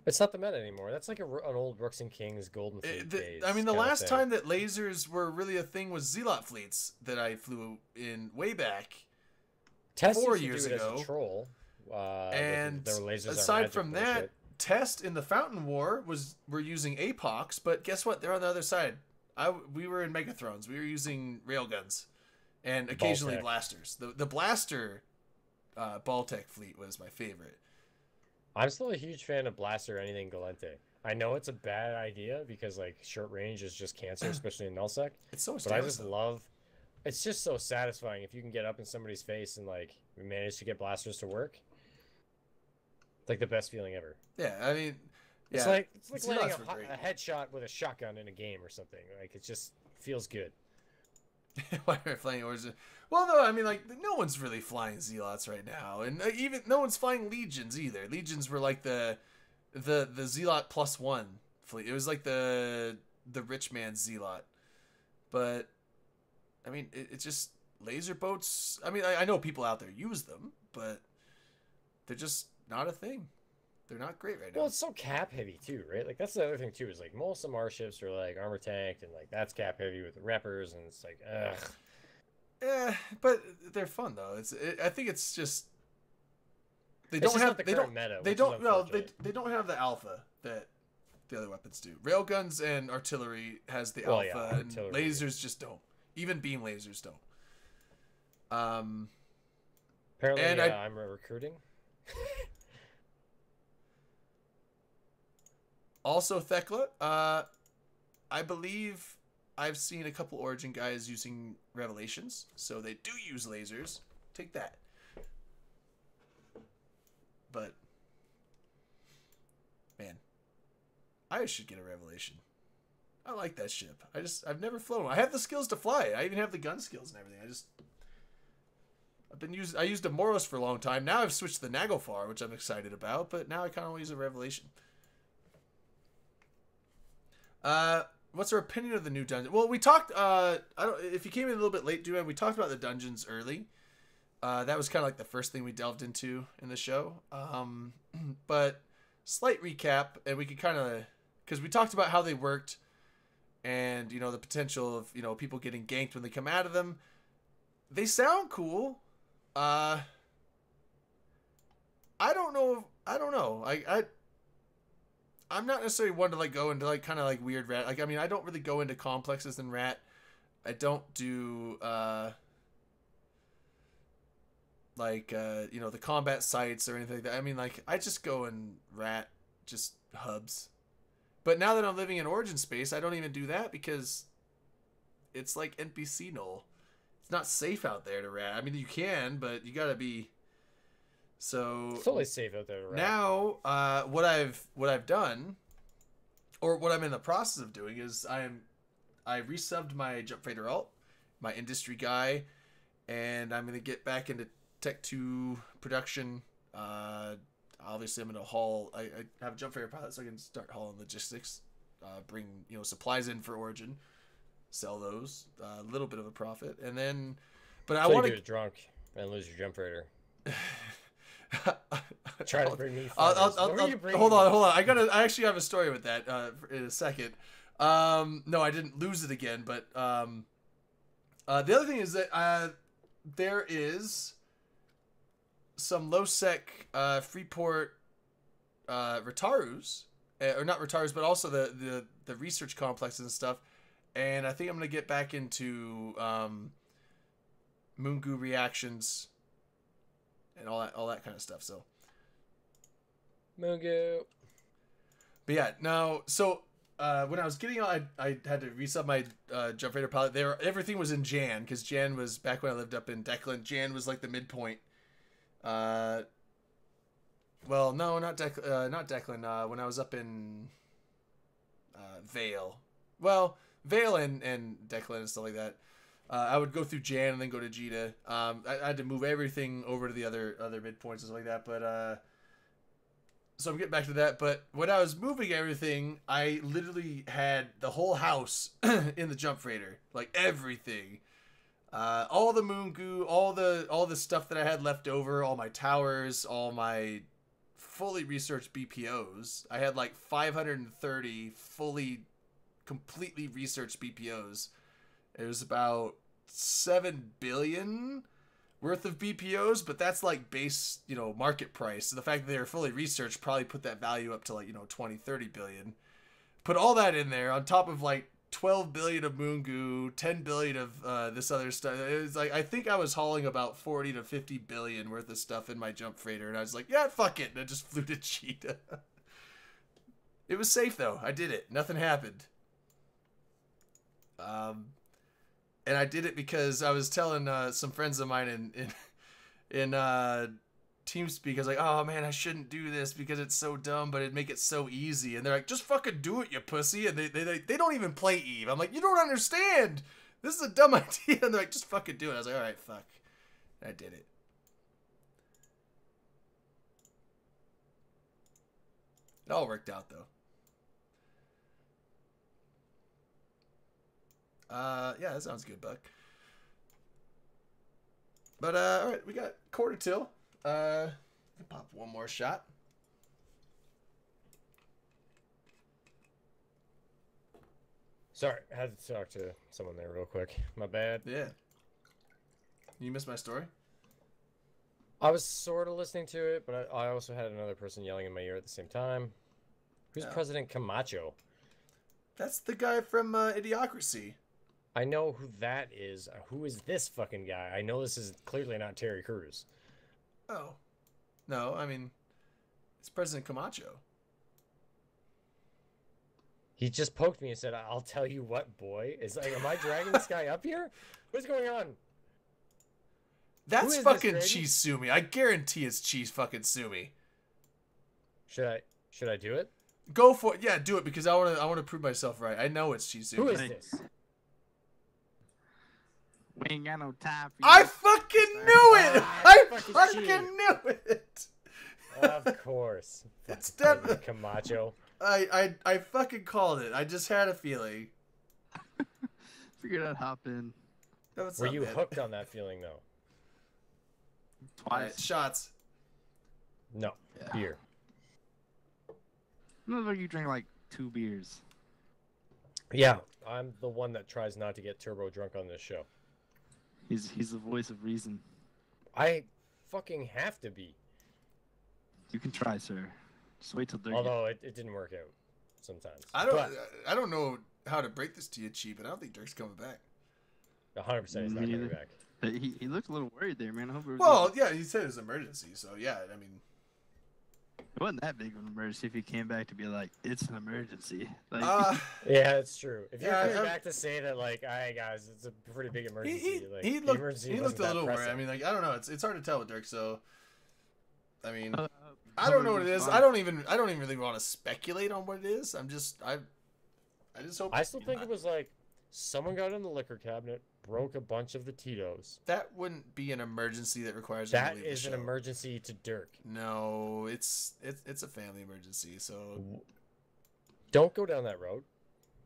It's not the meta anymore. That's like an old Rooks and Kings Golden Fleet days. I mean, the last time that lasers were really a thing was Zealot fleets that I flew in way back. 4 years ago. As a troll, and aside from that. Test in the Fountain War we're using APOCs, but guess what? They're on the other side. We were in Megathrones. We were using railguns and occasionally blasters. The blaster Baltec fleet was my favorite. I'm still a huge fan of blaster or anything Galente. I know it's a bad idea because like short range is just cancer, especially in nullsec. It's so much. But I just love. It's just so satisfying if you can get up in somebody's face and like manage to get blasters to work. It's like the best feeling ever. Yeah, I mean, it's like landing a headshot with a shotgun in a game or something. Like it just feels good. Why are flying orders? Well, no, I mean, like no one's really flying Zealots right now, and even no one's flying Legions either. Legions were like the Zealot +1 fleet. It was like the rich man's Zealot, but I mean, it's just laser boats. I mean, I know people out there use them, but they're just not a thing. They're not great right now. Well, it's so cap heavy too, right? Like that's the other thing too. Is like most of our ships are like armor tanked, and like that's cap heavy with the reppers, and it's like, ugh. Yeah, but they're fun though. I think it's just they don't have the they current don't meta, they don't no they don't have the alpha that the other weapons do. Railguns and artillery has the alpha, and lasers just don't. Even beam lasers don't. Apparently, and I'm recruiting. Also, Thekla, I believe I've seen a couple Origin guys using Revelations, so they do use lasers. Take that. But, man, I should get a Revelation. I like that ship. I've never flown. I have the skills to fly it. I even have the gun skills and everything. I used a Moros for a long time. Now I've switched to the Naglfar, which I'm excited about, but now I kind of want to use a Revelation. What's our opinion of the new dungeon? Well, we talked, if you came in a little bit late, Duan, we talked about the dungeons early. That was kind of like the first thing we delved into in the show. But slight recap, and we could kind of, because we talked about how they worked and, you know, the potential of, you know, people getting ganked when they come out of them. They sound cool. I don't know. I'm not necessarily one to like go into like kind of like weird rat. Like, I mean, I don't really go into complexes in rat. I don't do you know, the combat sites or anything like that. I mean, like, I just go in rat, just hubs. But now that I'm living in Origin space, I don't even do that because it's like NPC null. It's not safe out there to rat. I mean, you can, but you gotta be. So it's totally safe out there to rat. Now, what I've done, or what I'm in the process of doing, is I resubbed my Jump Freighter alt, my industry guy, and I'm gonna get back into Tech 2 production. Obviously, I'm gonna haul. I have a Jump Freighter pilot, so I can start hauling logistics, bring, you know, supplies in for Origin, sell those, a little bit of a profit, and then. But I want to get drunk and lose your Jump Freighter. Try to bring me. Hold on. I actually have a story with that in a second. No, I didn't lose it again, but the other thing is that there is some low sec Freeport Retarus, or not Retarus, but also the research complexes and stuff. And I think I'm gonna get back into Moongoo reactions and all that kind of stuff. So Moongoo. But yeah, now so when I was getting on, I had to resub my Jump Raider pilot. Everything was in Jan, because Jan was back when I lived up in Declan. Jan was like the midpoint. Well, no, not Declan. When I was up in Vale. Well, Vale and Declan and stuff like that. I would go through Jan and then go to Jita. I had to move everything over to the other midpoints and stuff like that. But so I'm getting back to that. But when I was moving everything, I literally had the whole house in the Jump Freighter, like everything, all the Moongoo, all the stuff that I had left over, all my towers, all my fully researched BPOs. I had like 530 completely researched BPOs. It was about 7 billion worth of BPOs, but that's like base, you know, market price. So the fact that they were fully researched probably put that value up to like, you know, 20-30 billion. Put all that in there on top of like 12 billion of Moongoo, 10 billion of this other stuff. It was like, I think I was hauling about 40 to 50 billion worth of stuff in my Jump Freighter, and I was like, yeah, fuck it, and I just flew to Cheetah. It was safe though. I did it. Nothing happened. And I did it because I was telling some friends of mine in TeamSpeak, I was like, oh man, I shouldn't do this because it's so dumb, but it'd make it so easy. And they're like, just fucking do it, you pussy. And they don't even play Eve. I'm like, you don't understand. This is a dumb idea. And they're like, just fucking do it. I was like, all right, fuck. And I did it. It all worked out though. Yeah, that sounds good, Buck. But, alright, we got quarter till. Pop one more shot. Sorry, I had to talk to someone there real quick. My bad. Yeah. You missed my story? I was sort of listening to it, but I also had another person yelling in my ear at the same time. Who's President Camacho? That's the guy from Idiocracy. I know who that is. Who is this fucking guy? I know this is clearly not Terry Crews. Oh. No, I mean, it's President Camacho. He just poked me and said, "I'll tell you what, boy." It's like, am I dragging this guy up here? What's going on? That's fucking Cheese Sumi. I guarantee it's Cheese fucking Sumi. Should I do it? Go for it. Yeah, do it because I want to prove myself right. I know it's Cheese Sumi. Who is this? We ain't got no time for you. I fucking knew it. I fucking knew it. Of course. It's definitely Camacho. I fucking called it. I just had a feeling. Figured I'd hop in. Were you hooked on that feeling though? Twice. Right, shots. No. Yeah. Beer. Looks like you drink like 2 beers. Yeah, I'm the one that tries not to get turbo drunk on this show. He's the voice of reason. I fucking have to be. You can try, sir. Just wait till Dirk. Although it didn't work out sometimes. I don't know how to break this to you, Chief, but I don't think Dirk's coming back. 100% he's not coming back. He looked a little worried there, man. I hope it was well, yeah, he said it was an emergency, so yeah, I mean... It wasn't that big of an emergency if he came back to be like, it's an emergency. Like, yeah, it's true. If you're coming back to say that, like, hey, guys, it's a pretty big emergency. He looked a little worried. I mean, like, I don't know. It's hard to tell with Dirk, so... I mean... I don't know what it is. I don't even really want to speculate on what it is. I just hope... I still think it was like, someone got in the liquor cabinet, broke a bunch of the Tito's. That wouldn't be an emergency that requires that is an emergency to Dirk. No, it's a family emergency, so don't go down that road.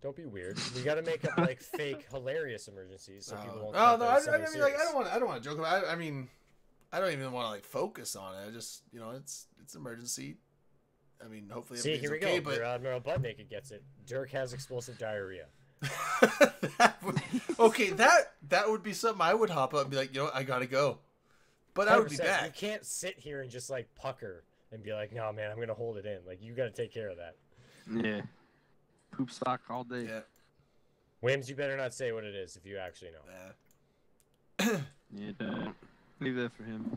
Don't be weird. We got to make up like fake hilarious emergencies so people won't. Oh no, I mean like I don't want to joke about it. I mean, I don't even want to like focus on it. I just it's emergency. I mean, hopefully see, here we okay, go. But Admiral Butt Naked gets it. Dirk has explosive diarrhea. that would be something I would hop up and be like, I gotta go, but 100%. I would be back. You can't sit here and just like pucker and be like, no man, I'm gonna hold it in. Like you gotta take care of that. Yeah, poop sock all day. Yeah, Wims, you better not say what it is if you actually know. Yeah, leave that for him.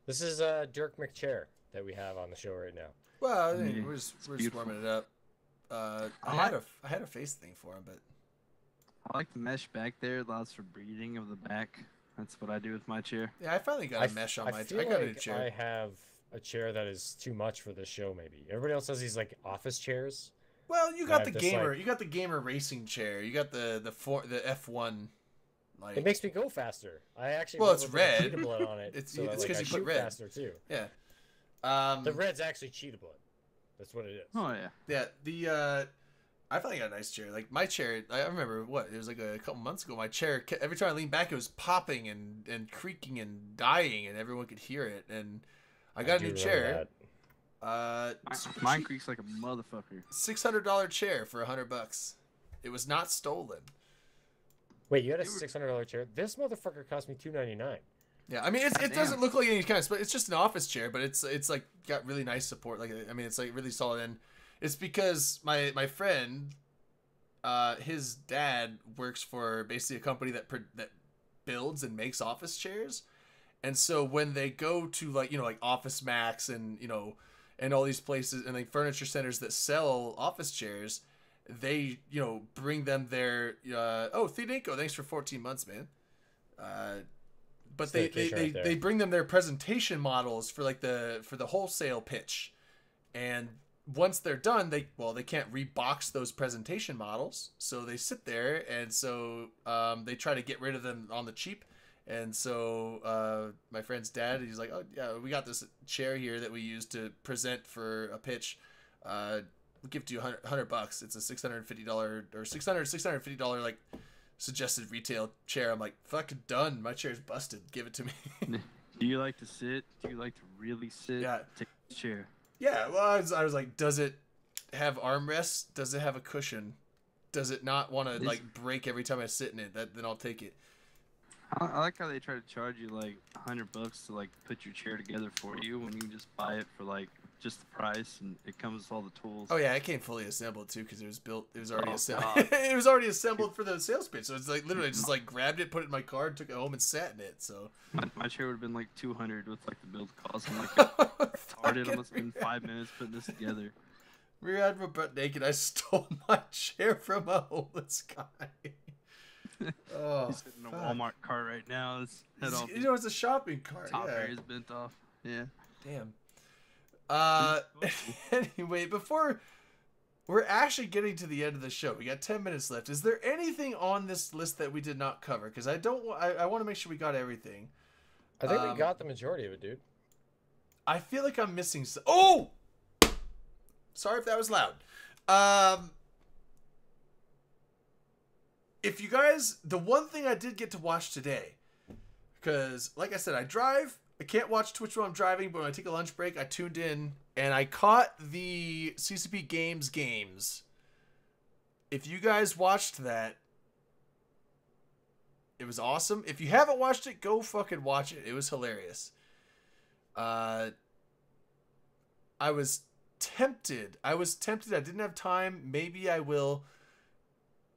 This is Dirk McChair that we have on the show right now. Well, we're just warming it up. I had a face thing for him, but I like the mesh back there. It allows for breathing of the back. That's what I do with my chair. Yeah, I finally got a mesh on my chair. I got a new chair. I have a chair that is too much for this show. Maybe everybody else has these like office chairs. Well, you got the gamer. You got the gamer racing chair. You got the F1. Like it makes me go faster. I actually it's red. Cheetah on it. It's because you put red faster too. Yeah. The red's actually cheetah blood. That's what it is. Oh yeah. Yeah. I finally got a nice chair. Like my chair, I remember it was like a couple months ago. My chair, every time I leaned back, it was popping and creaking and dying, and everyone could hear it. And I got a new chair. Mine creaks like a motherfucker. $600 chair for $100. It was not stolen. Wait, you had a $600 chair? This motherfucker cost me $299. Yeah, I mean it doesn't look like any kind of, but it's just an office chair, but it's like got really nice support. Like I mean, it's like really solid, and it's because my friend, his dad works for basically a company that builds and makes office chairs, and so when they go to like Office Max and and all these places and like furniture centers that sell office chairs, they bring them their Theodinko, thanks for 14 months, man. But they bring them their presentation models for like for the wholesale pitch, and once they're done, they can't rebox those presentation models, so they sit there, and so they try to get rid of them on the cheap, and so my friend's dad, he's like, oh yeah, we got this chair here that we use to present for a pitch. We'll give it to you $100. It's a $650 or $650 like suggested retail chair. I'm like, fucking done. My chair's busted. Give it to me. Do you like to sit? Do you like to really sit? Yeah. Take the chair. Yeah. Well, I was like, does it have armrests? Does it have a cushion? Does it not want to like break every time I sit in it? Then I'll take it. I like how they try to charge you like $100 to like put your chair together for you when you can just buy it for like just the price, and it comes with all the tools. Oh yeah, it came fully assembled too because it was built. It was already assembled. God. It was already assembled for the sales pitch. So it's like literally just like grabbed it, put it in my car, took it home, and sat in it. So My chair would have been like 200 with like the build cost. I'm like retarded. I must have been 5 minutes putting this together. Rear Admiral butt naked. I stole my chair from a homeless guy. Oh, He's sitting in a Walmart cart right now. Let's head off. You know, it's a shopping cart. Top Yeah. area's bent off. Yeah. Damn. Anyway, before we're actually getting to the end of the show, we got 10 minutes left. Is there anything on this list that we did not cover? Because I want to make sure we got everything. I think we got the majority of it, dude. I feel like I'm missing some. Oh! Sorry if that was loud. If you guys, the one thing I did get to watch today, because like I said, I drive. I can't watch Twitch while I'm driving, but when I take a lunch break, I tuned in and I caught the CCP games. If you guys watched that, it was awesome. If you haven't watched it, go fucking watch it. It was hilarious. I was tempted. I didn't have time. Maybe I will.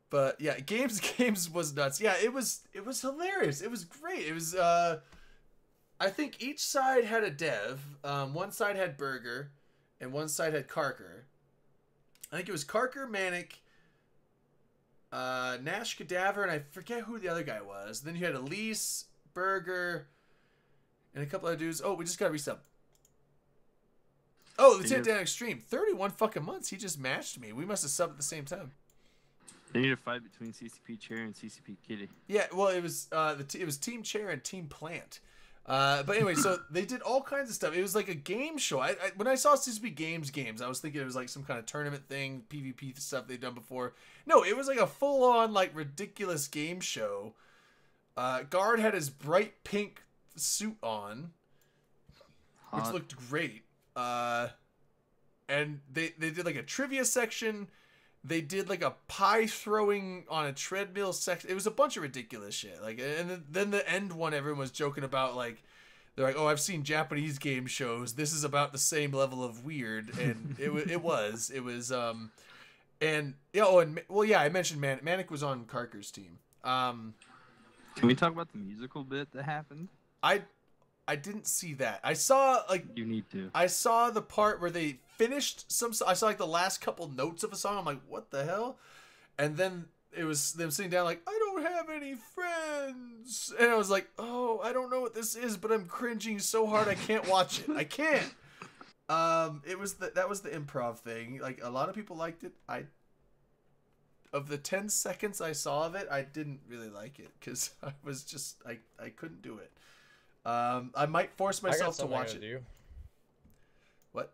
But yeah, games was nuts. Yeah, it was hilarious. It was great. It was I think each side had a dev. One side had Burger, and one side had Karker. I think it was Karker, Manic, Nash Cadaver, and I forget who the other guy was. Then you had Elise, Burger, and a couple other dudes. Oh, we just got resub. Oh, Lieutenant Dan Extreme. 31 fucking months. He just matched me. We must have subbed at the same time. They need a fight between CCP Chair and CCP Kitty. Yeah, well, it was it was Team Chair and Team Plant. But anyway, so they did all kinds of stuff. It was like a game show. When I saw CCP games, I was thinking it was like some kind of tournament thing, PvP stuff they'd done before. No, it was like a full-on like ridiculous game show. Guard had his bright pink suit on, which looked great. And they did like a trivia section. They did like a pie throwing on a treadmill section. It was a bunch of ridiculous shit. Like, and then the end one, everyone was joking about like, they're like, oh, I've seen Japanese game shows. This is about the same level of weird, and it was, and yeah. Oh, and well, yeah, I mentioned Manic was on Karker's team. Can we talk about the musical bit that happened? I didn't see that. I saw like you need to. I saw the part where they finished some. I saw like the last couple notes of a song. I'm like, what the hell? And then it was them sitting down like, I don't have any friends, and I was like, oh, I don't know what this is, but I'm cringing so hard I can't watch it. I can't. It was that was the improv thing. Like a lot of people liked it. Of the 10 seconds I saw of it, I didn't really like it because I was just I couldn't do it. I might force myself to watch it. Do. What?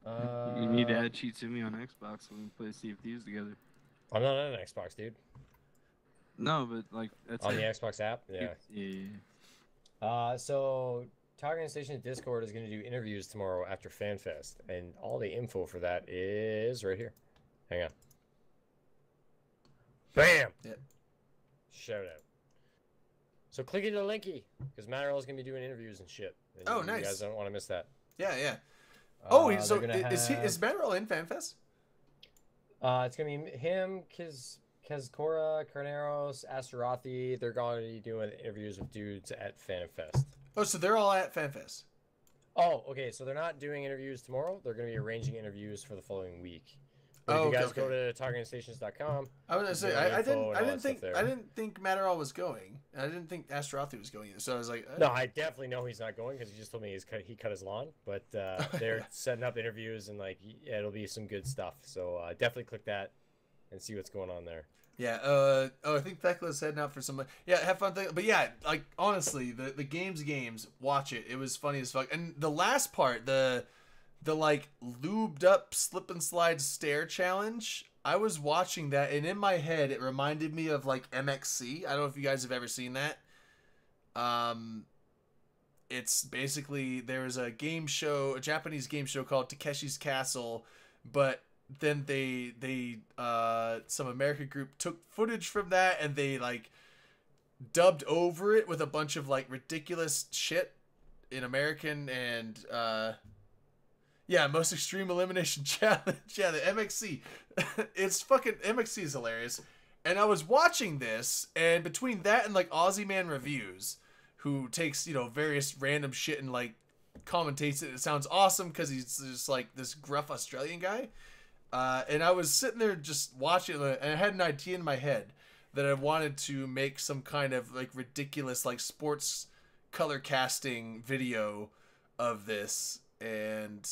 You need to add Cheat to me on Xbox so we can play Sea of Thieves together. I'm not on an Xbox, dude. No, but like that's on the Xbox app. Yeah. Yeah. So Talking Station Discord is going to do interviews tomorrow after FanFest, and all the info for that is right here. Hang on. Bam. Yeah. Shout out. So click into the linky, because Matt Earl is going to be doing interviews and shit. And oh, nice. You guys don't want to miss that. Yeah, yeah. Oh, so is Matt Earl in FanFest? It's going to be him, Kazkora, Carneros, Astarothi. They're going to be doing interviews with dudes at FanFest. Oh, so they're all at FanFest. Oh, okay. So they're not doing interviews tomorrow. They're going to be arranging interviews for the following week. But if you guys go to talkingstations.com. I was gonna say I didn't think Matt Earl was going. I didn't think Astarothi was going either. So I was like, no, I definitely know he's not going because he just told me he cut his lawn. But they're setting up interviews and like it'll be some good stuff. So definitely click that and see what's going on there. Yeah. I think Thecla's heading out for some. Yeah, have fun. But yeah, like honestly, the games. Watch it. It was funny as fuck. And the last part, the like lubed up slip and slide stair challenge, I was watching that and in my head it reminded me of like MXC. I don't know if you guys have ever seen that. It's basically there's a game show, a Japanese game show called Takeshi's Castle, but then they some American group took footage from that and they like dubbed over it with a bunch of like ridiculous shit in American and most extreme elimination challenge. Yeah, the MXC. It's fucking MXC is hilarious. And I was watching this, and between that and like Aussie Man Reviews, who takes, you know, various random shit and like commentates it. It sounds awesome because he's just like this gruff Australian guy. And I was sitting there just watching it, and I had an idea in my head that I wanted to make some kind of like ridiculous like sports color casting video of this. And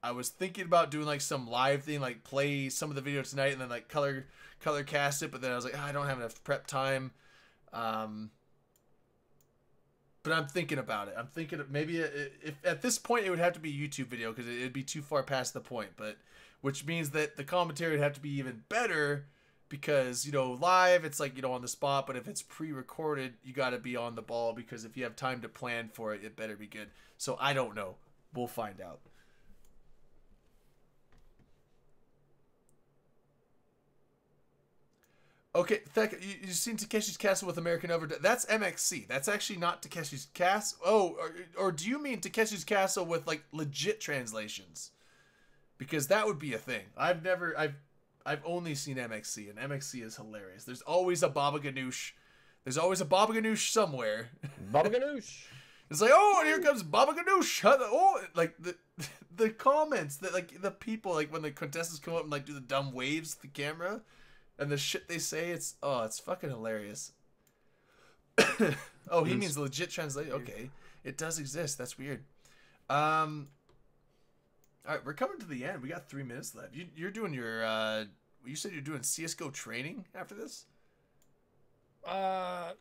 I was thinking about doing like some live thing, like play some of the video tonight and then like color cast it. But then I was like, I don't have enough prep time. But I'm thinking about it. I'm thinking of maybe if at this point it would have to be a YouTube video because it'd be too far past the point. But which means that the commentary would have to be even better because, you know, live it's like, you know, on the spot. But if it's pre-recorded, you got to be on the ball because if you have time to plan for it, it better be good. So I don't know. We'll find out. Okay, you've seen Takeshi's Castle with American Overdub. That's MXC. That's actually not Takeshi's Castle. Oh, or do you mean Takeshi's Castle with like legit translations? Because that would be a thing. I've only seen MXC, and MXC is hilarious. There's always a Baba Ganoush. There's always a Baba Ganoush somewhere. Baba Ganoush. It's like, oh, and here comes Baba Ganoush. Oh, like the comments that like the people like when the contestants come up and like do the dumb waves to the camera. And the shit they say, it's fucking hilarious. Oh, he means legit translation. Okay, it does exist. That's weird. All right, we're coming to the end. We got 3 minutes left. You're doing your you said you're doing CS:GO training after this?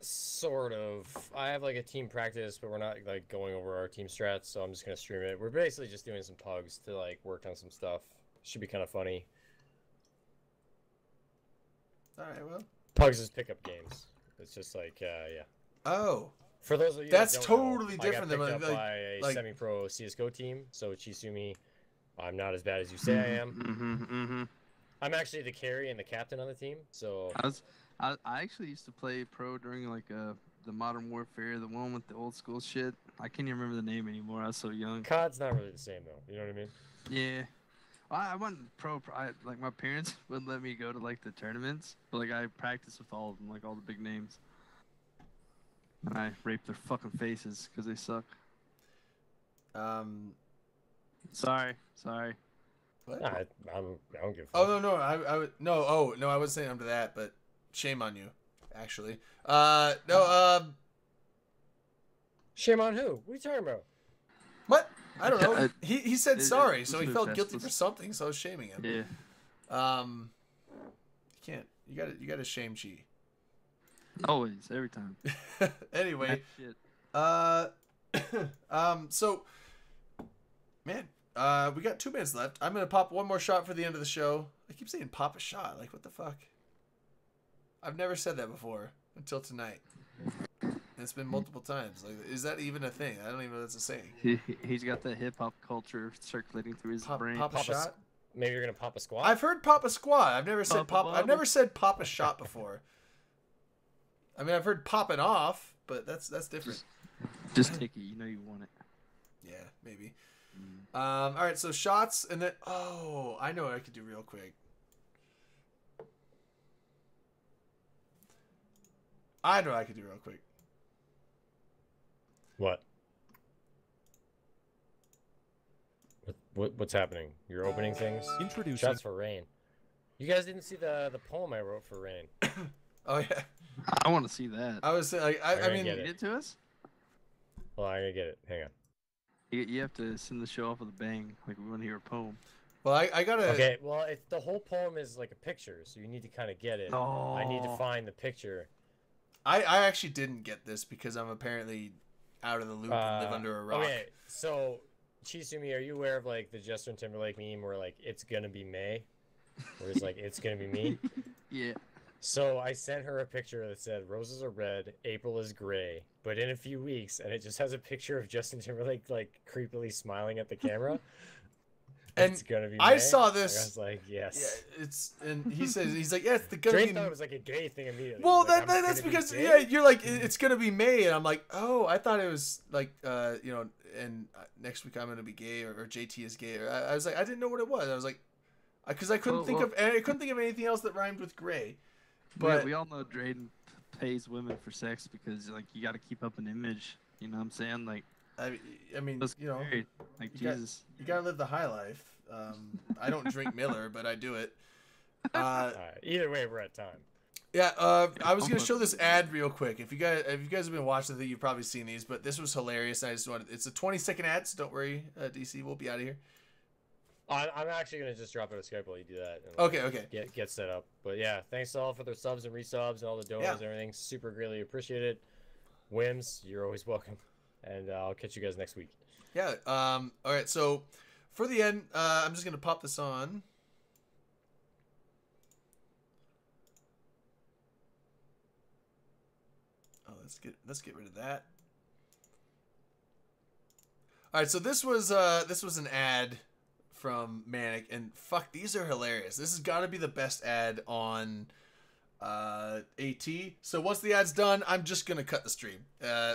Sort of. I have like a team practice, but we're not like going over our team strats, so I'm just gonna stream it. We're basically just doing some pugs to like work on some stuff. Should be kind of funny. All right, well. Pugs is pickup games. It's just like, yeah. Oh. For those of you that's that don't totally know, different I got picked than up by a semi-pro CS:GO team. So Chisumi, I'm not as bad as you say I am. I'm actually the carry and the captain on the team. So I actually used to play pro during like the Modern Warfare, the one with the old school shit. I can't even remember the name anymore. I was so young. COD's not really the same though. You know what I mean? Yeah. I went pro. Like my parents wouldn't let me go to like the tournaments, but like I practiced with all of them, like all the big names, and I raped their fucking faces because they suck. Sorry. What? I don't give a fuck. Oh no, I would no. Oh no, I wasn't saying under that, but shame on you, actually. Shame on who? What are you talking about? What? I don't know. He said sorry, so he felt best. guilty for something, so I was shaming him. Yeah. You can't. You gotta shame Chi. Always, every time. Anyway. Shit. So, man, we got 2 minutes left. I'm gonna pop one more shot for the end of the show. I keep saying pop a shot. Like, what the fuck? I've never said that before until tonight. It's been multiple times. Like, is that even a thing? I don't even know that's a saying. He's got the hip hop culture circulating through his brain. Pop a shot. Maybe you're gonna pop a squat. I've heard pop a squat. I've never said pop. I've never said pop a shot before. I mean, I've heard popping off, but that's different. Just take it. You know you want it. Yeah, maybe. All right. So shots, and then I know what I could do real quick. I know what I could do real quick. What's happening? You're opening things? Introducing Shots for Rain. You guys didn't see the poem I wrote for Rain. Oh yeah. I want to see that. I was like, I mean, Read it to us. Well, I'm gonna get it. Hang on. You have to send the show off with a bang, like we want to hear a poem. well, I gotta. Okay, well, the whole poem is like a picture, so you need to kind of get it. Oh. I need to find the picture. I actually didn't get this because I'm apparently out of the loop and live under a rock. Okay, so Chisumi, are you aware of like the Justin Timberlake meme where like it's gonna be May, where it's like it's gonna be me? Yeah. So I sent her a picture that said roses are red, April is gray, but in a few weeks, and it just has a picture of Justin Timberlake like creepily smiling at the camera. And it's gonna be I May? saw Like, this. I was like, yes. Yeah, and he's like, yeah, it's gonna Drake be. thought it was like a gay thing immediately. Well, Like, that's because you're like it's gonna be May, and I'm like, oh, I thought it was like and next week I'm gonna be gay or JT is gay. Or I was like, I didn't know what it was. I was like, because I couldn't think of anything else that rhymed with gray. But we all know Drayden pays women for sex because like you got to keep up an image. You know what I'm saying? Like, I mean, married. Like Jesus, you gotta live the high life. I don't drink Miller, but I do it. All right. Either way, we're at time. Yeah, I was gonna show this ad real quick. If you guys have been watching, I think you've probably seen these, but this was hilarious. I just wanted. It's a 20-second ad, so don't worry, DC. We'll be out of here. I'm actually gonna just drop out of Skype while you do that. And, Okay. Get set up. But yeah, thanks to all for their subs and resubs and all the donors and everything. Super greatly appreciated. Wims, you're always welcome. And I'll catch you guys next week. Yeah. All right. So for the end, I'm just gonna pop this on. Oh, let's get rid of that. All right. So this was an ad from Manic, and fuck, these are hilarious. This has got to be the best ad on AT. So once the ad's done, I'm just gonna cut the stream.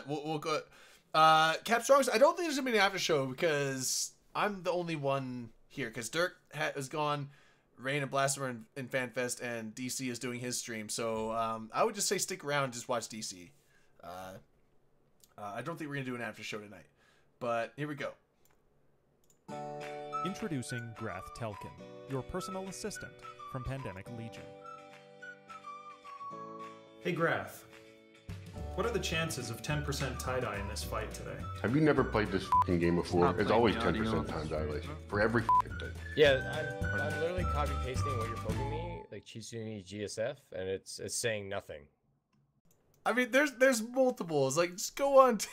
We'll go. Cap Strongs, I don't think there's gonna be an after show because I'm the only one here because Dirk is gone, Rain and Blaster in FanFest, and DC is doing his stream. So I would just say stick around and just watch DC. I don't think we're gonna do an after show tonight, but here we go. Introducing Grath Telkin, your personal assistant from Pandemic Legion. Hey Grath, what are the chances of 10% tie-dye in this fight today? Have you never played this f***ing game before? It's always 10% time dilation for every f***ing thing. Yeah, I'm literally copy pasting what you're poking me, like Chisuni GSF, and it's saying nothing. I mean, there's multiples. Like, just go on to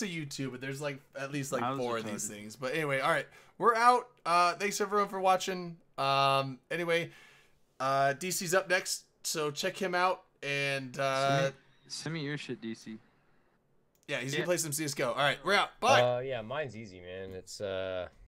YouTube, and there's like at least like 4 of these things. But anyway, all right, we're out. Thanks everyone for watching. Anyway, DC's up next, so check him out. And send me your shit, DC. Yeah, he's gonna play some CS:GO. All right, we're out. Bye. Yeah, mine's easy, man. It's